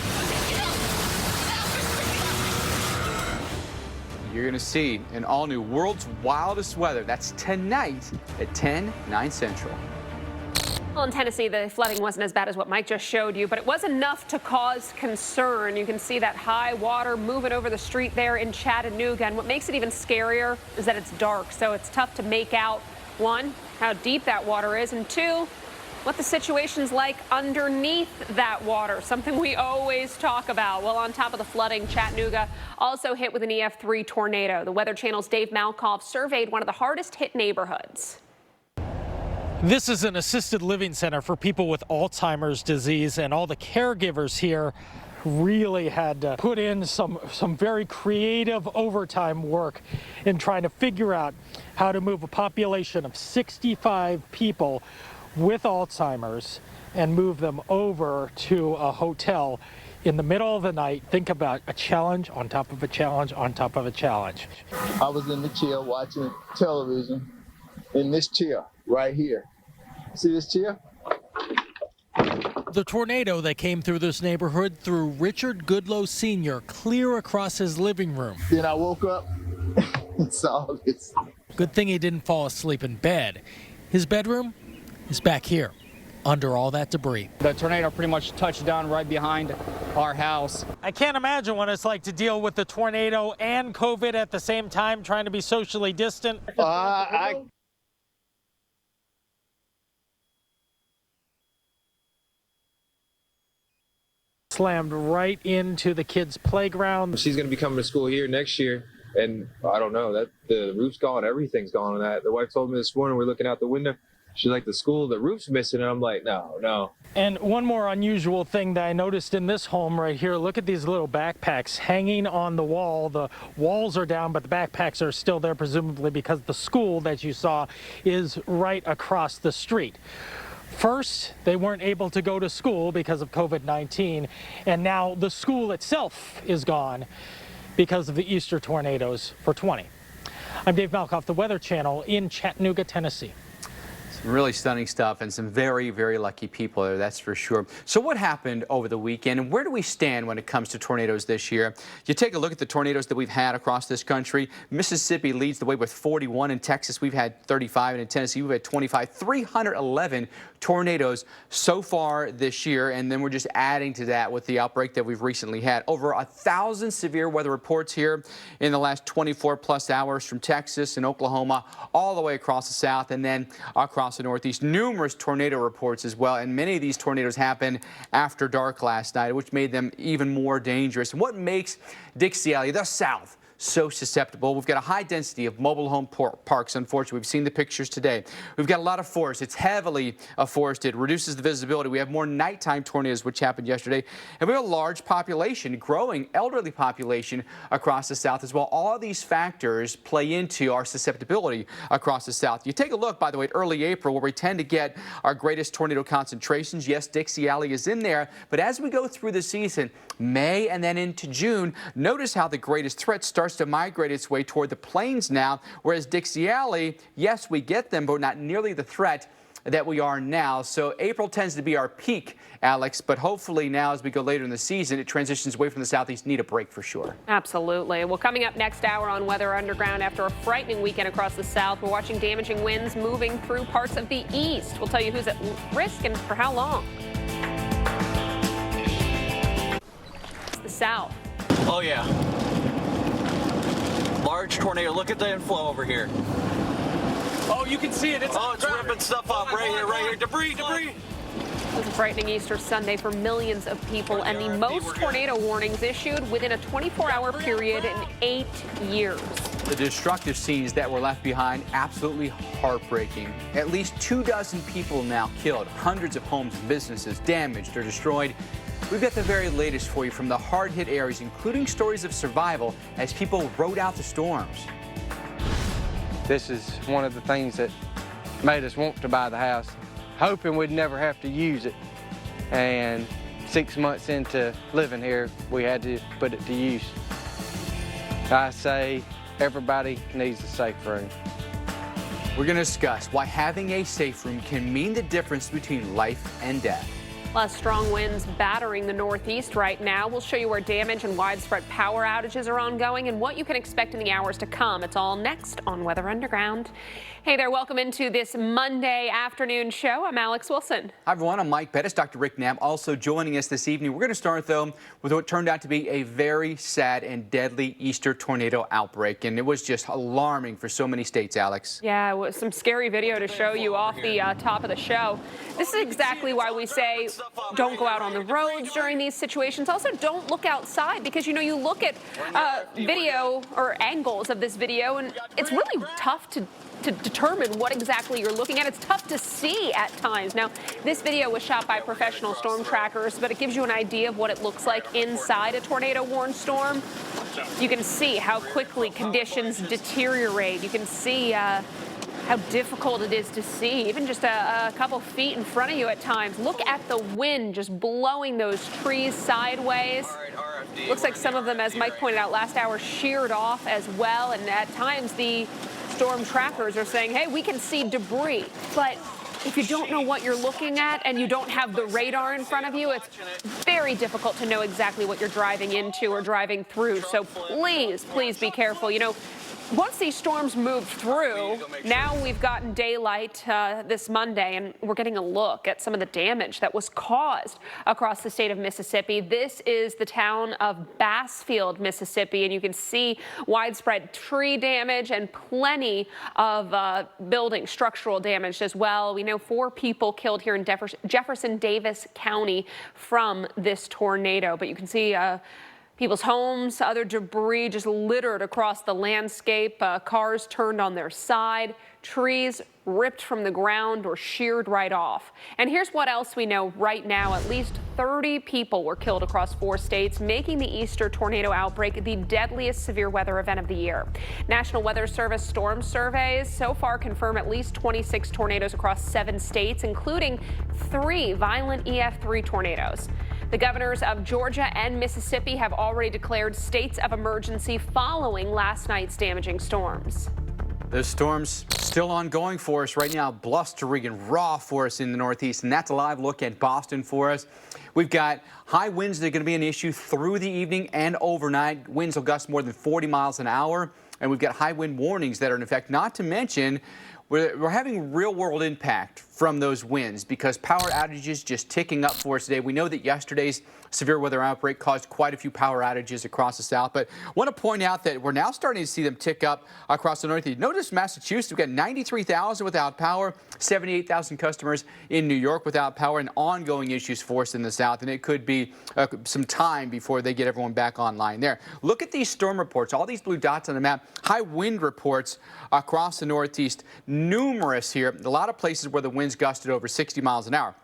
You're going to see an all-new World's Wildest Weather. That's tonight at 10/9 Central. Well, in Tennessee, the flooding wasn't as bad as what Mike just showed you, but it was enough to cause concern. You can see that high water moving over the street there in Chattanooga. And what makes it even scarier is that it's dark, so it's tough to make out, one, how deep that water is, and two, what the situation's like underneath that water, something we always talk about. Well, on top of the flooding, Chattanooga also hit with an EF3 tornado. The Weather Channel's Dave Malkoff surveyed one of the hardest hit neighborhoods. This is an assisted living center for people with Alzheimer's disease, and all the caregivers here really had to put in some very creative overtime work in trying to figure out how to move a population of 65 people with Alzheimer's and move them over to a hotel in the middle of the night. Think about a challenge on top of a challenge on top of a challenge. I was in the chair watching television in this chair right here. See this chair? The tornado that came through this neighborhood threw Richard Goodlow Sr. clear across his living room. Then I woke up and saw this. Good thing he didn't fall asleep in bed. His bedroom is back here, under all that debris. The tornado pretty much touched down right behind our house. I can't imagine what it's like to deal with the tornado and COVID at the same time, trying to be socially distant. Slammed right into the kids' playground. She's going to be coming to school here next year, and I don't know, that the roof's gone, everything's gone on that. The wife told me this morning, we're looking out the window, she's like, the roof's missing, and I'm like, no. And one more unusual thing that I noticed in this home right here, look at these little backpacks hanging on the wall. The walls are down, but the backpacks are still there, presumably because the school that you saw is right across the street. First, they weren't able to go to school because of COVID-19, and now the school itself is gone because of the Easter tornadoes for 20. I'm Dave Malkoff, the Weather Channel in Chattanooga, Tennessee. Really stunning stuff, and some very, very lucky people there, that's for sure. So what happened over the weekend, and where do we stand when it comes to tornadoes this year? You take a look at the tornadoes that we've had across this country. Mississippi leads the way with 41. In Texas, we've had 35, and in Tennessee, we've had 25. 311 tornadoes so far this year, and then we're just adding to that with the outbreak that we've recently had. Over 1,000 severe weather reports here in the last 24-plus hours from Texas and Oklahoma all the way across the south, and then across the Northeast. Numerous tornado reports as well, and many of these tornadoes happened after dark last night, which made them even more dangerous. And what makes Dixie Alley, the South, so susceptible? We've got a high density of mobile home parks, unfortunately. We've seen the pictures today. We've got a lot of forest. It's heavily forested, reduces the visibility. We have more nighttime tornadoes, which happened yesterday. And we have a large population, growing elderly population across the South as well. All of these factors play into our susceptibility across the South. You take a look, by the way, at early April, where we tend to get our greatest tornado concentrations. Yes, Dixie Alley is in there, but as we go through the season, May and then into June, notice how the greatest threat starts to migrate its way toward the plains now, whereas Dixie Alley, yes, we get them, but not nearly the threat that we are now. So April tends to be our peak, Alex, but hopefully now as we go later in the season, it transitions away from the southeast. Need a break for sure. Absolutely. Well, coming up next hour on Weather Underground, after a frightening weekend across the south, we're watching damaging winds moving through parts of the east. We'll tell you who's at risk and for how long. The south. Oh yeah. Large tornado. Look at the inflow over here. Oh, you can see it. It's ripping stuff up right here. Debris. It was a frightening Easter Sunday for millions of people, and the most tornado warnings issued within a 24-hour period in 8 years. The destructive scenes that were left behind, absolutely heartbreaking. At least 24 people now killed, hundreds of homes and businesses damaged or destroyed. We've got the very latest for you from the hard-hit areas, including stories of survival as people rode out the storms. This is one of the things that made us want to buy the house, hoping we'd never have to use it. And 6 months into living here, we had to put it to use. I say everybody needs a safe room. We're going to discuss why having a safe room can mean the difference between life and death. Plus, strong winds battering the northeast right now. We'll show you where damage and widespread power outages are ongoing and what you can expect in the hours to come. It's all next on Weather Underground. Hey there, welcome into this Monday afternoon show. I'm Alex Wilson. Hi everyone, I'm Mike Bettis. Dr. Rick Knapp also joining us this evening. We're going to start though with what turned out to be a very sad and deadly Easter tornado outbreak, and it was just alarming for so many states, Alex. Yeah, it was some scary video to show you off the top of the show. This is exactly why we say don't go out on the roads during these situations. Also, don't look outside because, you look at video or angles of this video and it's really tough to determine what exactly you're looking at. It's tough to see at times. Now, this video was shot by professional storm trackers, but it gives you an idea of what it looks like inside a tornado-warned storm. You can see how quickly conditions deteriorate. You can see how difficult it is to see, even just a couple feet in front of you at times. Look at the wind just blowing those trees sideways. Looks like some of them, as Mike pointed out last hour, sheared off as well, and at times the storm trackers are saying, hey, we can see debris, but if you don't know what you're looking at and you don't have the radar in front of you, it's very difficult to know exactly what you're driving into or driving through. So please be careful. Once these storms move through, now we've gotten daylight this Monday, and we're getting a look at some of the damage that was caused across the state of Mississippi. This is the town of Bassfield, Mississippi, and you can see widespread tree damage and plenty of building structural damage as well. We know 4 people killed here in Jefferson Davis County from this tornado, but you can see people's homes, other debris just littered across the landscape, cars turned on their side, trees ripped from the ground or sheared right off. And here's what else we know right now. At least 30 people were killed across 4 states, making the Easter tornado outbreak the deadliest severe weather event of the year. National Weather Service storm surveys so far confirm at least 26 tornadoes across 7 states, including 3 violent EF3 tornadoes. The governors of Georgia and Mississippi have already declared states of emergency following last night's damaging storms. Those storms still ongoing for us right now. Blustering and raw for us in the northeast, and that's a live look at Boston for us. We've got high winds that are going to be an issue through the evening and overnight. Winds will gust more than 40 miles an hour, and we've got high wind warnings that are in effect, not to mention we're having real-world impact from those winds because power outages just ticking up for us today. We know that yesterday's severe weather outbreak caused quite a few power outages across the south, but I want to point out that we're now starting to see them tick up across the northeast. Notice Massachusetts, we've got 93,000 without power, 78,000 customers in New York without power, and ongoing issues for us in the south, and it could be some time before they get everyone back online there. Look at these storm reports, all these blue dots on the map, high wind reports across the northeast, numerous here, a lot of places where the winds gusted over 60 miles an hour.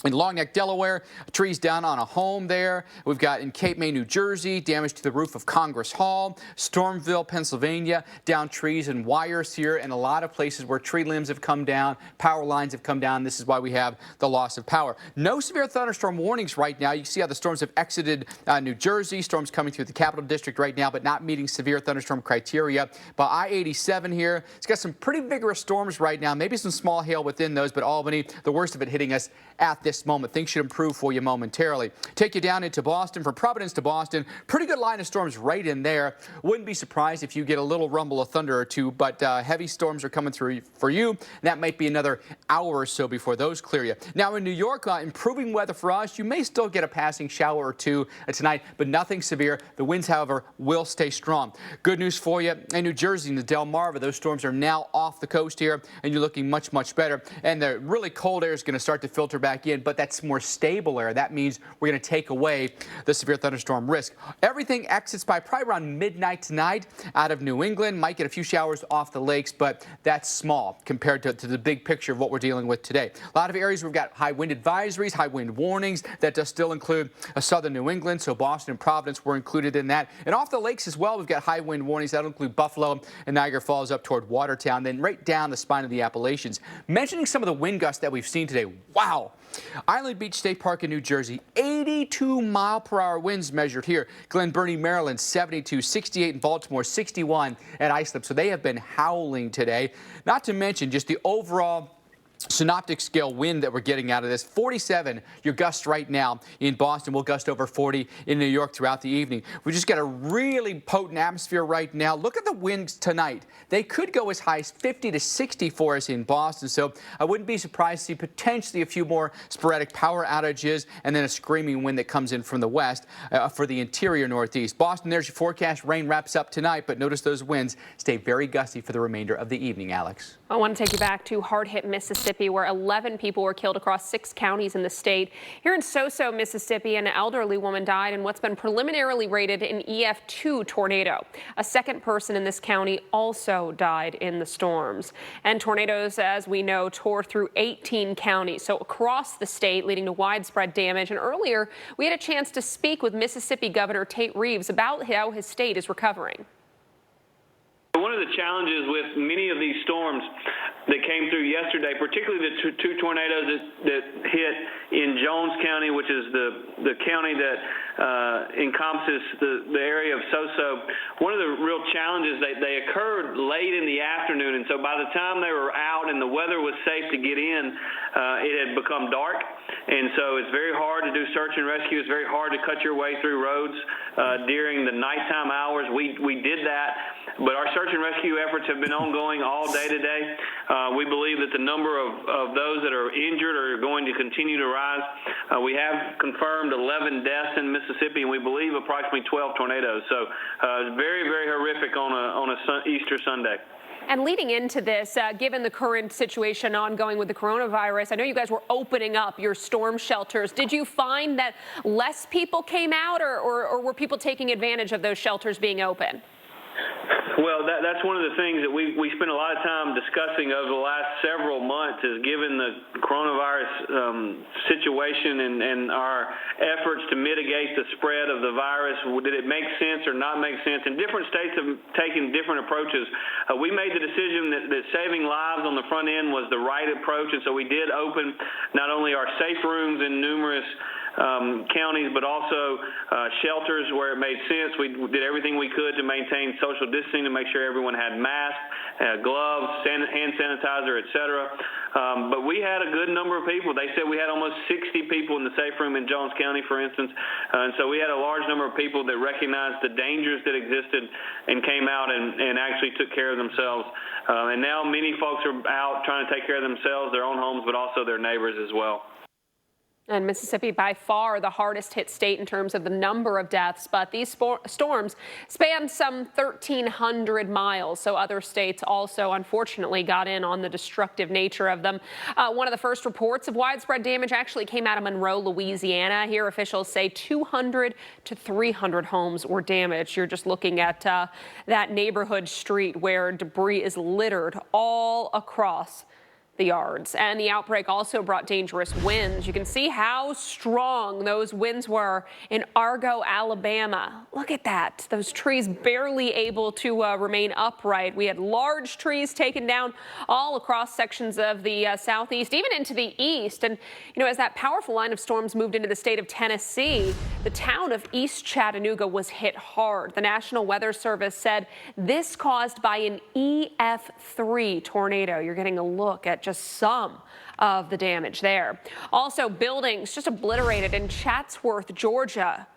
In Long Neck, Delaware, trees down on a home there. We've got in Cape May, New Jersey, damage to the roof of Congress Hall. Stormville, Pennsylvania, down trees and wires here, and a lot of places where tree limbs have come down, power lines have come down. This is why we have the loss of power. No severe thunderstorm warnings right now. You can see how the storms have exited New Jersey. Storms coming through the Capital District right now, but not meeting severe thunderstorm criteria. But I-87 here, it's got some pretty vigorous storms right now, maybe some small hail within those, but Albany, the worst of it hitting us at this moment. Things should improve for you momentarily. Take you down into Boston, from Providence to Boston. Pretty good line of storms right in there. Wouldn't be surprised if you get a little rumble of thunder or two, but heavy storms are coming through for you. That might be another hour or so before those clear you. Now in New York, improving weather for us. You may still get a passing shower or two tonight, but nothing severe. The winds, however, will stay strong. Good news for you in New Jersey, in the Delmarva. Those storms are now off the coast here, and you're looking much, much better. And the really cold air is going to start to filter back in, but that's more stable air. That means we're going to take away the severe thunderstorm risk. Everything exits by probably around midnight tonight out of New England. Might get a few showers off the lakes, but that's small compared to the big picture of what we're dealing with today. A lot of areas we've got high wind advisories, high wind warnings. That does still include southern New England, so Boston and Providence were included in that. And off the lakes as well, we've got high wind warnings. That'll include Buffalo and Niagara Falls up toward Watertown, then right down the spine of the Appalachians. Mentioning some of the wind gusts that we've seen today. Wow! Island Beach State Park in New Jersey, 82-mile-per-hour winds measured here. Glen Burnie, Maryland, 72, 68 in Baltimore, 61 at Islip. So they have been howling today. Not to mention just the overall synoptic scale wind that we're getting out of this. 47 your gusts right now in Boston. Will gust over 40 in New York throughout the evening. We just got a really potent atmosphere right now. Look at the winds tonight. They could go as high as 50 to 60 for us in Boston. So I wouldn't be surprised to see potentially a few more sporadic power outages and then a screaming wind that comes in from the west for the interior Northeast. Boston, there's your forecast. Rain wraps up tonight, but notice those winds stay very gusty for the remainder of the evening, Alex. I want to take you back to hard-hit Mississippi, where 11 people were killed across 6 counties in the state. Here in Soso, Mississippi, an elderly woman died in what's been preliminarily rated an EF2 tornado. A second person in this county also died in the storms. And tornadoes, as we know, tore through 18 counties, so across the state, leading to widespread damage. And earlier, we had a chance to speak with Mississippi Governor Tate Reeves about how his state is recovering. One of the challenges with many of these storms that came through yesterday, particularly the two tornadoes that hit in Jones County, which is the county that encompasses the area of Soso. One of the real challenges, they occurred late in the afternoon, and so by the time they were out and the weather was safe to get in, it had become dark, and so it's very hard to do search and rescue. It's very hard to cut your way through roads during the nighttime hours. We did that, but our search and rescue efforts have been ongoing all day today. We believe that the number of those that are injured are going to continue to rise. We have confirmed 11 deaths in Mississippi, and we believe approximately 12 tornadoes. So it's very, very horrific on a Easter Sunday. And leading into this, given the current situation ongoing with the coronavirus, I know you guys were opening up your storm shelters. Did you find that less people came out, or were people taking advantage of those shelters being open? Well, that's one of the things that we spent a lot of time discussing over the last several months, is given the coronavirus situation and our efforts to mitigate the spread of the virus, did it make sense or not make sense? And different states have taken different approaches. We made the decision that saving lives on the front end was the right approach, and so we did open not only our safe rooms in numerous counties, but also shelters where it made sense. We did everything we could to maintain social distancing, to make sure everyone had masks, gloves, hand sanitizer, etc. But we had a good number of people. They said we had almost 60 people in the safe room in Jones County, for instance. And so we had a large number of people that recognized the dangers that existed and came out and actually took care of themselves. And now many folks are out trying to take care of themselves, their own homes, but also their neighbors as well. And Mississippi, by far the hardest hit state in terms of the number of deaths, but these storms span some 1,300 miles. So other states also, unfortunately, got in on the destructive nature of them. One of the first reports of widespread damage actually came out of Monroe, Louisiana. Here, officials say 200 to 300 homes were damaged. You're just looking at that neighborhood street where debris is littered all across the yards. And the outbreak also brought dangerous winds. You can see how strong those winds were in Argo, Alabama. Look at that. Those trees barely able to remain upright. We had large trees taken down all across sections of the southeast, even into the east. And, you know, as that powerful line of storms moved into the state of Tennessee, the town of East Chattanooga was hit hard. The National Weather Service said this caused by an EF3 tornado. You're getting a look at just some of the damage there. Also, buildings just obliterated in Chatsworth, Georgia.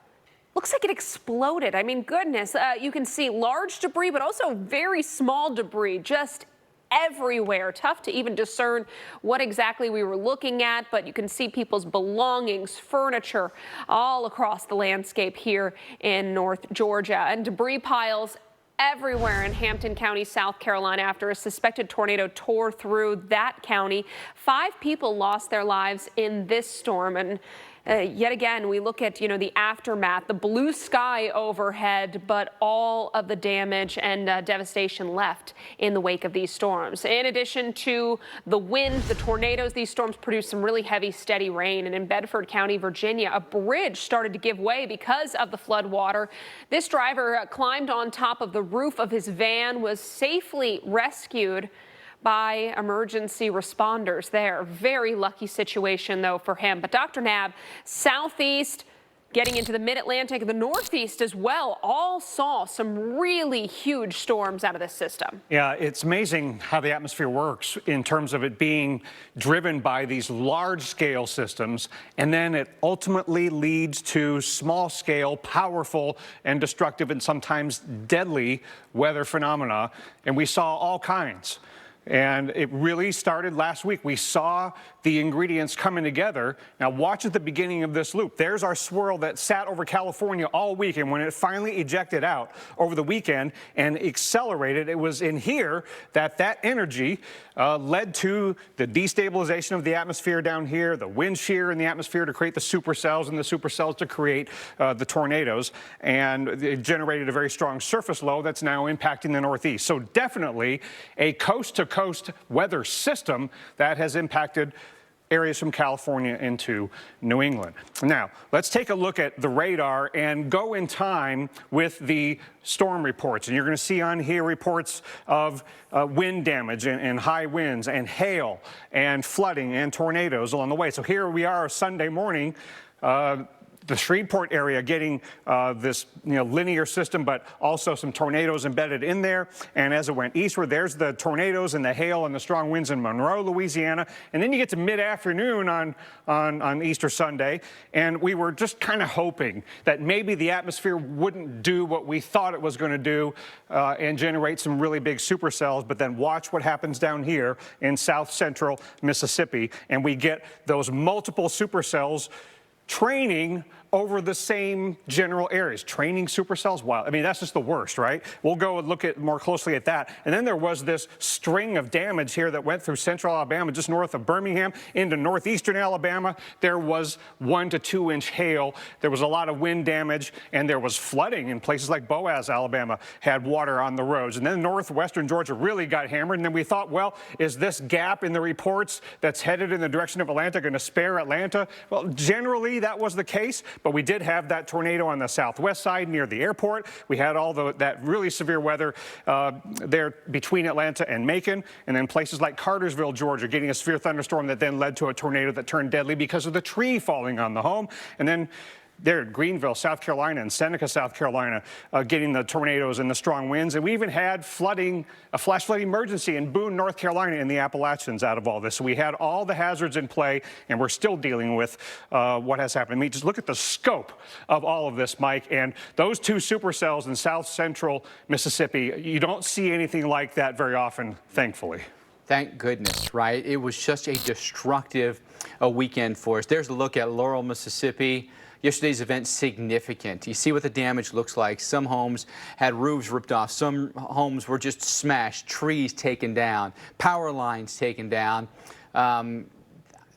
Looks like it exploded. I mean, goodness, you can see large debris, but also very small debris just everywhere. Tough to even discern what exactly we were looking at, but you can see people's belongings, furniture, all across the landscape here in North Georgia. And debris piles everywhere in Hampton County, South Carolina, after a suspected tornado tore through that county. 5 people lost their lives in this storm. And yet again, we look at, the aftermath, the blue sky overhead, but all of the damage and devastation left in the wake of these storms. In addition to the wind, the tornadoes, these storms produced some really heavy, steady rain. And in Bedford County, Virginia, a bridge started to give way because of the flood water. This driver climbed on top of the roof of his van, was safely rescued by emergency responders there. Very lucky situation, though, for him. But Dr. Knabb, southeast, getting into the mid-Atlantic, the northeast as well, all saw some really huge storms out of this system. Yeah, it's amazing how the atmosphere works in terms of it being driven by these large-scale systems, and then it ultimately leads to small-scale, powerful, and destructive and sometimes deadly weather phenomena. And we saw all kinds. And it really started last week. We saw the ingredients coming together. Now watch at the beginning of this loop. There's our swirl that sat over California all week, and when it finally ejected out over the weekend and accelerated, it was in here that energy led to the destabilization of the atmosphere down here, the wind shear in the atmosphere to create the supercells, and the supercells to create the tornadoes. And it generated a very strong surface low that's now impacting the Northeast. So definitely a coast-to-coast weather system that has impacted areas from California into New England. Now, let's take a look at the radar and go in time with the storm reports. And you're going to see on here reports of wind damage and high winds and hail and flooding and tornadoes along the way. So here we are Sunday morning. The Shreveport area getting this linear system, but also some tornadoes embedded in there. And as it went eastward, there's the tornadoes and the hail and the strong winds in Monroe, Louisiana. And then you get to mid-afternoon on Easter Sunday, and we were just kind of hoping that maybe the atmosphere wouldn't do what we thought it was going to do and generate some really big supercells. But then watch what happens down here in south central Mississippi, and we get those multiple supercells training over the same general areas. Training supercells, wow. I mean, that's just the worst, right? We'll go and look at more closely at that. And then there was this string of damage here that went through central Alabama, just north of Birmingham, into northeastern Alabama. There was 1 to 2 inch hail. There was a lot of wind damage, and there was flooding in places like Boaz, Alabama, had water on the roads. And then northwestern Georgia really got hammered. And then we thought, well, is this gap in the reports that's headed in the direction of Atlanta going to spare Atlanta? Well, generally that was the case. But we did have that tornado on the southwest side near the airport. We had all that really severe weather there between Atlanta and Macon, and then places like Cartersville, Georgia, getting a severe thunderstorm that then led to a tornado that turned deadly because of the tree falling on the home. And then there at Greenville, South Carolina, and Seneca, South Carolina, getting the tornadoes and the strong winds. And we even had flooding, a flash flood emergency in Boone, North Carolina, in the Appalachians out of all this. So we had all the hazards in play, and we're still dealing with what has happened. I mean, just look at the scope of all of this, Mike. And those 2 supercells in south central Mississippi, you don't see anything like that very often, thankfully. Thank goodness, right? It was just a destructive weekend for us. There's a look at Laurel, Mississippi. Yesterday's event significant. You see what the damage looks like. Some homes had roofs ripped off. Some homes were just smashed, trees taken down, power lines taken down.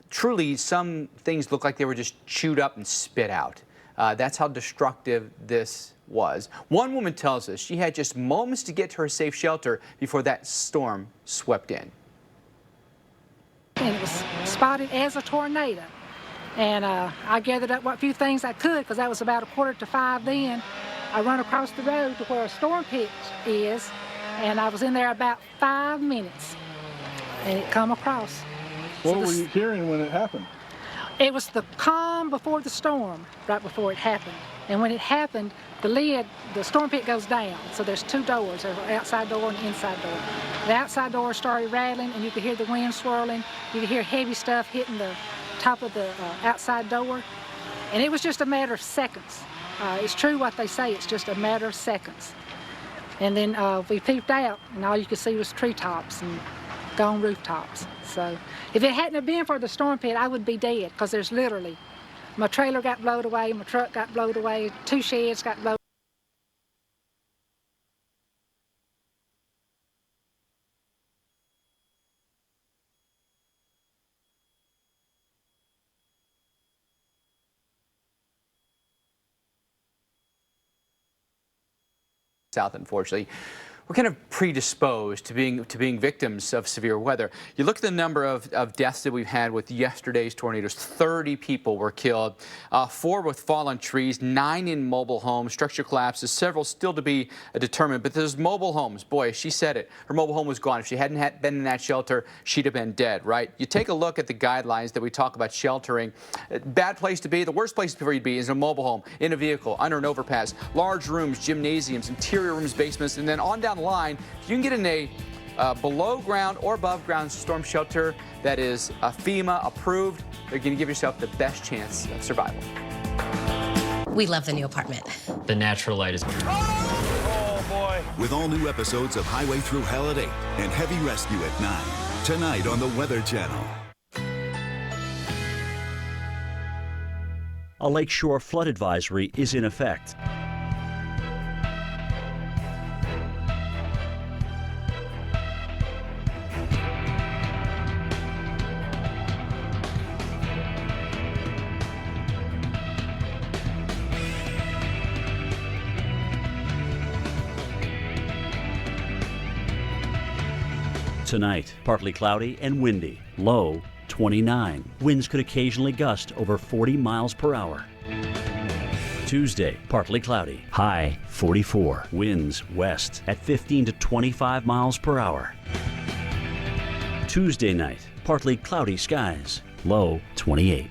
Truly, some things look like they were just chewed up and spit out. That's how destructive this was. One woman tells us she had just moments to get to her safe shelter before that storm swept in. and it was spotted as a tornado. And I gathered up what few things I could, because that was about 4:45 then. I run across the road to where a storm pitch is, and I was in there about 5 minutes, and it come across. What were you hearing when it happened? It was the calm before the storm, right before it happened. And when it happened, the storm pit goes down. So there's two doors, there's an outside door and an inside door. The outside door started rattling, and you could hear the wind swirling. You could hear heavy stuff hitting the top of the outside door. And it was just a matter of seconds. It's true what they say, it's just a matter of seconds. And then we peeped out, and all you could see was treetops and gone rooftops. So if it hadn't have been for the storm pit, I would be dead, because there's literally, my trailer got blown away, my truck got blown away, 2 sheds got blown. South, unfortunately, we're kind of predisposed to being victims of severe weather. You look at the number of deaths that we've had with yesterday's tornadoes. 30 people were killed, 4 with fallen trees, 9 in mobile homes, structure collapses, several still to be determined. But those mobile homes, boy, she said it, her mobile home was gone. If she hadn't been in that shelter, she'd have been dead, right? You take a look at the guidelines that we talk about sheltering. Bad place to be, the worst place for you to be is in a mobile home, in a vehicle, under an overpass, large rooms, gymnasiums, interior rooms, basements, and then on down the line, if you can get in a below ground or above ground storm shelter that is FEMA approved, you're going to give yourself the best chance of survival. We love the new apartment. The natural light is... Oh, boy. With all new episodes of Highway Through Hell at 8 and Heavy Rescue at 9. Tonight on the Weather Channel. A lakeshore flood advisory is in effect. Tonight, partly cloudy and windy, low 29. Winds could occasionally gust over 40 miles per hour. Tuesday, partly cloudy, high 44. Winds west at 15 to 25 miles per hour. Tuesday night, partly cloudy skies, low 28.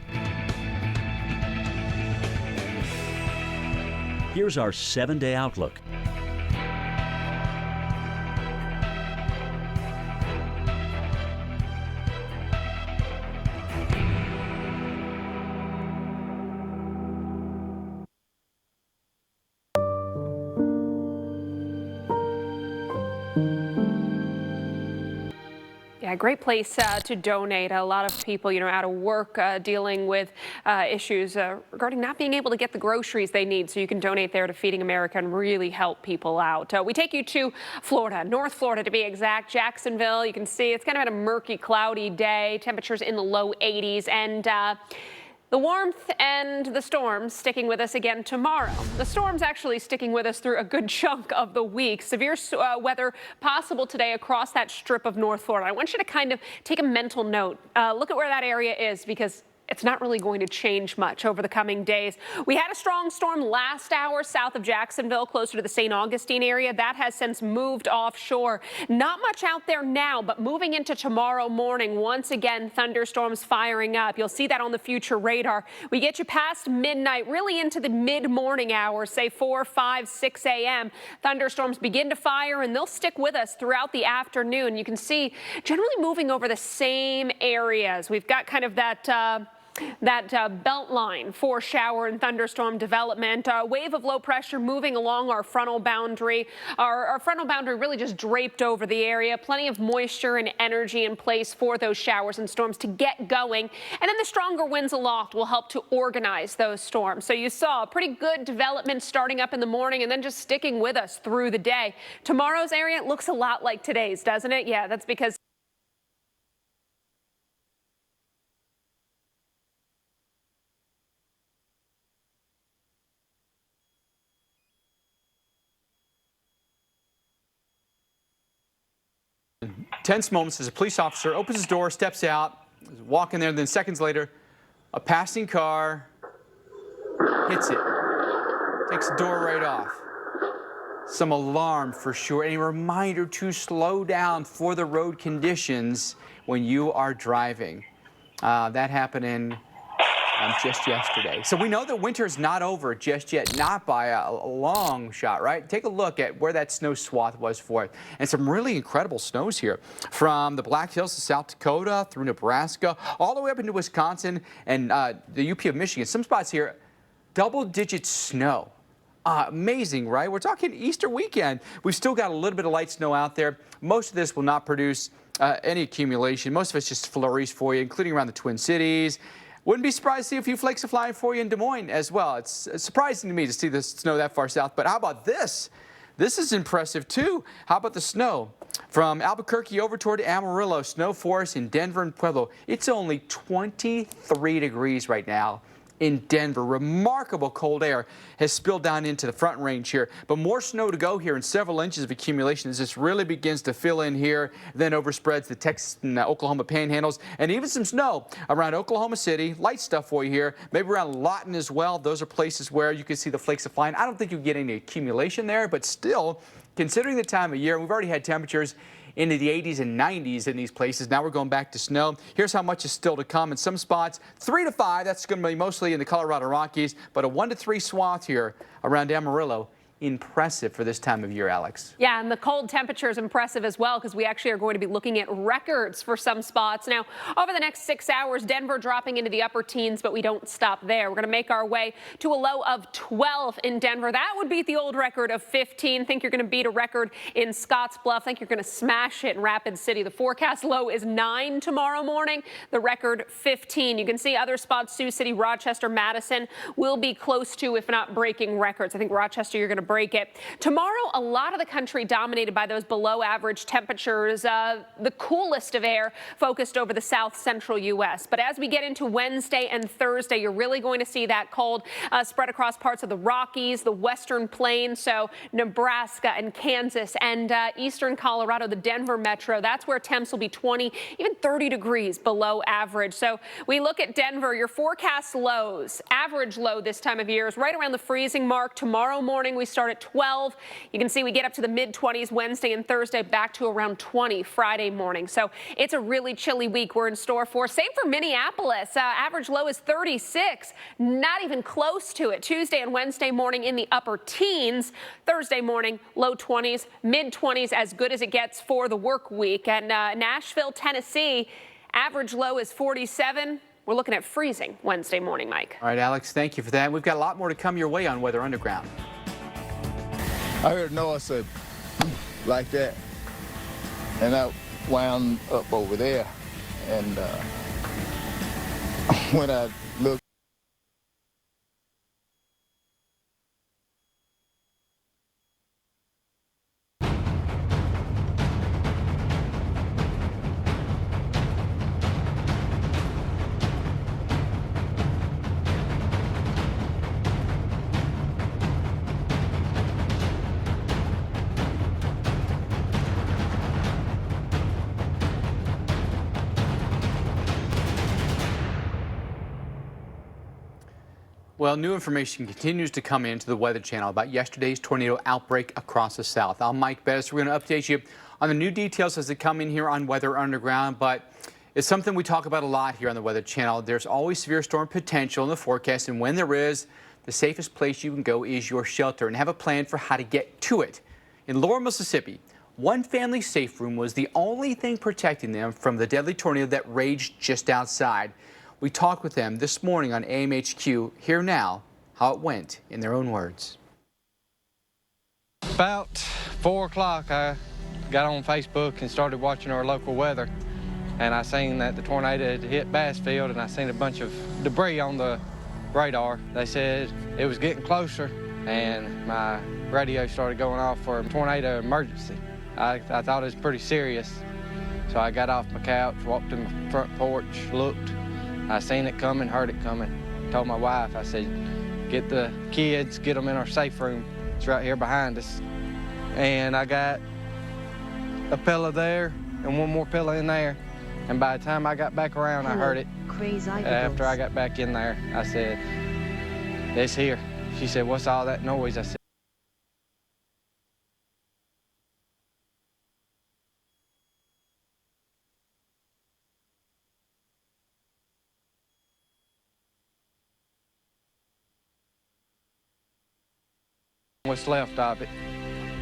Here's our 7-day outlook. Yeah, great place to donate. A lot of people, out of work, dealing with issues regarding not being able to get the groceries they need. So you can donate there to Feeding America and really help people out. We take you to Florida, North Florida to be exact. Jacksonville, you can see it's kind of been a murky, cloudy day. Temperatures in the low 80s. And the warmth and the storms sticking with us again tomorrow. The storms actually sticking with us through a good chunk of the week. Severe weather possible today across that strip of North Florida. I want you to kind of take a mental note. Look at where that area is, because it's not really going to change much over the coming days. We had a strong storm last hour south of Jacksonville, closer to the St. Augustine area. That has since moved offshore. Not much out there now, but moving into tomorrow morning, once again, thunderstorms firing up. You'll see that on the future radar. We get you past midnight, really into the mid-morning hours, say 4, 5, 6 a.m. Thunderstorms begin to fire, and they'll stick with us throughout the afternoon. You can see generally moving over the same areas. We've got kind of that belt line for shower and thunderstorm development. A wave of low pressure moving along our frontal boundary. Our frontal boundary really just draped over the area. Plenty of moisture and energy in place for those showers and storms to get going. And then the stronger winds aloft will help to organize those storms. So you saw a pretty good development starting up in the morning and then just sticking with us through the day. Tomorrow's area looks a lot like today's, doesn't it? Yeah, that's because Tense moments as a police officer opens his door, steps out, Walking there, then seconds later, a passing car hits it, takes the door right off. Some alarm for sure, and a reminder to slow down for the road conditions when you are driving. That happened just yesterday. So we know that winter is not over just yet, not by a long shot, right? Take a look at where that snow swath was for it. And some really incredible snows here from the Black Hills to South Dakota, through Nebraska, all the way up into Wisconsin and the UP of Michigan. Some spots here, double-digit snow. Amazing, right? We're talking Easter weekend. We've still got a little bit of light snow out there. Most of this will not produce any accumulation. Most of it's just flurries for you, including around the Twin Cities. Wouldn't be surprised to see a few flakes of flying for you in Des Moines as well. It's surprising to me to see the snow that far south. But how about this? This is impressive too. How about the snow from Albuquerque over toward Amarillo, snow forest in Denver and Pueblo. It's only 23 degrees right now in Denver. Remarkable cold air has spilled down into the Front Range here, but more snow to go here and several inches of accumulation as this really begins to fill in here, then overspreads the Texas and Oklahoma panhandles, and even some snow around Oklahoma City. Light stuff for you here, maybe around Lawton as well. Those are places where you can see the flakes of flying. I don't think you get any accumulation there, but still, considering the time of year, we've already had temperatures into the 80s and 90s in these places. Now we're going back to snow. Here's how much is still to come. In some spots, 3 to 5. That's going to be mostly in the Colorado Rockies, but a 1 to 3 swath here around Amarillo. Impressive for this time of year, Alex. Yeah, and the cold temperature is impressive as well because we actually are going to be looking at records for some spots. Now, over the next 6 hours, Denver dropping into the upper teens, but we don't stop there. We're going to make our way to a low of 12 in Denver. That would beat the old record of 15. Think you're going to beat a record in Scottsbluff. Think you're going to smash it in Rapid City. The forecast low is 9 tomorrow morning. The record 15. You can see other spots, Sioux City, Rochester, Madison will be close to, if not breaking records. I think Rochester, you're going to break it. Tomorrow, a lot of the country dominated by those below average temperatures. The coolest of air focused over the south central U.S. But as we get into Wednesday and Thursday, you're really going to see that cold spread across parts of the Rockies, the Western Plains, so Nebraska and Kansas and eastern Colorado, the Denver metro. That's where temps will be 20, even 30 degrees below average. So we look at Denver, your forecast lows, average low this time of year is right around the freezing mark. Tomorrow morning, we start at 12. You can see we get up to the mid-20s Wednesday and Thursday, back to around 20 Friday morning. So it's a really chilly week we're in store for. Same for Minneapolis. Average low is 36, not even close to it. Tuesday and Wednesday morning in the upper teens. Thursday morning, low 20s, mid-20s, as good as it gets for the work week. And Nashville, Tennessee, average low is 47. We're looking at freezing Wednesday morning, Mike. All right, Alex, thank you for that. We've got a lot more to come your way on Weather Underground. I heard Noah said like that, and I wound up over there, and when I looked, Well, new information continues to come into the Weather Channel about yesterday's tornado outbreak across the south. I'm Mike Bettis. We're going to update you on the new details as they come in here on Weather Underground, but it's something we talk about a lot here on the Weather Channel. There's always severe storm potential in the forecast, and when there is, the safest place you can go is your shelter and have a plan for how to get to it. In Laurel, Mississippi, one family safe room was the only thing protecting them from the deadly tornado that raged just outside. We talked with them this morning on AMHQ. Hear now how it went in their own words. About 4 o'clock, I got on Facebook and started watching our local weather. And I seen that the tornado had hit Bassfield, and I seen a bunch of debris on the radar. They said it was getting closer, and my radio started going off for a tornado emergency. I thought it was pretty serious. So I got off my couch, walked to my front porch, looked. I seen it coming, heard it coming. Told my wife, I said, get the kids, get them in our safe room. It's right here behind us. And I got a pillow there and one more pillow in there. And by the time I got back around, I heard it. After I got back in there, I said, it's here. She said, what's all that noise? I said, what's left of it.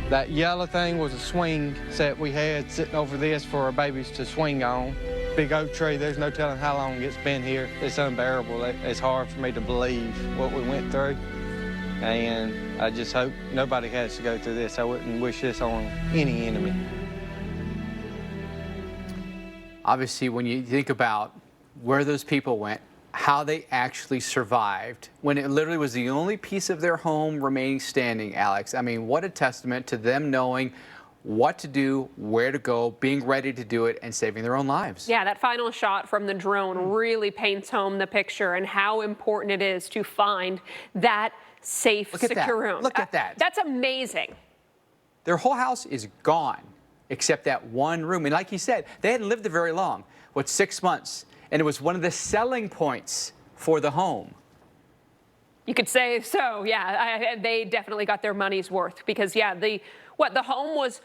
That yellow thing was a swing set we had sitting over this for our babies to swing on. Big oak tree, there's no telling how long it's been here. It's unbearable. It's hard for me to believe what we went through. And I just hope nobody has to go through this. I wouldn't wish this on any enemy. Obviously, when you think about where those people went, how they actually survived, when it literally was the only piece of their home remaining standing, Alex. I mean, what a testament to them knowing what to do, where to go, being ready to do it, and saving their own lives. Yeah, that final shot from the drone really paints home the picture and how important it is to find that safe, secure room. Look at that. That's amazing. Their whole house is gone, except that one room. And like you said, they hadn't lived there very long. 6 months? And it was one of the selling points for the home. You could say so, yeah. They definitely got their money's worth because, yeah, the home was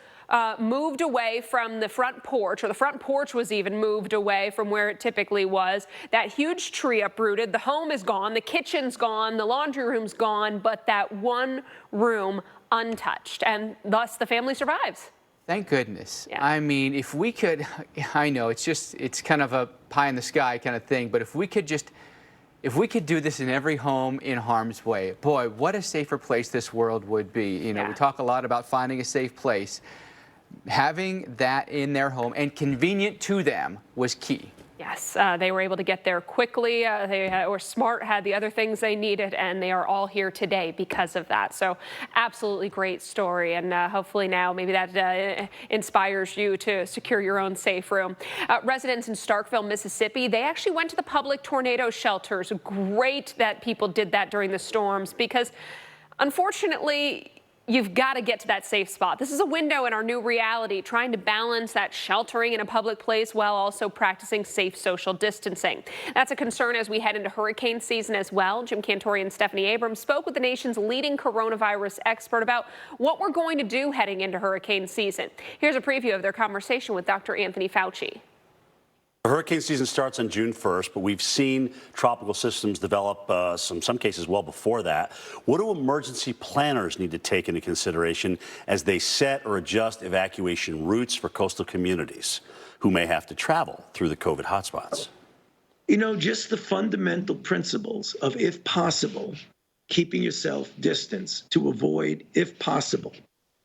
moved away from the front porch, or the front porch was even moved away from where it typically was. That huge tree uprooted. The home is gone. The kitchen's gone. The laundry room's gone. But that one room untouched, and thus the family survives. Thank goodness. Yeah. I mean, if we could, I know it's kind of a pie in the sky kind of thing, but if we could do this in every home in harm's way, boy, what a safer place this world would be. You know, we talk a lot about finding a safe place. Having that in their home and convenient to them was key. Yes, they were able to get there quickly. They were smart, had the other things they needed, and they are all here today because of that. So absolutely great story, and hopefully now maybe that inspires you to secure your own safe room. Residents in Starkville, Mississippi, they actually went to the public tornado shelters. Great that people did that during the storms because, unfortunately, you've got to get to that safe spot. This is a window in our new reality, trying to balance that sheltering in a public place while also practicing safe social distancing. That's a concern as we head into hurricane season as well. Jim Cantori and Stephanie Abrams spoke with the nation's leading coronavirus expert about what we're going to do heading into hurricane season. Here's a preview of their conversation with Dr. Anthony Fauci. Hurricane season starts on June 1st, but we've seen tropical systems develop some cases well before that. What do emergency planners need to take into consideration as they set or adjust evacuation routes for coastal communities who may have to travel through the COVID hotspots? You know, just the fundamental principles of, if possible, keeping yourself distanced to avoid, if possible,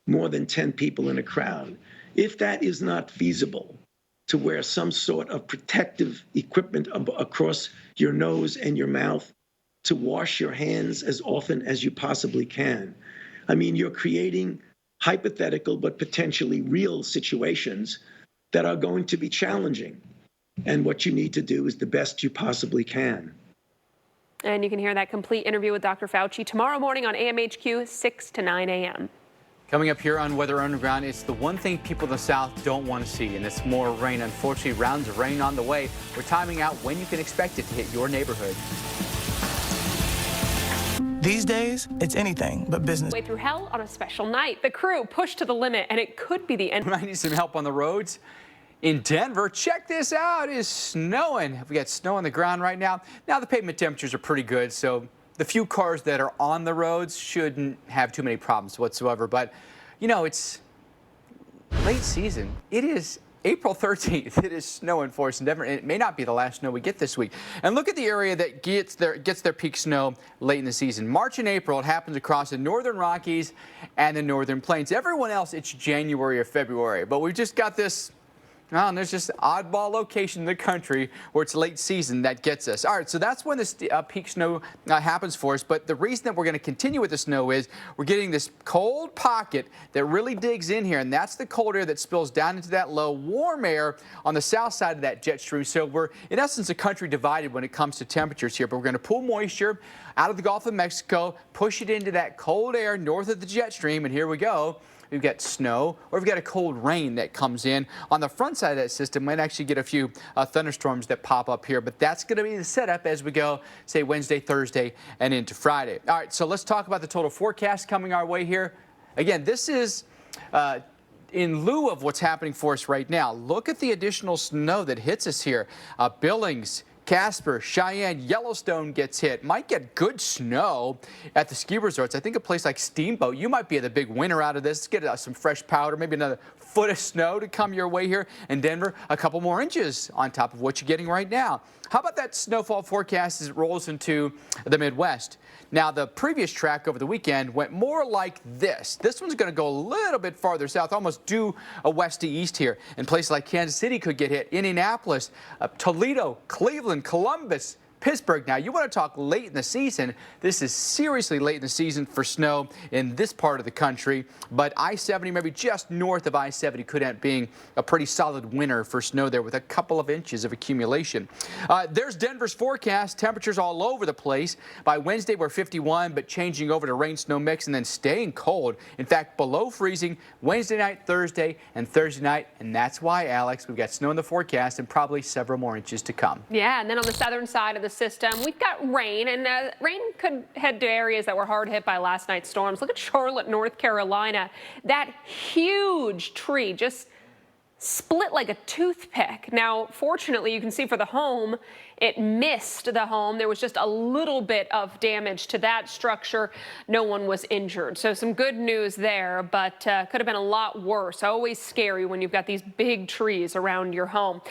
more than 10 people in a crowd. If that is not feasible, to wear some sort of protective equipment across your nose and your mouth, to wash your hands as often as you possibly can. I mean, you're creating hypothetical but potentially real situations that are going to be challenging. And what you need to do is the best you possibly can. And you can hear that complete interview with Dr. Fauci tomorrow morning on AMHQ, 6 to 9 a.m. Coming up here on Weather Underground, it's the one thing people in the South don't want to see, and it's more rain. Unfortunately, rounds of rain on the way. We're timing out when you can expect it to hit your neighborhood. These days, it's anything but business. Way through hell on a special night. The crew pushed to the limit, and it could be the end. I need some help on the roads. In Denver, check this out, it's snowing. We got snow on the ground right now. Now the pavement temperatures are pretty good, so the few cars that are on the roads shouldn't have too many problems whatsoever. But, you know, it's late season. It is April 13th. It is snowing for us in Denver, and it may not be the last snow we get this week. And look at the area that gets their peak snow late in the season. March and April, it happens across the northern Rockies and the northern plains. Everyone else, it's January or February. But we've just got this. Oh, and there's just an oddball location in the country where it's late season that gets us. All right, so that's when this peak snow happens for us. But the reason that we're going to continue with the snow is we're getting this cold pocket that really digs in here, and that's the cold air that spills down into that low warm air on the south side of that jet stream. So we're, in essence, a country divided when it comes to temperatures here. But we're going to pull moisture out of the Gulf of Mexico, push it into that cold air north of the jet stream, and here we go. we've got snow, or we've got a cold rain that comes in. On the front side of that system, might actually get a few thunderstorms that pop up here, but that's going to be the setup as we go, say, Wednesday, Thursday, and into Friday. All right, so let's talk about the total forecast coming our way here. Again, this is in lieu of what's happening for us right now. Look at the additional snow that hits us here. Billings, Casper, Cheyenne, Yellowstone gets hit. Might get good snow at the ski resorts. I think a place like Steamboat, you might be the big winner out of this. Get some fresh powder, maybe another foot of snow to come your way here. In Denver, a couple more inches on top of what you're getting right now. How about that snowfall forecast as it rolls into the Midwest? Now, the previous track over the weekend went more like this. This one's going to go a little bit farther south, almost due west to east here. And places like Kansas City could get hit, Indianapolis, Toledo, Cleveland, Columbus, Pittsburgh. Now, you want to talk late in the season. This is seriously late in the season for snow in this part of the country. But I-70, maybe just north of I-70, could end up being a pretty solid winter for snow there with a couple of inches of accumulation. There's Denver's forecast. Temperatures all over the place. By Wednesday, we're 51, but changing over to rain-snow mix and then staying cold. In fact, below freezing Wednesday night, Thursday, and Thursday night. And that's why, Alex, we've got snow in the forecast and probably several more inches to come. Yeah, and then on the southern side of the system, we've got rain, and rain could head to areas that were hard hit by last night's storms. Look at Charlotte, North Carolina. That huge tree just split like a toothpick. Now, fortunately, you can see for the home, it missed the home. There was just a little bit of damage to that structure. No one was injured. So some good news there, but could have been a lot worse. Always scary when you've got these big trees around your home.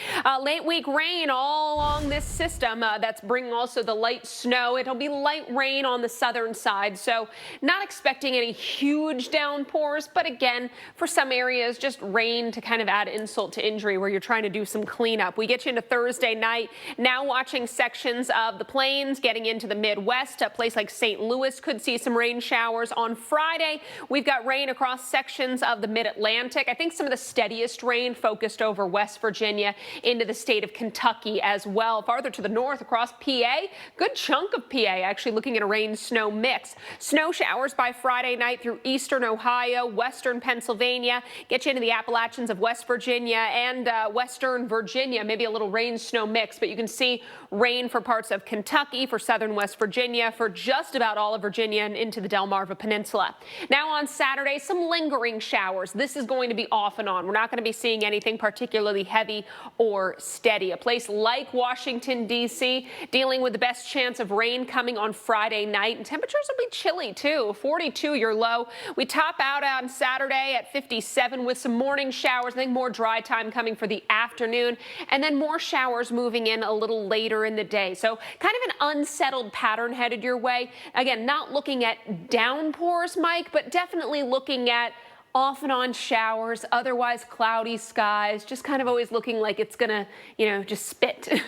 Late week rain all along this system. That's bringing also the light snow. It'll be light rain on the southern side. So not expecting any huge downpours, but again, for some areas, just rain to kind of add insult to injury where you're trying to do some cleanup. We get you into Thursday night. Now watching sections of the plains getting into the Midwest. A place like St. Louis could see some rain showers on Friday. We've got rain across sections of the Mid-Atlantic. I think some of the steadiest rain focused over West Virginia into the state of Kentucky as well. Farther to the north across PA, good chunk of PA actually looking at a rain-snow mix. Snow showers by Friday night through eastern Ohio, western Pennsylvania. Get you into the Appalachians of West Virginia and western Virginia. Maybe a little rain-snow mix, but you can see rain for parts of Kentucky, for southern West Virginia, for just about all of Virginia and into the Delmarva Peninsula. Now on Saturday, some lingering showers. This is going to be off and on. We're not going to be seeing anything particularly heavy or steady. A place like Washington, D.C., dealing with the best chance of rain coming on Friday night. And temperatures will be chilly, too. 42 your low. We top out on Saturday at 57 with some morning showers. I think more dry time coming for the afternoon. And then more showers moving in a little later in the day. So kind of an unsettled pattern headed your way. Again, not looking at downpours, Mike, but definitely looking at off and on showers, otherwise cloudy skies, just kind of always looking like it's gonna, just spit.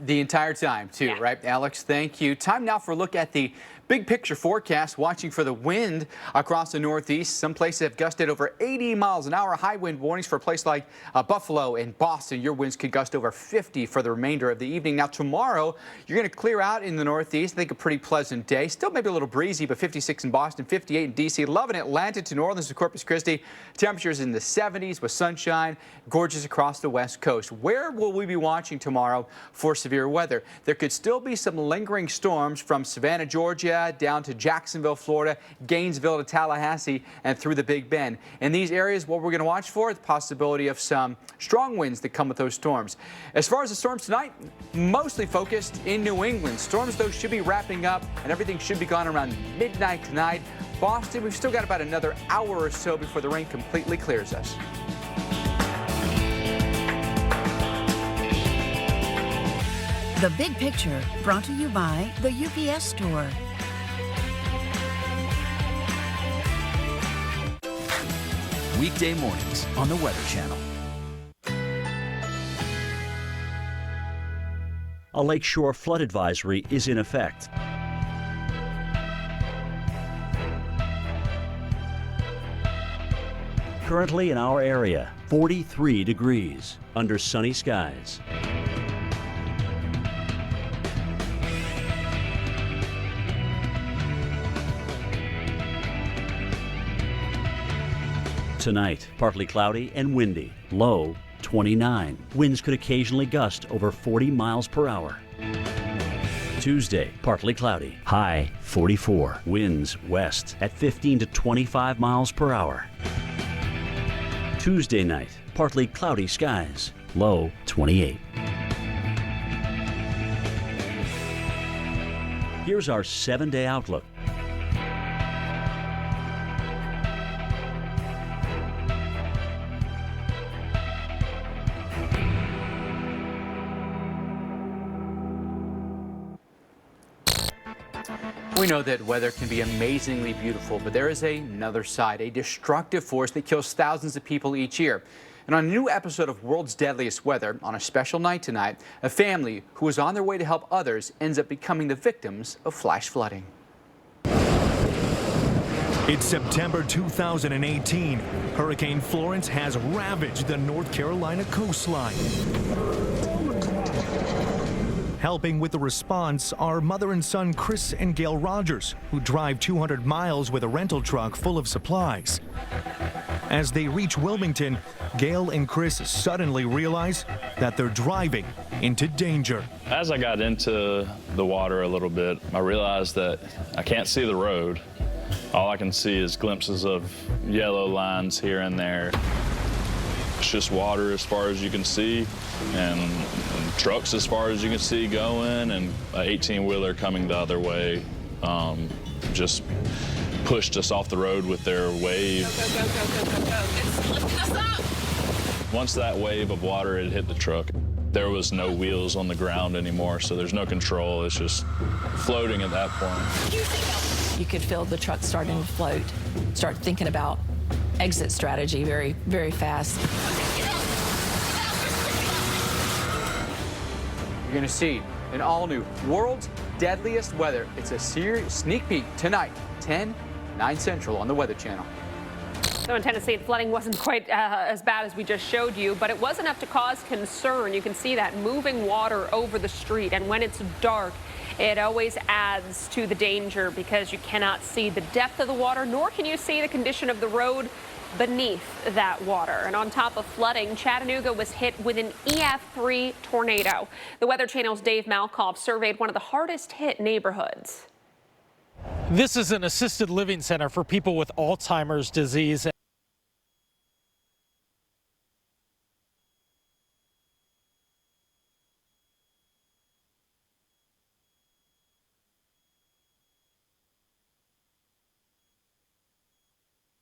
The entire time, too, yeah. Right? Alex, thank you. Time now for a look at the big picture forecast, watching for the wind across the Northeast. Some places have gusted over 80 miles an hour. High wind warnings for a place like Buffalo and Boston. Your winds could gust over 50 for the remainder of the evening. Now, tomorrow, you're going to clear out in the Northeast. I think a pretty pleasant day. Still maybe a little breezy, but 56 in Boston, 58 in D.C. Loving Atlanta to New Orleans to Corpus Christi. Temperatures in the 70s with sunshine. Gorgeous across the West Coast. Where will we be watching tomorrow for severe weather? There could still be some lingering storms from Savannah, Georgia, down to Jacksonville, Florida, Gainesville to Tallahassee, and through the Big Bend. In these areas, what we're going to watch for is the possibility of some strong winds that come with those storms. As far as the storms tonight, mostly focused in New England. Storms, though, should be wrapping up, and everything should be gone around midnight tonight. Boston, we've still got about another hour or so before the rain completely clears us. The Big Picture, brought to you by the UPS Store. Weekday mornings on the Weather Channel. A lakeshore flood advisory is in effect. Currently in our area, 43 degrees under sunny skies. Tonight, partly cloudy and windy. Low 29. Winds could occasionally gust over 40 miles per hour. Tuesday, partly cloudy. High 44. Winds west at 15 to 25 miles per hour. Tuesday night, partly cloudy skies. Low 28. Here's our 7-day outlook. We know that weather can be amazingly beautiful, but there is another side, a destructive force that kills thousands of people each year. And on a new episode of World's Deadliest Weather, on a special night tonight, a family who was on their way to help others ends up becoming the victims of flash flooding. It's September 2018. Hurricane Florence has ravaged the North Carolina coastline. Helping with the response are mother and son Chris and Gail Rogers, who drive 200 miles with a rental truck full of supplies. As they reach Wilmington, Gail and Chris suddenly realize that they're driving into danger. As I got into the water a little bit, I realized that I can't see the road. All I can see is glimpses of yellow lines here and there. It's just water as far as you can see, and trucks as far as you can see going, and an 18-wheeler coming the other way just pushed us off the road with their wave. Go, go, go, go, go, go. It's lifting us up. Once that wave of water had hit the truck, there was no wheels on the ground anymore, so there's no control. It's just floating at that point. You could feel the truck starting to float, start thinking about exit strategy very, very fast. You're going to see an all-new World's Deadliest Weather. It's a serious sneak peek tonight, 10, 9 Central on the Weather Channel. So in Tennessee, the flooding wasn't quite as bad as we just showed you, but it was enough to cause concern. You can see that moving water over the street, and when it's dark, it always adds to the danger because you cannot see the depth of the water, nor can you see the condition of the road beneath that water. And on top of flooding, Chattanooga was hit with an EF3 tornado. The Weather Channel's Dave Malkoff surveyed one of the hardest hit neighborhoods. This is an assisted living center for people with Alzheimer's disease.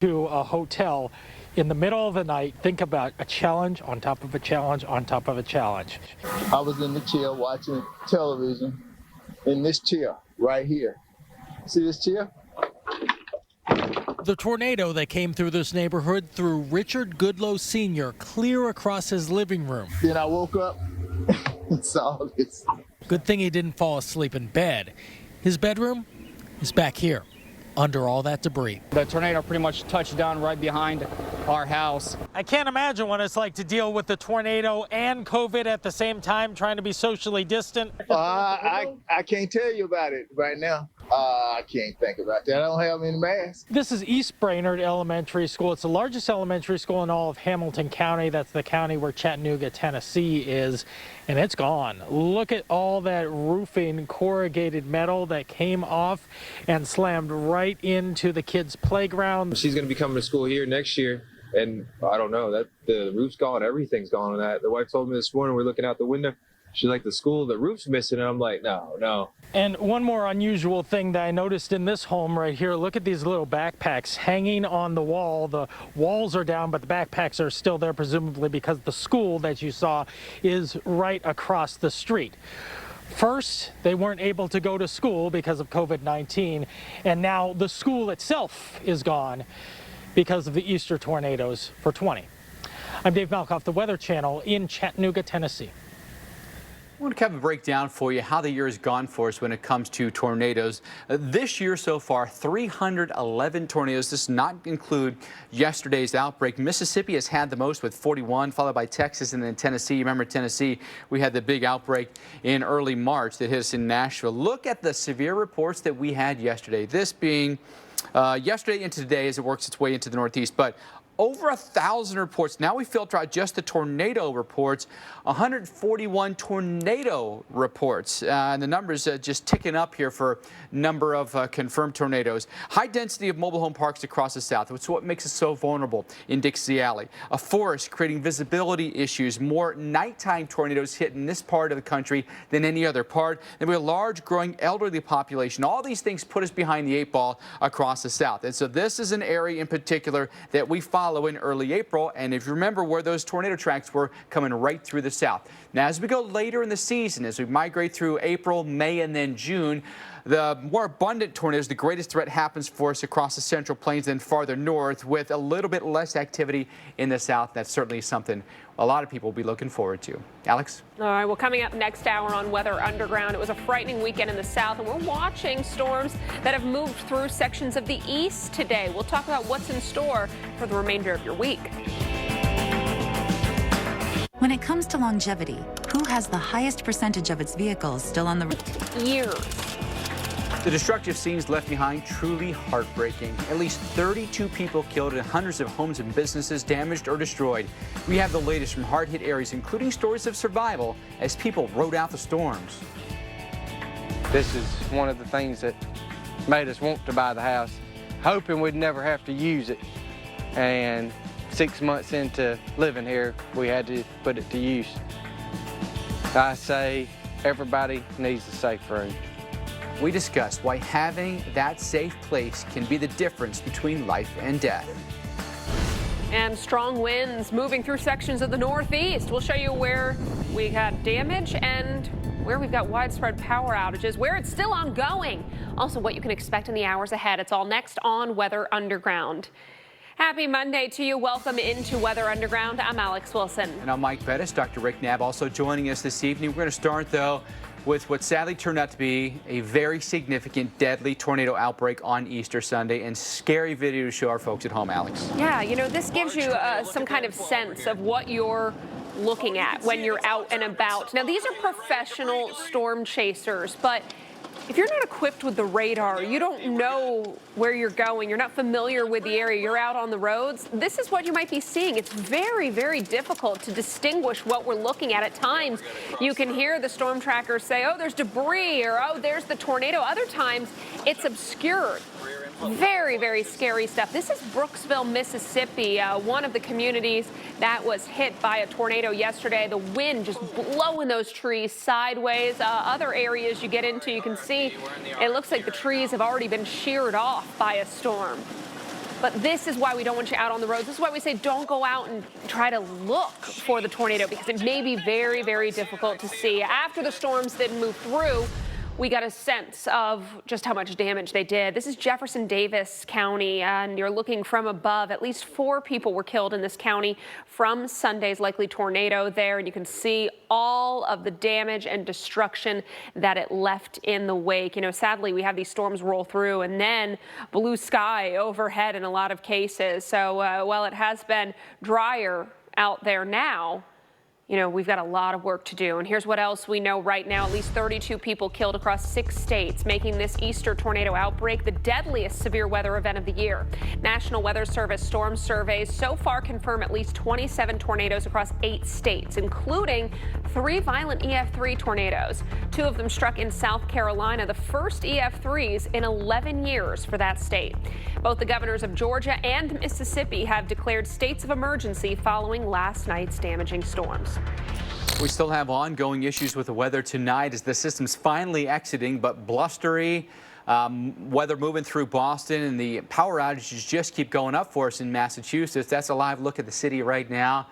To a hotel in the middle of the night. Think about a challenge on top of a challenge on top of a challenge. I was in the chair watching television in this chair right here. See this chair? The tornado that came through this neighborhood threw Richard Goodlow Sr. clear across his living room. Then I woke up and saw this. Good thing he didn't fall asleep in bed. His bedroom is back here, under all that debris. The tornado pretty much touched down right behind our house. I can't imagine what it's like to deal with the tornado and COVID at the same time, trying to be socially distant. I can't tell you about it right now. I can't think about that. I don't have any masks. This is East Brainerd Elementary School. It's the largest elementary school in all of Hamilton County. That's the county where Chattanooga, Tennessee is, and it's gone. Look at all that roofing, corrugated metal that came off and slammed right into the kids' playground. She's going to be coming to school here next year, and I don't know, that the roof's gone, everything's gone on that. The wife told me this morning, we're looking out the window, she's like, the school, the roof's missing, and I'm like, no. And one more unusual thing that I noticed in this home right here, look at these little backpacks hanging on the wall. The walls are down, but the backpacks are still there, presumably because the school that you saw is right across the street. First, they weren't able to go to school because of COVID-19, and now the school itself is gone because of the Easter tornadoes for 20. I'm Dave Malkoff, the Weather Channel in Chattanooga, Tennessee. I want to kind of break down for you how the year has gone for us when it comes to tornadoes. This year so far, 311 tornadoes. This does not include yesterday's outbreak. Mississippi has had the most with 41, followed by Texas and then Tennessee. Remember Tennessee, we had the big outbreak in early March that hit us in Nashville. Look at the severe reports that we had yesterday. This being yesterday into today as it works its way into the Northeast. But over 1,000 reports. Now we filter out just the tornado reports, 141 tornado reports. And the numbers just ticking up here for number of confirmed tornadoes. High density of mobile home parks across the South. It's what makes us so vulnerable in Dixie Alley. A forest creating visibility issues. More nighttime tornadoes hit in this part of the country than any other part. And we have a large growing elderly population. All these things put us behind the 8 ball across the South. And so this is an area in particular that we follow in early April, and if you remember where those tornado tracks were, coming right through the South. Now, as we go later in the season, as we migrate through April, May, and then June, the more abundant tornadoes, the greatest threat happens for us across the Central Plains and farther north, with a little bit less activity in the South. That's certainly something a lot of people will be looking forward to. Alex? All right, well, coming up next hour on Weather Underground, it was a frightening weekend in the South, and we're watching storms that have moved through sections of the East today. We'll talk about what's in store for the remainder of your week. When it comes to longevity, who has the highest percentage of its vehicles still on the road? Years. The destructive scenes left behind truly heartbreaking. At least 32 people killed and hundreds of homes and businesses damaged or destroyed. We have the latest from hard-hit areas, including stories of survival as people rode out the storms. This is one of the things that made us want to buy the house, hoping we'd never have to use it. And 6 months into living here, we had to put it to use. I say everybody needs a safe room. We discussed why having that safe place can be the difference between life and death. And strong winds moving through sections of the Northeast. We'll show you where we got damage and where we've got widespread power outages, where it's still ongoing. Also, what you can expect in the hours ahead. It's all next on Weather Underground. Happy Monday to you. Welcome into Weather Underground. I'm Alex Wilson. And I'm Mike Bettis. Dr. Rick Knabb also joining us this evening. We're going to start, though, with what sadly turned out to be a very significant, deadly tornado outbreak on Easter Sunday, and scary video to show our folks at home, Alex. Yeah, you know, this gives you some kind of sense of what you're looking at when you're out and about. Now, these are professional storm chasers, but if you're not equipped with the radar, you don't know where you're going, you're not familiar with the area, you're out on the roads, this is what you might be seeing. It's very, very difficult to distinguish what we're looking at. At times, you can hear the storm trackers say, oh, there's debris, or oh, there's the tornado. Other times, it's obscured. Very, very scary stuff. This is Brooksville, Mississippi, one of the communities that was hit by a tornado yesterday. The wind just blowing those trees sideways. Other areas you get into, you can see it looks like the trees have already been sheared off by a storm. But this is why we don't want you out on the roads. This is why we say don't go out and try to look for the tornado, because it may be very, very difficult to see. After the storms didn't move through, we got a sense of just how much damage they did. This is Jefferson Davis County, and you're looking from above. At least 4 people were killed in this county from Sunday's likely tornado there, and you can see all of the damage and destruction that it left in the wake. You know, sadly, we have these storms roll through and then blue sky overhead in a lot of cases. So while it has been drier out there now, you know, we've got a lot of work to do. And here's what else we know right now. At least 32 people killed across 6 states, making this Easter tornado outbreak the deadliest severe weather event of the year. National Weather Service storm surveys so far confirm at least 27 tornadoes across 8 states, including 3 violent EF3 tornadoes. 2 of them struck in South Carolina, the first EF3s in 11 years for that state. Both the governors of Georgia and Mississippi have declared states of emergency following last night's damaging storms. We still have ongoing issues with the weather tonight as the system's finally exiting, but blustery weather moving through Boston, and the power outages just keep going up for us in Massachusetts. That's a live look at the city right now.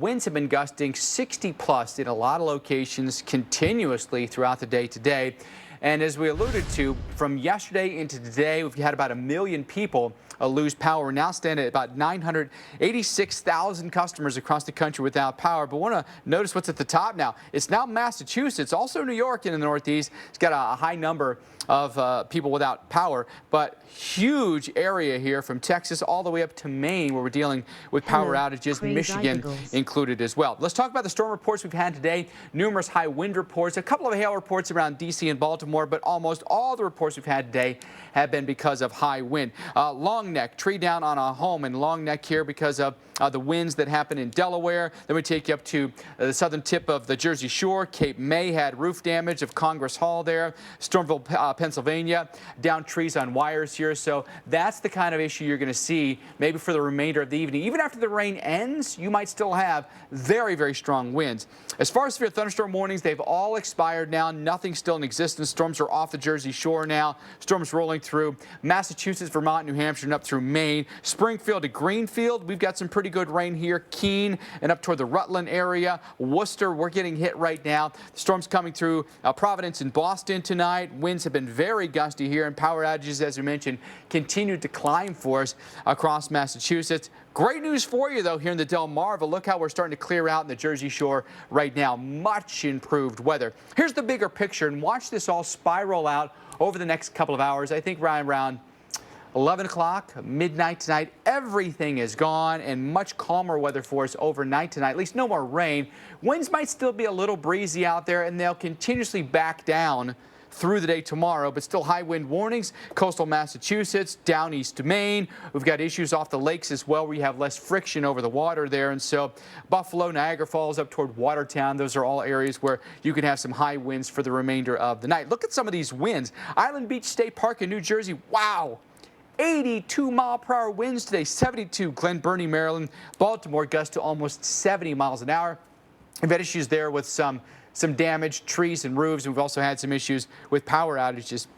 Winds have been gusting 60 plus in a lot of locations continuously throughout the day today. And as we alluded to, from yesterday into today, we've had about 1 million people lose power. We're now standing at about 986,000 customers across the country without power. But want to notice what's at the top now. It's now Massachusetts, also New York in the Northeast. It's got a high number of people without power, but huge area here from Texas all the way up to Maine where we're dealing with power outages, Michigan included as well. Let's talk about the storm reports we've had today. Numerous high wind reports, a couple of hail reports around D.C. and Baltimore, but almost all the reports we've had today have been because of high wind. Long Neck, tree down on a home in Long Neck here because of the winds that happen in Delaware. Then we take you up to the southern tip of the Jersey Shore. Cape May had roof damage of Congress Hall there. Stormville, Pennsylvania, down trees on wires here. So that's the kind of issue you're going to see maybe for the remainder of the evening. Even after the rain ends, you might still have very, very strong winds. As far as severe thunderstorm warnings, they've all expired now. Nothing still in existence. Storms are off the Jersey Shore now. Storms rolling through Massachusetts, Vermont, New Hampshire, and up through Maine. Springfield to Greenfield, we've got some pretty good rain here. Keene and up toward the Rutland area. Worcester, we're getting hit right now. The storm's coming through Providence and Boston tonight. Winds have been very gusty here, and power outages, as we mentioned, continue to climb for us across Massachusetts. Great news for you, though, here in the Delmarva. Look how we're starting to clear out in the Jersey Shore right now. Much improved weather. Here's the bigger picture, and watch this all spiral out over the next couple of hours. I think around 11 o'clock, midnight tonight, everything is gone and much calmer weather for us overnight tonight. At least no more rain. Winds might still be a little breezy out there, and they'll continuously back down through the day tomorrow, but still high wind warnings. Coastal Massachusetts, down east to Maine. We've got issues off the lakes as well where you have less friction over the water there. And so Buffalo, Niagara Falls up toward Watertown, those are all areas where you can have some high winds for the remainder of the night. Look at some of these winds. Island Beach State Park in New Jersey, wow. 82-mile-per-hour winds today, 72 Glen Burnie, Maryland. Baltimore gusts to almost 70 miles an hour. We've had issues there with some damaged trees and roofs. We've also had some issues with power outages.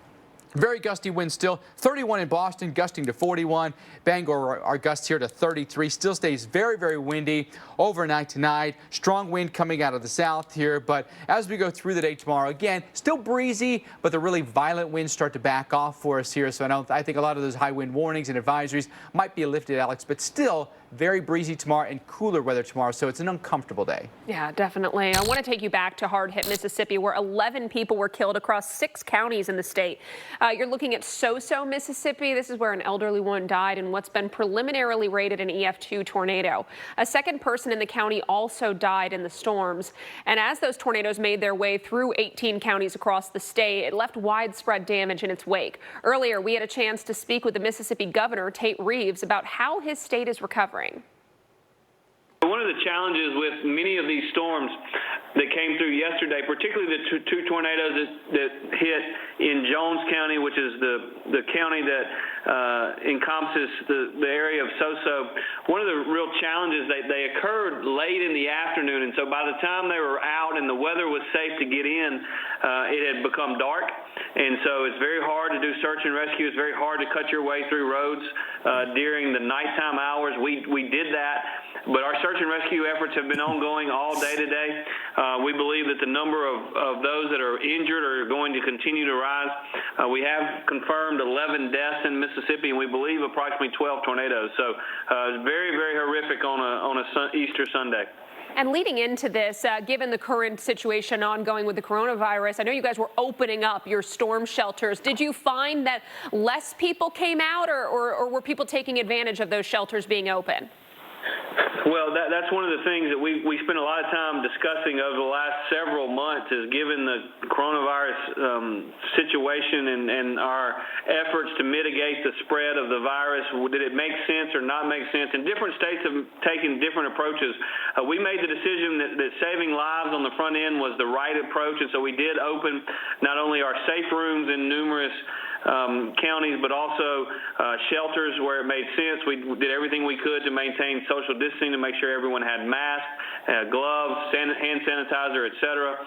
Very gusty winds still. 31 in Boston, gusting to 41. Bangor, our gusts here to 33. Still stays very, very windy overnight tonight. Strong wind coming out of the south here. But as we go through the day tomorrow, again, still breezy, but the really violent winds start to back off for us here. So I think a lot of those high wind warnings and advisories might be lifted, Alex, but still very breezy tomorrow and cooler weather tomorrow. So it's an uncomfortable day. Yeah, definitely. I want to take you back to hard-hit Mississippi, where 11 people were killed across 6 counties in the state. You're looking at Soso, Mississippi. This is where an elderly woman died in what's been preliminarily rated an EF2 tornado. A second person in the county also died in the storms. And as those tornadoes made their way through 18 counties across the state, it left widespread damage in its wake. Earlier, we had a chance to speak with the Mississippi governor, Tate Reeves, about how his state is recovering. One of the challenges with many of these storms that came through yesterday, particularly the two tornadoes that hit in Jones County, which is the county that encompasses the area of Soso, one of the real challenges, they occurred late in the afternoon, and so by the time they were out and the weather was safe to get in, it had become dark, and so it's very hard to do search and rescue. It's very hard to cut your way through roads during the nighttime hours. We did that. But our search and rescue efforts have been ongoing all day today. We believe that the number of those that are injured are going to continue to rise. We have confirmed 11 deaths in Mississippi, and we believe approximately 12 tornadoes. So it's very, very horrific on a Easter Sunday. And leading into this, given the current situation ongoing with the coronavirus, I know you guys were opening up your storm shelters. Did you find that less people came out, or were people taking advantage of those shelters being open? Well, that's one of the things that we spent a lot of time discussing over the last several months, is given the coronavirus situation and our efforts to mitigate the spread of the virus, did it make sense or not make sense? And different states have taken different approaches. We made the decision that saving lives on the front end was the right approach, and so we did open not only our safe rooms in numerous counties, but also shelters where it made sense. We did everything we could to maintain social distancing, to make sure everyone had masks, gloves, hand sanitizer, etc.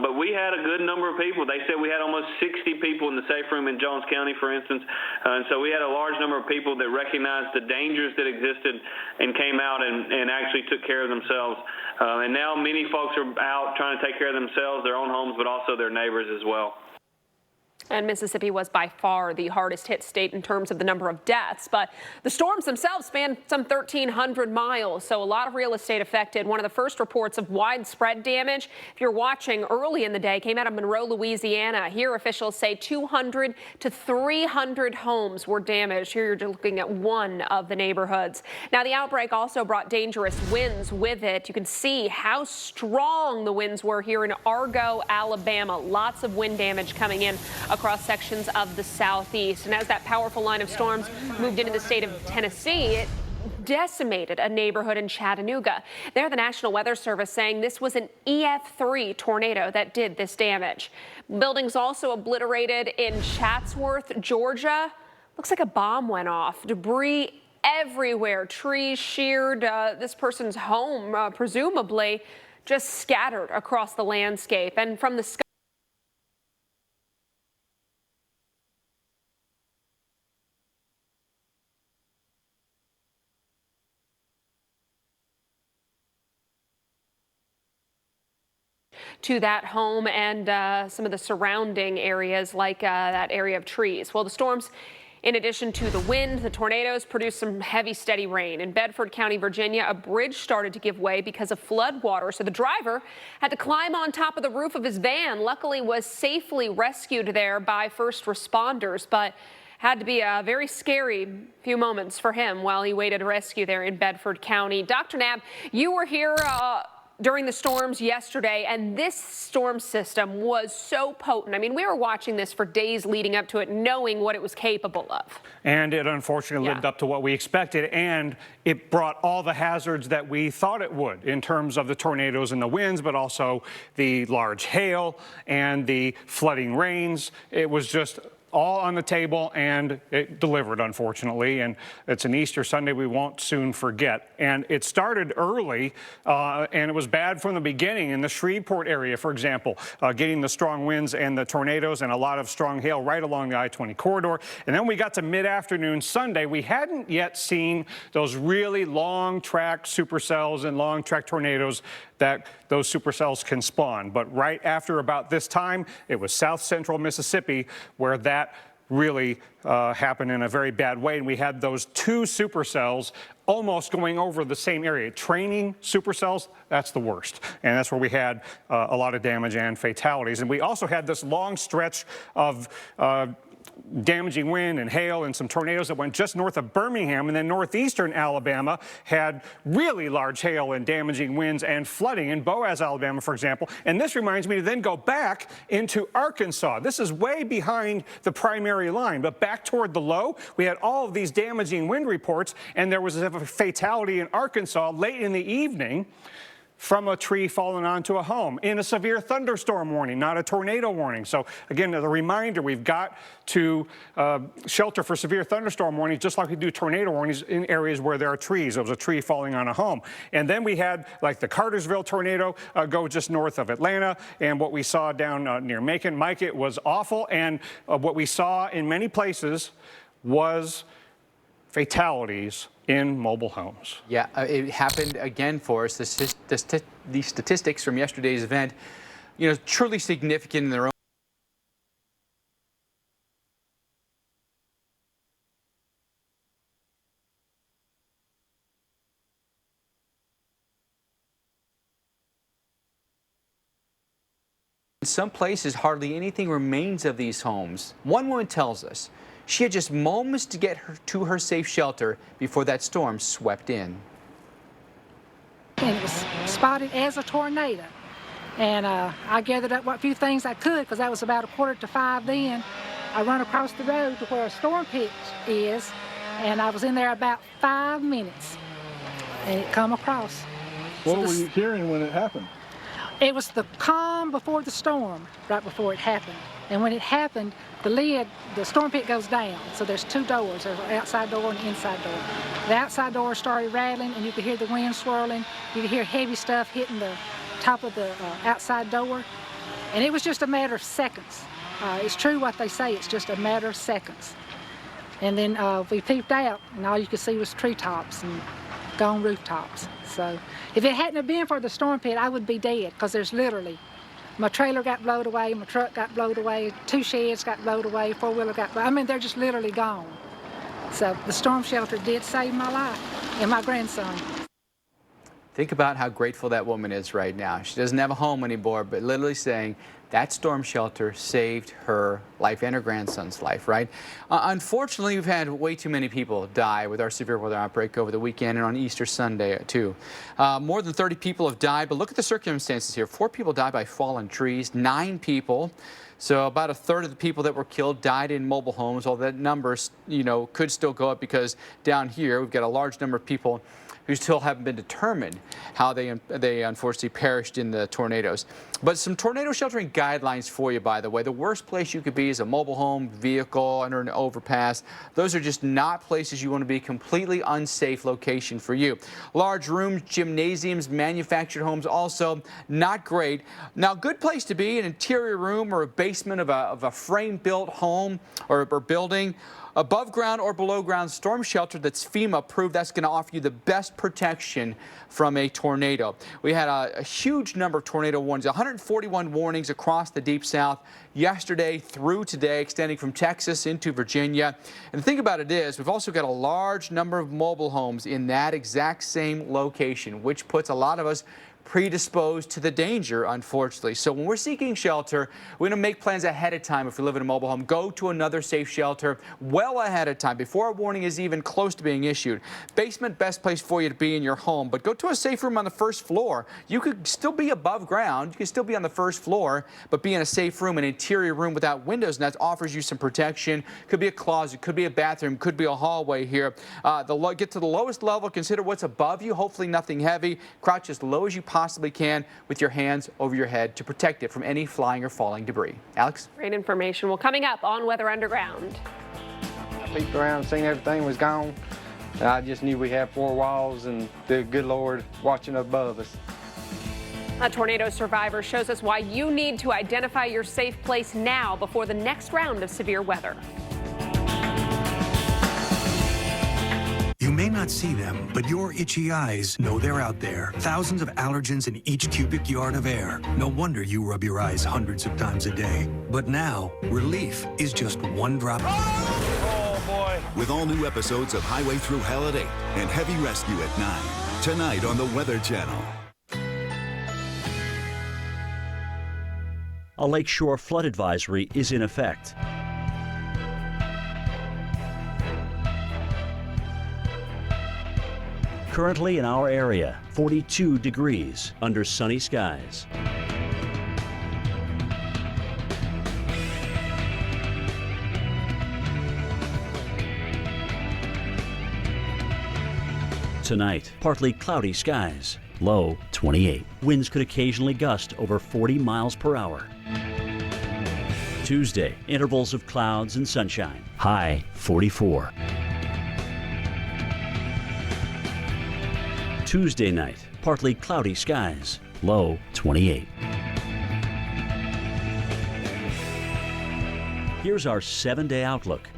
But we had a good number of people. They said we had almost 60 people in the safe room in Jones County, for instance. And so we had a large number of people that recognized the dangers that existed and came out and actually took care of themselves. And now many folks are out trying to take care of themselves, their own homes, but also their neighbors as well. And Mississippi was by far the hardest hit state in terms of the number of deaths. But the storms themselves spanned some 1,300 miles, so a lot of real estate affected. One of the first reports of widespread damage, if you're watching early in the day, came out of Monroe, Louisiana. Here, officials say 200 to 300 homes were damaged. Here, you're looking at one of the neighborhoods. Now, the outbreak also brought dangerous winds with it. You can see how strong the winds were here in Argo, Alabama. Lots of wind damage coming in across sections of the southeast. And as that powerful line of storms moved into the state of Tennessee, it decimated a neighborhood in Chattanooga. There, the National Weather Service saying this was an EF3 tornado that did this damage. Buildings also obliterated in Chatsworth, Georgia. Looks like a bomb went off. Debris everywhere. Trees sheared. This person's home, presumably, just scattered across the landscape. And from the sky to that home and some of the surrounding areas, like that area of trees. Well, the storms, in addition to the wind, the tornadoes produced some heavy, steady rain. In Bedford County, Virginia, a bridge started to give way because of flood water. So the driver had to climb on top of the roof of his van. Luckily, was safely rescued there by first responders, but had to be a very scary few moments for him while he waited rescue there in Bedford County. Dr. Knapp, you were here during the storms yesterday, and this storm system was so potent. I mean, we were watching this for days leading up to it, knowing what it was capable of. And it unfortunately lived up to what we expected, and it brought all the hazards that we thought it would in terms of the tornadoes and the winds, but also the large hail and the flooding rains. It was just all on the table, and it delivered, unfortunately. And it's an Easter Sunday we won't soon forget. And it started early, and it was bad from the beginning in the Shreveport area, for example, getting the strong winds and the tornadoes and a lot of strong hail right along the I-20 corridor. And then we got to mid-afternoon Sunday. We hadn't yet seen those really long-track supercells and long-track tornadoes that those supercells can spawn. But right after about this time, it was south central Mississippi where that really happened in a very bad way. And we had those two supercells almost going over the same area. Training supercells, that's the worst. And that's where we had a lot of damage and fatalities. And we also had this long stretch of damaging wind and hail and some tornadoes that went just north of Birmingham, and then northeastern Alabama had really large hail and damaging winds and flooding in Boaz, Alabama, for example. And this reminds me to then go back into Arkansas. This is way behind the primary line, but back toward the low, we had all of these damaging wind reports, and there was a fatality in Arkansas late in the evening from a tree falling onto a home in a severe thunderstorm warning, not a tornado warning. So again, as a reminder, we've got to shelter for severe thunderstorm warnings, just like we do tornado warnings in areas where there are trees. There was a tree falling on a home. And then we had like the Cartersville tornado go just north of Atlanta, and what we saw down near Macon. Mike, it was awful, and what we saw in many places was fatalities in mobile homes. Yeah, it happened again for us. The statistics from yesterday's event, you know, truly significant in their own. In some places, hardly anything remains of these homes. One woman tells us she had just moments to get to her safe shelter before that storm swept in. And it was spotted as a tornado. And I gathered up what few things I could, because that was about 4:45 then. I run across the road to where a storm pit is, and I was in there about 5 minutes, and it come across. What were you hearing when it happened? It was the calm before the storm, right before it happened. And when it happened, the storm pit goes down. So there's two doors. There's an outside door and an inside door. The outside door started rattling, and you could hear the wind swirling. You could hear heavy stuff hitting the top of the outside door. And it was just a matter of seconds. It's true what they say, it's just a matter of seconds. And then we peeped out, and all you could see was treetops and gone rooftops. So if it hadn't have been for the storm pit, I would be dead, because there's literally My trailer got blowed away, my truck got blowed away, 2 sheds got blowed away, 4-wheeler got blowed. I mean, they're just literally gone. So the storm shelter did save my life and my grandson. Think about how grateful that woman is right now. She doesn't have a home anymore, but literally saying that storm shelter saved her life and her grandson's life, right? Unfortunately, we've had way too many people die with our severe weather outbreak over the weekend and on Easter Sunday, too. More than 30 people have died, but look at the circumstances here. 4 people died by fallen trees, 9 people. So about a third of the people that were killed died in mobile homes, although that number, could still go up because down here we've got a large number of people who still haven't been determined how they unfortunately perished in the tornadoes. But some tornado sheltering guidelines for you, by the way. The worst place you could be is a mobile home, vehicle, under an overpass. Those are just not places you want to be. Completely unsafe location for you. Large rooms, gymnasiums, manufactured homes, also not great. Now, good place to be, an interior room or a basement of a frame-built home or building. Above ground or below ground storm shelter that's FEMA approved. That's going to offer you the best protection from a tornado. We had a huge number of tornado warnings, 141 warnings across the Deep South yesterday through today, extending from Texas into Virginia. And the thing about it is, we've also got a large number of mobile homes in that exact same location, which puts a lot of us predisposed to the danger, unfortunately. So when we're seeking shelter, we're going to make plans ahead of time. If we live in a mobile home, go to another safe shelter well ahead of time, before a warning is even close to being issued. Basement, best place for you to be in your home, but go to a safe room on the first floor. You could still be above ground. You can still be on the first floor, but be in a safe room, an interior room without windows, and that offers you some protection. Could be a closet, could be a bathroom, could be a hallway here. Get to the lowest level, consider what's above you, hopefully nothing heavy. Crouch as low as you possibly can with your hands over your head to protect it from any flying or falling debris. Alex? Great information. Well, coming up on Weather Underground. I peeked around, seen everything was gone. And I just knew we had 4 walls and the good Lord watching above us. A tornado survivor shows us why you need to identify your safe place now before the next round of severe weather. You may not see them, but your itchy eyes know they're out there. Thousands of allergens in each cubic yard of air. No wonder you rub your eyes hundreds of times a day. But now, relief is just one drop. Oh, boy. With all new episodes of Highway Through Hell at 8 and Heavy Rescue at 9. Tonight on the Weather Channel. A lakeshore flood advisory is in effect. Currently in our area, 42 degrees under sunny skies. Tonight, partly cloudy skies, low 28. Winds could occasionally gust over 40 miles per hour. Tuesday, intervals of clouds and sunshine, high 44. Tuesday night, partly cloudy skies, low 28. Here's our 7-day outlook.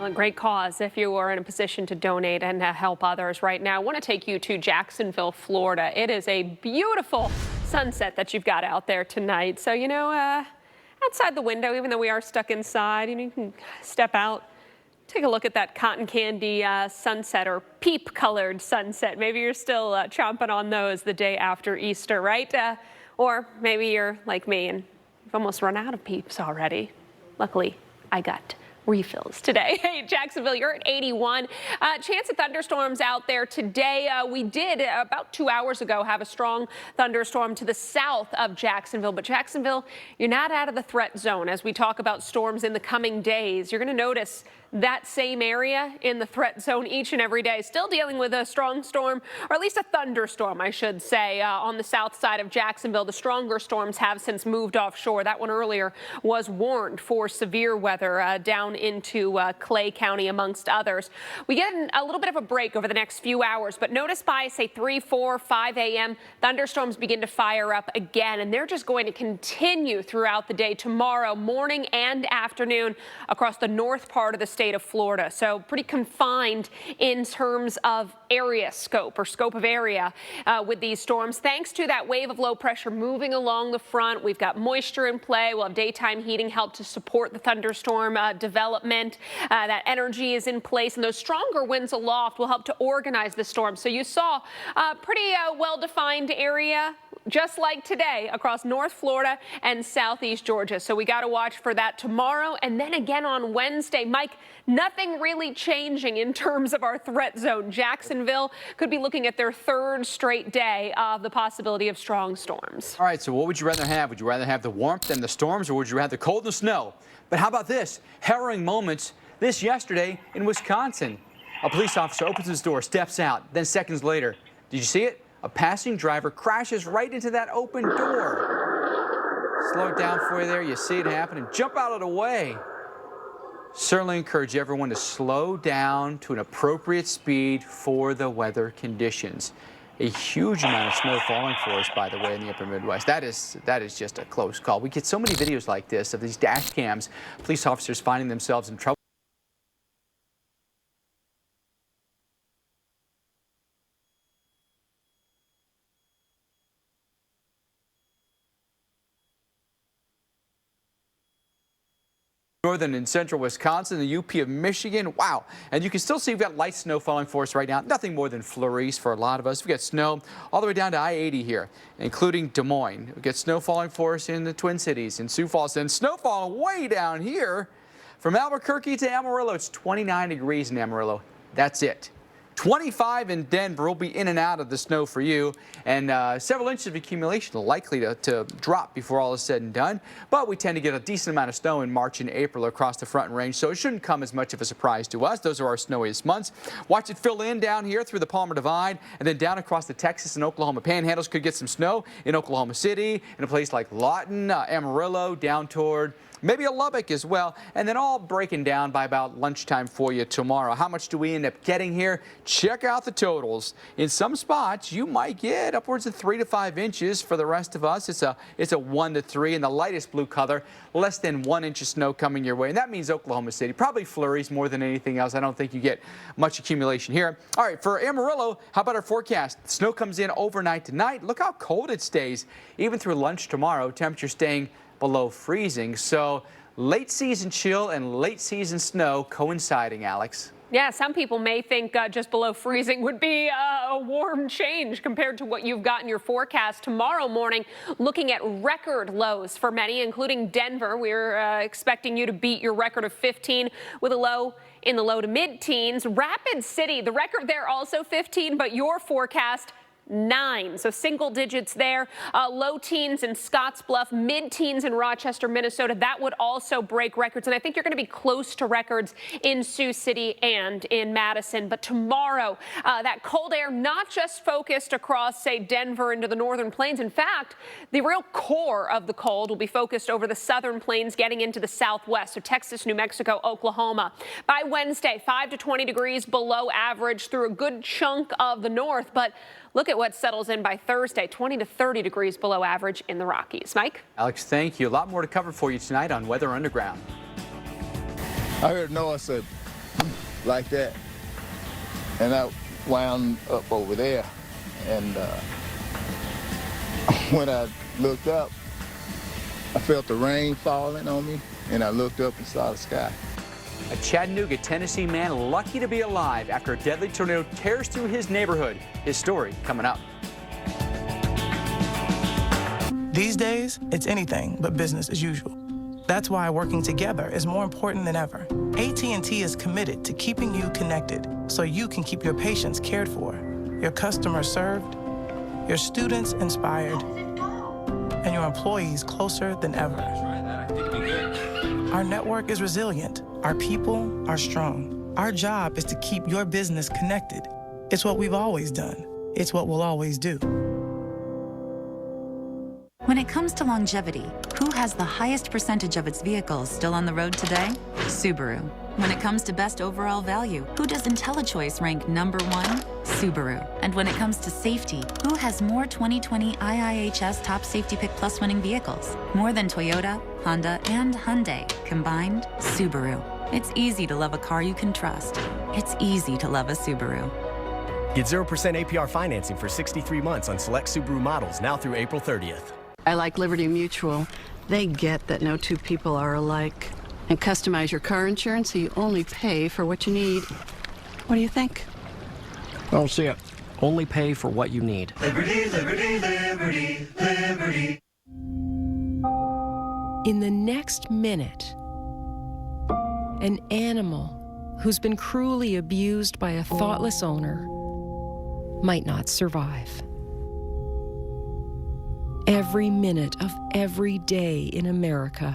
A great cause if you are in a position to donate and help others right now. I want to take you to Jacksonville, Florida. It is a beautiful sunset that you've got out there tonight. So, outside the window, even though we are stuck inside, you can step out, take a look at that cotton candy sunset or peep-colored sunset. Maybe you're still chomping on those the day after Easter, right? Or maybe you're like me and you've almost run out of peeps already. Luckily, I got refills today. Hey, Jacksonville, you're at 81. Chance of thunderstorms out there today. We did about 2 hours ago have a strong thunderstorm to the south of Jacksonville. But Jacksonville, you're not out of the threat zone as we talk about storms in the coming days. You're going to notice that same area in the threat zone each and every day. Still dealing with a strong storm, or at least a thunderstorm, I should say, on the south side of Jacksonville. The stronger storms have since moved offshore. That one earlier was warned for severe weather down into Clay County, amongst others. We get a little bit of a break over the next few hours, but notice by, say, 3, 4, 5 a.m., thunderstorms begin to fire up again, and they're just going to continue throughout the day tomorrow morning and afternoon across the north part of the state of Florida. So pretty confined in terms of area scope or scope of area with these storms. Thanks to that wave of low pressure moving along the front, we've got moisture in play. We'll have daytime heating help to support the thunderstorm development. That energy is in place, and those stronger winds aloft will help to organize the storm. So you saw a pretty well-defined area, just like today, across North Florida and Southeast Georgia. So we got to watch for that tomorrow and then again on Wednesday. Mike, nothing really changing in terms of our threat zone. Jacksonville could be looking at their third straight day of the possibility of strong storms. All right, so what would you rather have? Would you rather have the warmth and the storms, or would you rather the cold and the snow? But how about this? Harrowing moments this yesterday in Wisconsin. A police officer opens his door, steps out, then seconds later, did you see it? A passing driver crashes right into that open door. Slow it down for you there. You see it happen and jump out of the way. Certainly encourage everyone to slow down to an appropriate speed for the weather conditions. A huge amount of snow falling for us, by the way, in the upper Midwest. That is just a close call. We get so many videos like this of these dash cams, police officers finding themselves in trouble. Northern and central Wisconsin, the UP of Michigan. Wow. And you can still see we've got light snow falling for us right now. Nothing more than flurries for a lot of us. We've got snow all the way down to I-80 here, including Des Moines. We've got snow falling for us in the Twin Cities, in Sioux Falls, and snow falling way down here from Albuquerque to Amarillo. It's 29 degrees in Amarillo. That's it. 25 in Denver. Will be in and out of the snow for you, and several inches of accumulation likely to drop before all is said and done. But we tend to get a decent amount of snow in March and April across the Front Range, so it shouldn't come as much of a surprise to us. Those are our snowiest months. Watch it fill in down here through the Palmer Divide, and then down across the Texas and Oklahoma panhandles. Could get some snow in Oklahoma City, in a place like Lawton, Amarillo, down toward maybe a Lubbock as well, and then all breaking down by about lunchtime for you tomorrow. How much do we end up getting here? Check out the totals. In some spots, you might get upwards of 3 to 5 inches. For the rest of us, it's a 1 to 3. In the lightest blue color, less than 1 inch of snow coming your way, and that means Oklahoma City. Probably flurries more than anything else. I don't think you get much accumulation here. All right, for Amarillo, how about our forecast? Snow comes in overnight tonight. Look how cold it stays, even through lunch tomorrow. Temperature staying below freezing. So late season chill and late season snow coinciding, Alex. Yeah, some people may think just below freezing would be a warm change compared to what you've got in your forecast. Tomorrow morning, looking at record lows for many, including Denver. We're expecting you to beat your record of 15 with a low in the low to mid-teens. Rapid City, the record there also 15, but your forecast 9, so single digits there. Low teens in Scottsbluff, mid-teens in Rochester, Minnesota. That would also break records, and I think you're going to be close to records in Sioux City and in Madison. But tomorrow, that cold air not just focused across, say, Denver into the northern plains. In fact, the real core of the cold will be focused over the southern plains, getting into the southwest, so Texas, New Mexico, Oklahoma. By Wednesday, 5 to 20 degrees below average through a good chunk of the north, but look at what settles in by Thursday, 20 to 30 degrees below average in the Rockies. Mike? Alex, thank you. A lot more to cover for you tonight on Weather Underground. I heard noise like that, and I wound up over there. And when I looked up, I felt the rain falling on me, and I looked up and saw the sky. A Chattanooga, Tennessee man lucky to be alive after a deadly tornado tears through his neighborhood. His story coming up. These days, it's anything but business as usual. That's why working together is more important than ever. AT&T is committed to keeping you connected so you can keep your patients cared for, your customers served, your students inspired, and your employees closer than ever. Our network is resilient. Our people are strong. Our job is to keep your business connected. It's what we've always done. It's what we'll always do. When it comes to longevity, who has the highest percentage of its vehicles still on the road today? Subaru. When it comes to best overall value, who does IntelliChoice rank #1? Subaru. And when it comes to safety, who has more 2020 IIHS Top Safety Pick Plus winning vehicles? More than Toyota, Honda, and Hyundai combined? Subaru. It's easy to love a car you can trust. It's easy to love a Subaru. Get 0% APR financing for 63 months on select Subaru models now through April 30th. I like Liberty Mutual. They get that no two people are alike. And customize your car insurance so you only pay for what you need. What do you think? I don't see it. Only pay for what you need. Liberty, liberty, liberty, liberty. In the next minute, an animal who's been cruelly abused by a thoughtless owner might not survive. Every minute of every day in America,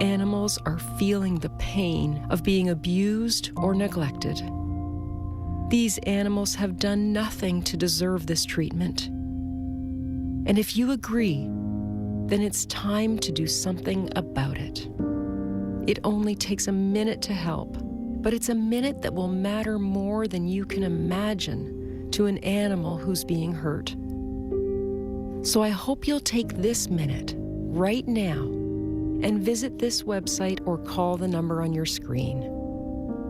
animals are feeling the pain of being abused or neglected. These animals have done nothing to deserve this treatment. And if you agree, then it's time to do something about it. It only takes a minute to help, but it's a minute that will matter more than you can imagine to an animal who's being hurt. So I hope you'll take this minute, right now, and visit this website or call the number on your screen.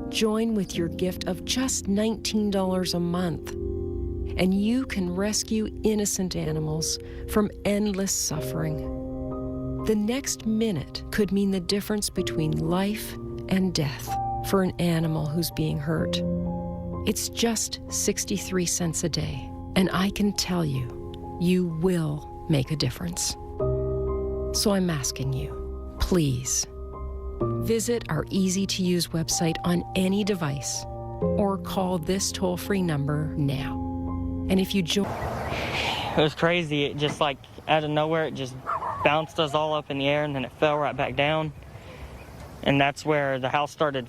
Join with your gift of just $19 a month, and you can rescue innocent animals from endless suffering. The next minute could mean the difference between life and death for an animal who's being hurt. It's just 63 cents a day, and I can tell you, you will make a difference. So I'm asking you, please, visit our easy-to-use website on any device or call this toll-free number now. And if you join... It was crazy. It just like out of nowhere, it just bounced us all up in the air and then it fell right back down. And that's where the house started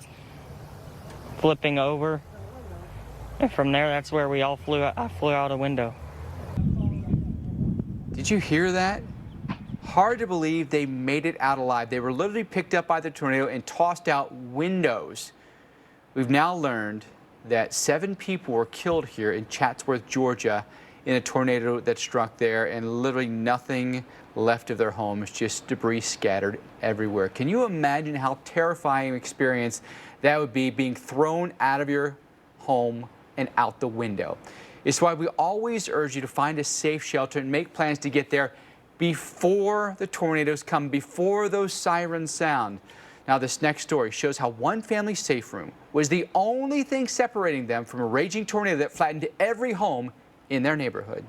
flipping over. And from there, that's where we all I flew out a window. Did you hear that? Hard to believe they made it out alive. They were literally picked up by the tornado and tossed out windows. We've now learned that 7 people were killed here in Chatsworth, Georgia, in a tornado that struck there, and literally nothing left of their homes, just debris scattered everywhere. Can you imagine how terrifying an experience that would be, being thrown out of your home and out the window? It's why we always urge you to find a safe shelter and make plans to get there before the tornadoes come, before those sirens sound. Now, this next story shows how one family's safe room was the only thing separating them from a raging tornado that flattened every home in their neighborhood.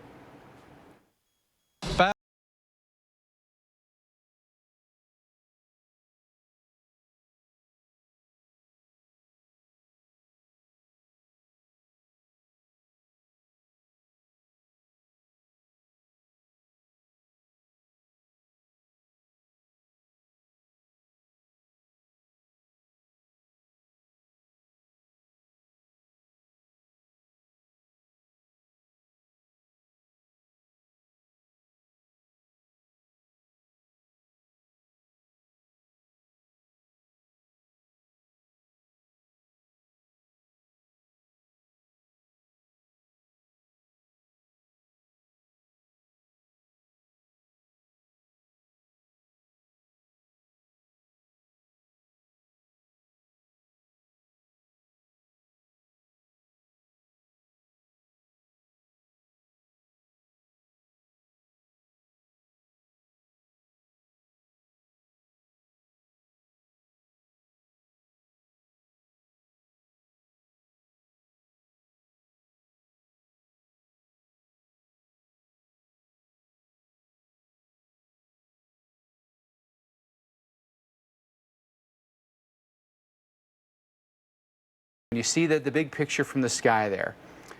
You see the big picture from the sky there.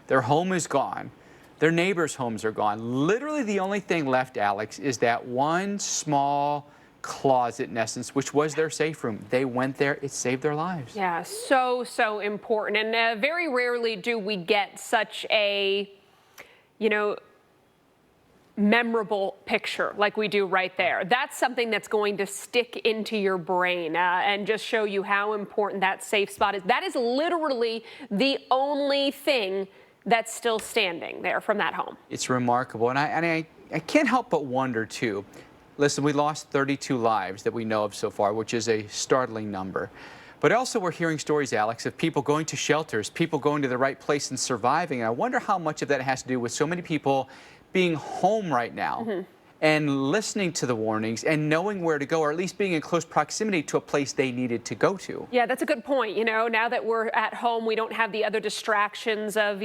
Their home is gone. Their neighbors' homes are gone. Literally the only thing left, Alex, is that one small closet, in essence, which was their safe room. They went there. It saved their lives. Yeah, so important. And very rarely do we get such a, memorable picture like we do right there. That's something that's going to stick into your brain and just show you how important that safe spot is. That is literally the only thing that's still standing there from that home. It's remarkable. And I can't help but wonder, too. Listen, we lost 32 lives that we know of so far, which is a startling number. But also we're hearing stories, Alex, of people going to shelters, people going to the right place and surviving. And I wonder how much of that has to do with so many people being home right now and listening to the warnings and knowing where to go, or at least being in close proximity to a place they needed to go to. Yeah, that's a good point. Now that we're at home, we don't have the other distractions of,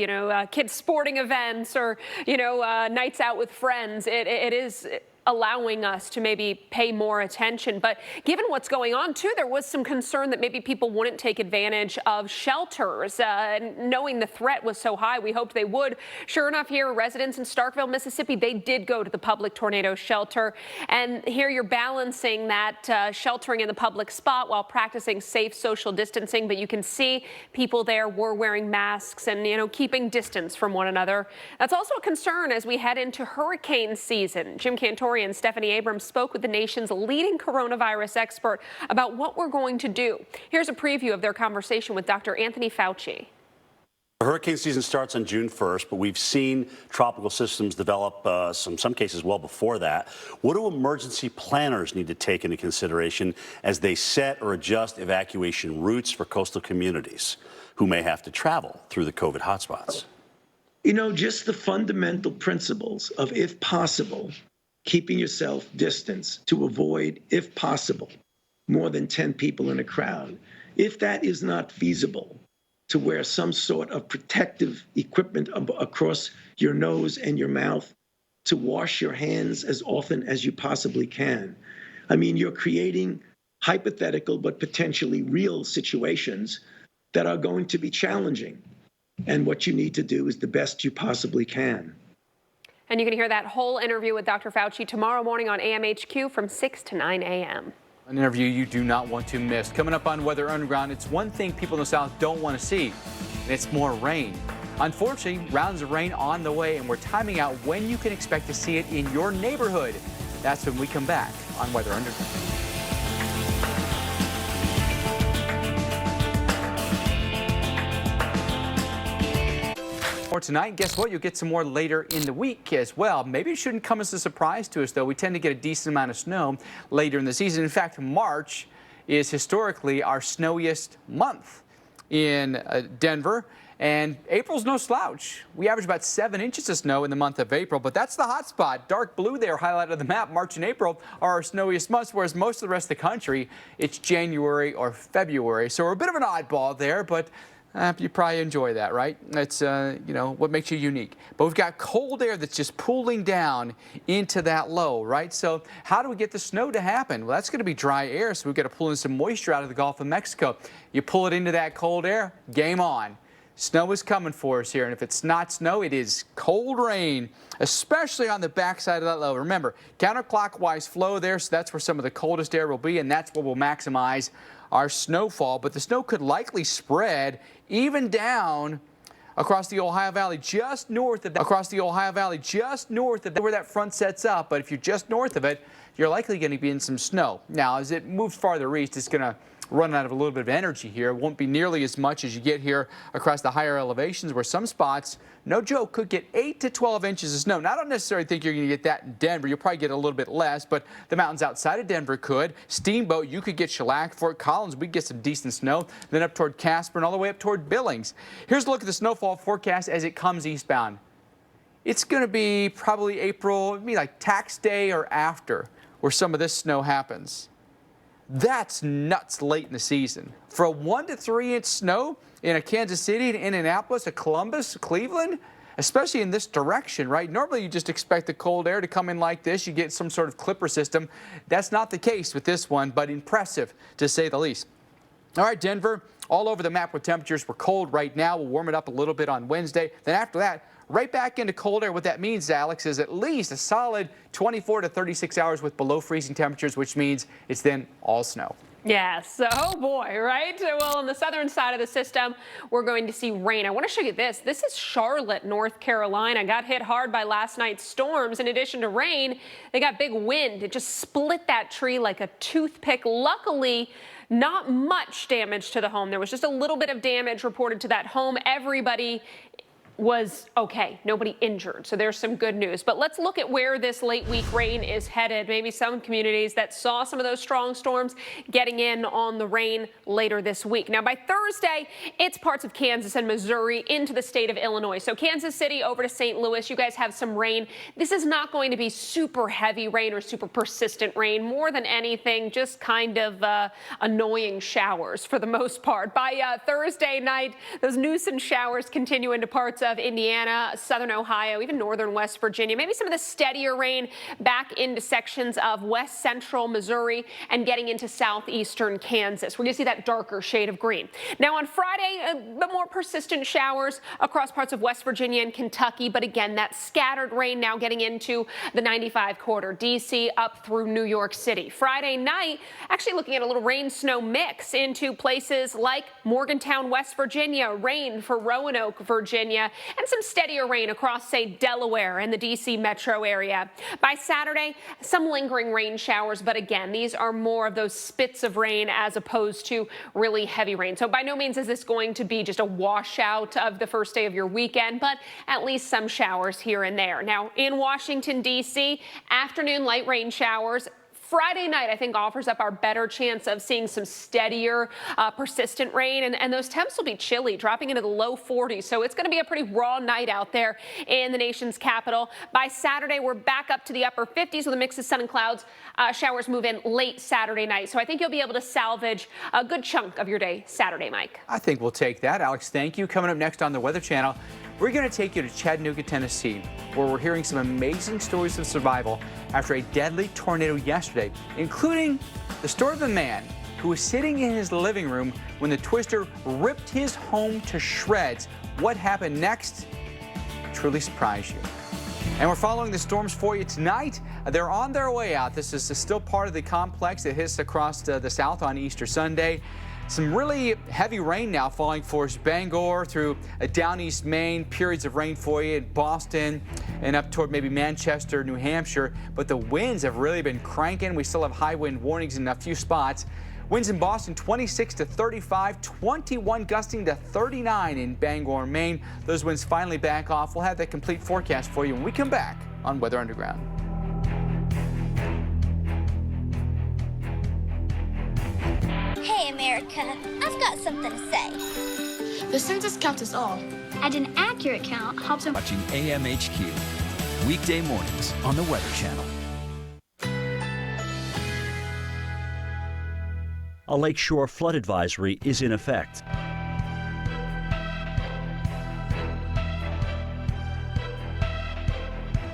kids' sporting events or, nights out with friends. It is allowing us to maybe pay more attention. But given what's going on, too, there was some concern that maybe people wouldn't take advantage of shelters. Knowing the threat was so high, we hoped they would. Sure enough, here, residents in Starkville, Mississippi, they did go to the public tornado shelter. And here you're balancing that sheltering in the public spot while practicing safe social distancing. But you can see people there were wearing masks and, keeping distance from one another. That's also a concern as we head into hurricane season. Jim Cantori and Stephanie Abrams spoke with the nation's leading coronavirus expert about what we're going to do. Here's a preview of their conversation with Dr. Anthony Fauci. Hurricane season starts on June 1st, but we've seen tropical systems develop some cases well before that. What do emergency planners need to take into consideration as they set or adjust evacuation routes for coastal communities who may have to travel through the COVID hotspots? Just the fundamental principles of, if possible, keeping yourself distance to avoid, if possible, more than 10 people in a crowd. If that is not feasible, to wear some sort of protective equipment across your nose and your mouth, to wash your hands as often as you possibly can. I mean, you're creating hypothetical but potentially real situations that are going to be challenging. And what you need to do is the best you possibly can. And you can hear that whole interview with Dr. Fauci tomorrow morning on AMHQ from 6 to 9 a.m. An interview you do not want to miss. Coming up on Weather Underground, it's one thing people in the South don't want to see, and it's more rain. Unfortunately, rounds of rain on the way, and we're timing out when you can expect to see it in your neighborhood. That's when we come back on Weather Underground. Or tonight, guess what? You'll get some more later in the week as well. Maybe it shouldn't come as a surprise to us, though. We tend to get a decent amount of snow later in the season. In fact, March is historically our snowiest month in Denver, and April's no slouch. We average about 7 inches of snow in the month of April, but that's the hot spot. Dark blue there highlighted on the map. March and April are our snowiest months, whereas most of the rest of the country, it's January or February. So we're a bit of an oddball there, but you probably enjoy that, right? That's, what makes you unique. But we've got cold air that's just pooling down into that low, right? So how do we get the snow to happen? Well, that's going to be dry air, so we've got to pull in some moisture out of the Gulf of Mexico. You pull it into that cold air, game on. Snow is coming for us here, and if it's not snow, it is cold rain, especially on the backside of that low. Remember, counterclockwise flow there, so that's where some of the coldest air will be, and that's where we'll maximize our snowfall. But the snow could likely spread even down across the Ohio Valley, just north of that, where that front sets up. But if you're just north of it, you're likely going to be in some snow. Now, as it moves farther east, it's going to run out of a little bit of energy here. It won't be nearly as much as you get here across the higher elevations, where some spots, no joke, could get 8 to 12 inches of snow. Now, I don't necessarily think you're going to get that in Denver. You'll probably get a little bit less, but the mountains outside of Denver could. Steamboat, you could get shellacked. Fort Collins, we get some decent snow. Then up toward Casper and all the way up toward Billings. Here's a look at the snowfall forecast as it comes eastbound. It's going to be probably April, maybe like tax day or after, where some of this snow happens. That's nuts late in the season. For a 1 to 3 inch snow in a Kansas City, an Indianapolis, a Columbus, Cleveland, especially in this direction, right? Normally you just expect the cold air to come in like this. You get some sort of clipper system. That's not the case with this one, but impressive to say the least. All right, Denver, all over the map with temperatures. We're cold right now. We'll warm it up a little bit on Wednesday. Then after that, right back into cold air. What that means, Alex, is at least a solid 24 to 36 hours with below freezing temperatures, which means it's then all snow. Yes. Oh boy, right? Well, on the southern side of the system, we're going to see rain. I want to show you this. This is Charlotte, North Carolina. Got hit hard by last night's storms. In addition to rain, they got big wind. It just split that tree like a toothpick. Luckily, not much damage to the home. There was just a little bit of damage reported to that home. Everybody was okay. Nobody injured. So there's some good news. But let's look at where this late week rain is headed. Maybe some communities that saw some of those strong storms getting in on the rain later this week. Now, by Thursday, it's parts of Kansas and Missouri into the state of Illinois. So Kansas City over to St. Louis, you guys have some rain. This is not going to be super heavy rain or super persistent rain. More than anything, just kind of annoying showers for the most part. By Thursday night, those nuisance showers continue into parts of Indiana, southern Ohio, even northern West Virginia. Maybe some of the steadier rain back into sections of west central Missouri and getting into southeastern Kansas. We're going to see that darker shade of green. Now on Friday, a bit more persistent showers across parts of West Virginia and Kentucky. But again, that scattered rain now getting into the 95 corridor, D.C. up through New York City. Friday night, actually looking at a little rain-snow mix into places like Morgantown, West Virginia, rain for Roanoke, Virginia, and some steadier rain across, say, Delaware and the D.C. metro area. By Saturday, some lingering rain showers, but again, these are more of those spits of rain as opposed to really heavy rain. So by no means is this going to be just a washout of the first day of your weekend, but at least some showers here and there. Now, in Washington, D.C., afternoon light rain showers. Friday night, I think, offers up our better chance of seeing some steadier, persistent rain, and those temps will be chilly, dropping into the low 40s. So it's going to be a pretty raw night out there in the nation's capital. By Saturday, we're back up to the upper 50s with a mix of sun and clouds. Showers move in late Saturday night. So I think you'll be able to salvage a good chunk of your day Saturday, Mike. I think we'll take that. Alex, thank you. Coming up next on the Weather Channel, we're going to take you to Chattanooga, Tennessee, where we're hearing some amazing stories of survival after a deadly tornado yesterday, including the story of a man who was sitting in his living room when the twister ripped his home to shreds. What happened next? Truly surprised you. And we're following the storms for you tonight. They're on their way out. This is still part of the complex that hits across the south on Easter Sunday. Some really heavy rain now falling for us, Bangor through down east Maine, periods of rain for you in Boston and up toward maybe Manchester, New Hampshire. But the winds have really been cranking. We still have high wind warnings in a few spots. Winds in Boston 26 to 35, 21 gusting to 39 in Bangor, Maine. Those winds finally back off. We'll have that complete forecast for you when we come back on Weather Underground. Hey, America, I've got something to say. The census counts us all. And an accurate count helps in watching AMHQ, weekday mornings on the Weather Channel. A lakeshore flood advisory is in effect.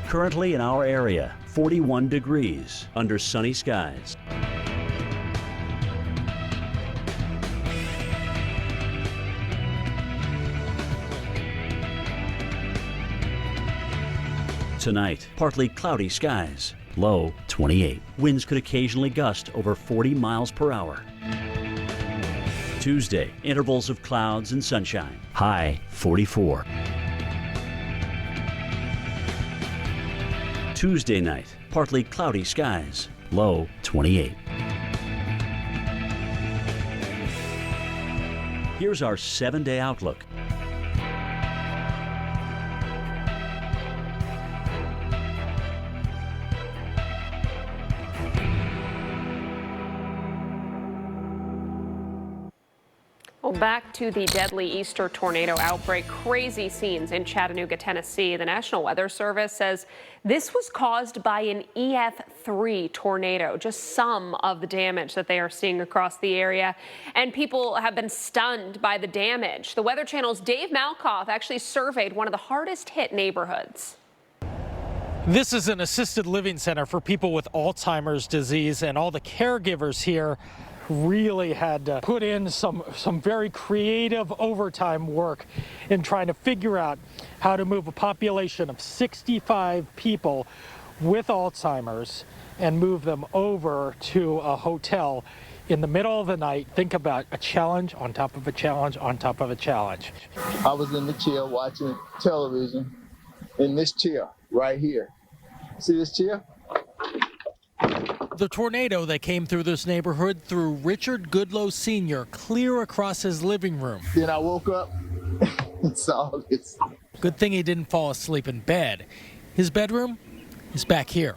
Currently in our area, 41 degrees under sunny skies. Tonight, partly cloudy skies, low 28. Winds could occasionally gust over 40 miles per hour. Tuesday, intervals of clouds and sunshine, high 44. Tuesday night, partly cloudy skies, low 28. Here's our 7-day outlook. Well, back to the deadly Easter tornado outbreak. Crazy scenes in Chattanooga, Tennessee. The National Weather Service says this was caused by an EF3 tornado. Just some of the damage that they are seeing across the area. And people have been stunned by the damage. The Weather Channel's Dave Malkoff actually surveyed one of the hardest hit neighborhoods. This is an assisted living center for people with Alzheimer's disease, and all the caregivers here really had to put in some very creative overtime work in trying to figure out how to move a population of 65 people with Alzheimer's and move them over to a hotel in the middle of the night. Think about a challenge on top of a challenge on top of a challenge. I was in the chair watching television in this chair right here. See this chair? The tornado that came through this neighborhood threw Richard Goodlow Sr. clear across his living room. Then I woke up and saw this. Good thing he didn't fall asleep in bed. His bedroom is back here,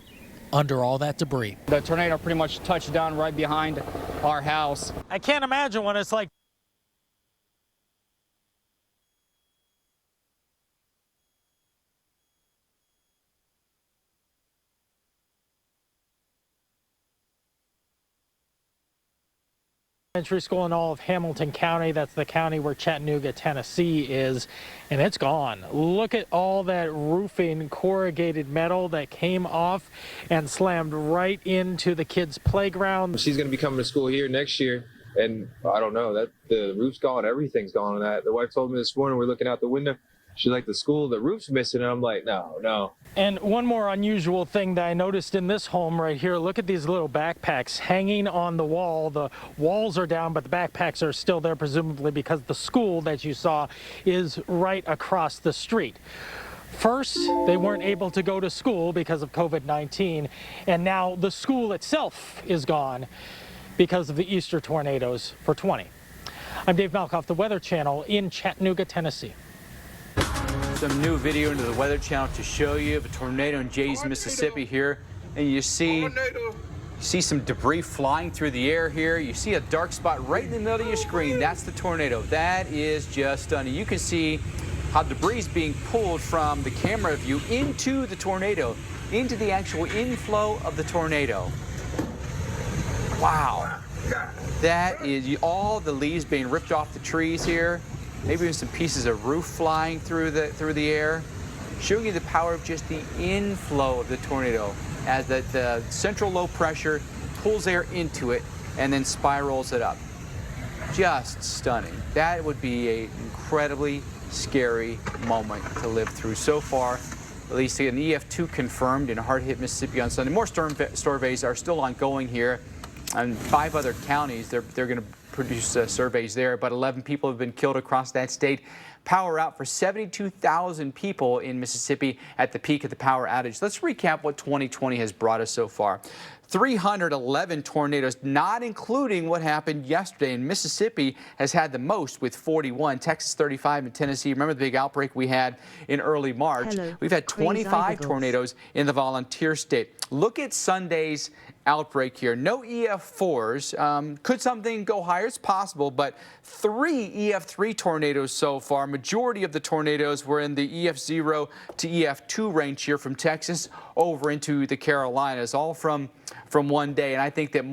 under all that debris. The tornado pretty much touched down right behind our house. I can't imagine what it's like. Elementary school in all of Hamilton County. That's the county where Chattanooga, Tennessee is, and it's gone. Look at all that roofing, corrugated metal that came off and slammed right into the kids' playground. She's going to be coming to school here next year, and I don't know, that the roof's gone, everything's gone on that. The wife told me this morning, we're looking out the window, she's like, the school, the roof's missing, and I'm like, no. And one more unusual thing that I noticed in this home right here, look at these little backpacks hanging on the wall. The walls are down, but the backpacks are still there, presumably because the school that you saw is right across the street. First, they weren't able to go to school because of COVID-19, and now the school itself is gone because of the Easter tornadoes for 20. I'm Dave Malkoff, the Weather Channel in Chattanooga, Tennessee. Some new video into the Weather Channel to show you of a tornado in Jay's, Mississippi here. And you see some debris flying through the air here. You see a dark spot right in the middle of your screen. That's the tornado. That is just stunning. You can see how debris is being pulled from the camera view into the tornado, into the actual inflow of the tornado. Wow. That is all the leaves being ripped off the trees here. Maybe even some pieces of roof flying through the air, showing you the power of just the inflow of the tornado as the central low pressure pulls air into it and then spirals it up. Just stunning. That would be an incredibly scary moment to live through. So far, at least an EF2 confirmed in hard-hit Mississippi on Sunday. More storm surveys are still ongoing here. And 5 other counties, they're going to produce surveys there, but 11 people have been killed across that state. Power out for 72,000 people in Mississippi at the peak of the power outage. Let's recap what 2020 has brought us so far. 311 tornadoes, not including what happened yesterday. And Mississippi has had the most with 41, Texas 35, and Tennessee. Remember the big outbreak we had in early March? We've had 25 tornadoes in the volunteer state. Look at Sunday's outbreak here. No EF4s. Could something go higher? It's possible, but 3 EF3 tornadoes so far. Majority of the tornadoes were in the EF0 to EF2 range here from Texas over into the Carolinas, all from one day. And I think that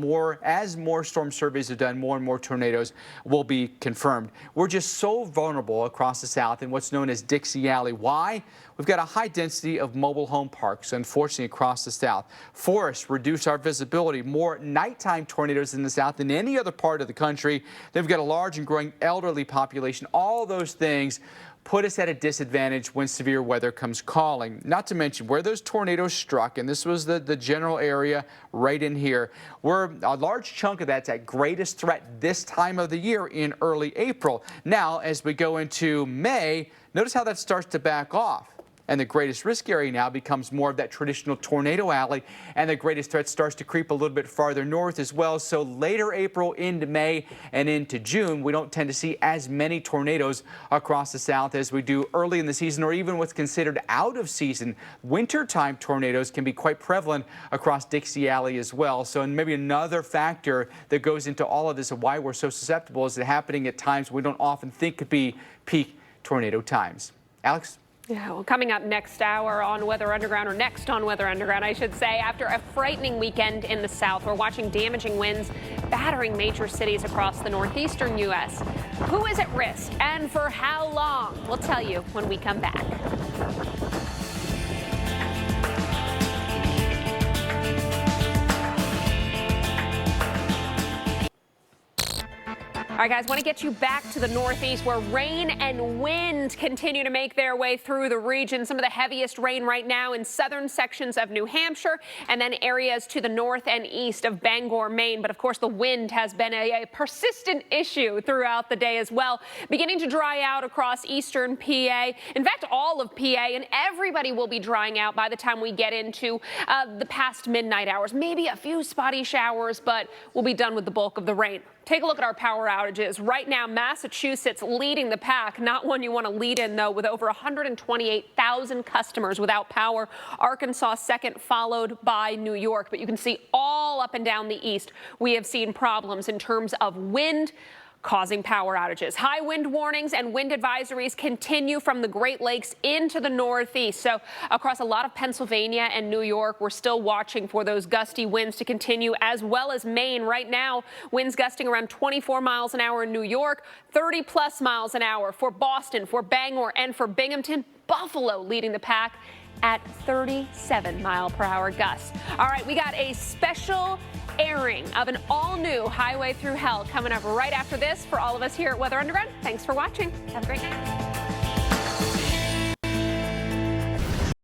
as more storm surveys are done, more and more tornadoes will be confirmed. We're just so vulnerable across the South in what's known as Dixie Alley. Why? We've got a high density of mobile home parks, unfortunately, across the South. Forests reduce our visibility. More nighttime tornadoes in the South than any other part of the country. They've got a large and growing elderly population. All those things put us at a disadvantage when severe weather comes calling. Not to mention where those tornadoes struck, and this was the general area right in here, where a large chunk of that's at greatest threat this time of the year in early April. Now, as we go into May, notice how that starts to back off. And the greatest risk area now becomes more of that traditional tornado alley, and the greatest threat starts to creep a little bit farther north as well. So later April into May and into June, we don't tend to see as many tornadoes across the South as we do early in the season, or even what's considered out of season. Wintertime tornadoes can be quite prevalent across Dixie Alley as well. So and maybe another factor that goes into all of this of why we're so susceptible is it happening at times we don't often think could be peak tornado times. Alex? Yeah, well, coming up next hour on Weather Underground, or next on Weather Underground, I should say, after a frightening weekend in the South, we're watching damaging winds battering major cities across the northeastern U.S. Who is at risk and for how long? We'll tell you when we come back. All right, guys, want to get you back to the Northeast where rain and wind continue to make their way through the region. Some of the heaviest rain right now in southern sections of New Hampshire and then areas to the north and east of Bangor, Maine. But of course, the wind has been a persistent issue throughout the day as well, beginning to dry out across eastern PA. In fact, all of PA, and everybody will be drying out by the time we get into the past midnight hours. Maybe a few spotty showers, but we'll be done with the bulk of the rain. Take a look at our power outages. Right now, Massachusetts leading the pack. Not one you want to lead in, though, with over 128,000 customers without power. Arkansas second, followed by New York. But you can see all up and down the east, we have seen problems in terms of wind causing power outages. High wind warnings and wind advisories continue from the Great Lakes into the Northeast. So across a lot of Pennsylvania and New York, we're still watching for those gusty winds to continue, as well as Maine. Right now, winds gusting around 24 miles an hour in New York, 30+ miles an hour for Boston, for Bangor, and for Binghamton. Buffalo leading the pack at 37-mile-per-hour gusts. All right, we got a special airing of an all-new Highway Through Hell coming up right after this. For all of us here at Weather Underground, thanks for watching. Have a great night.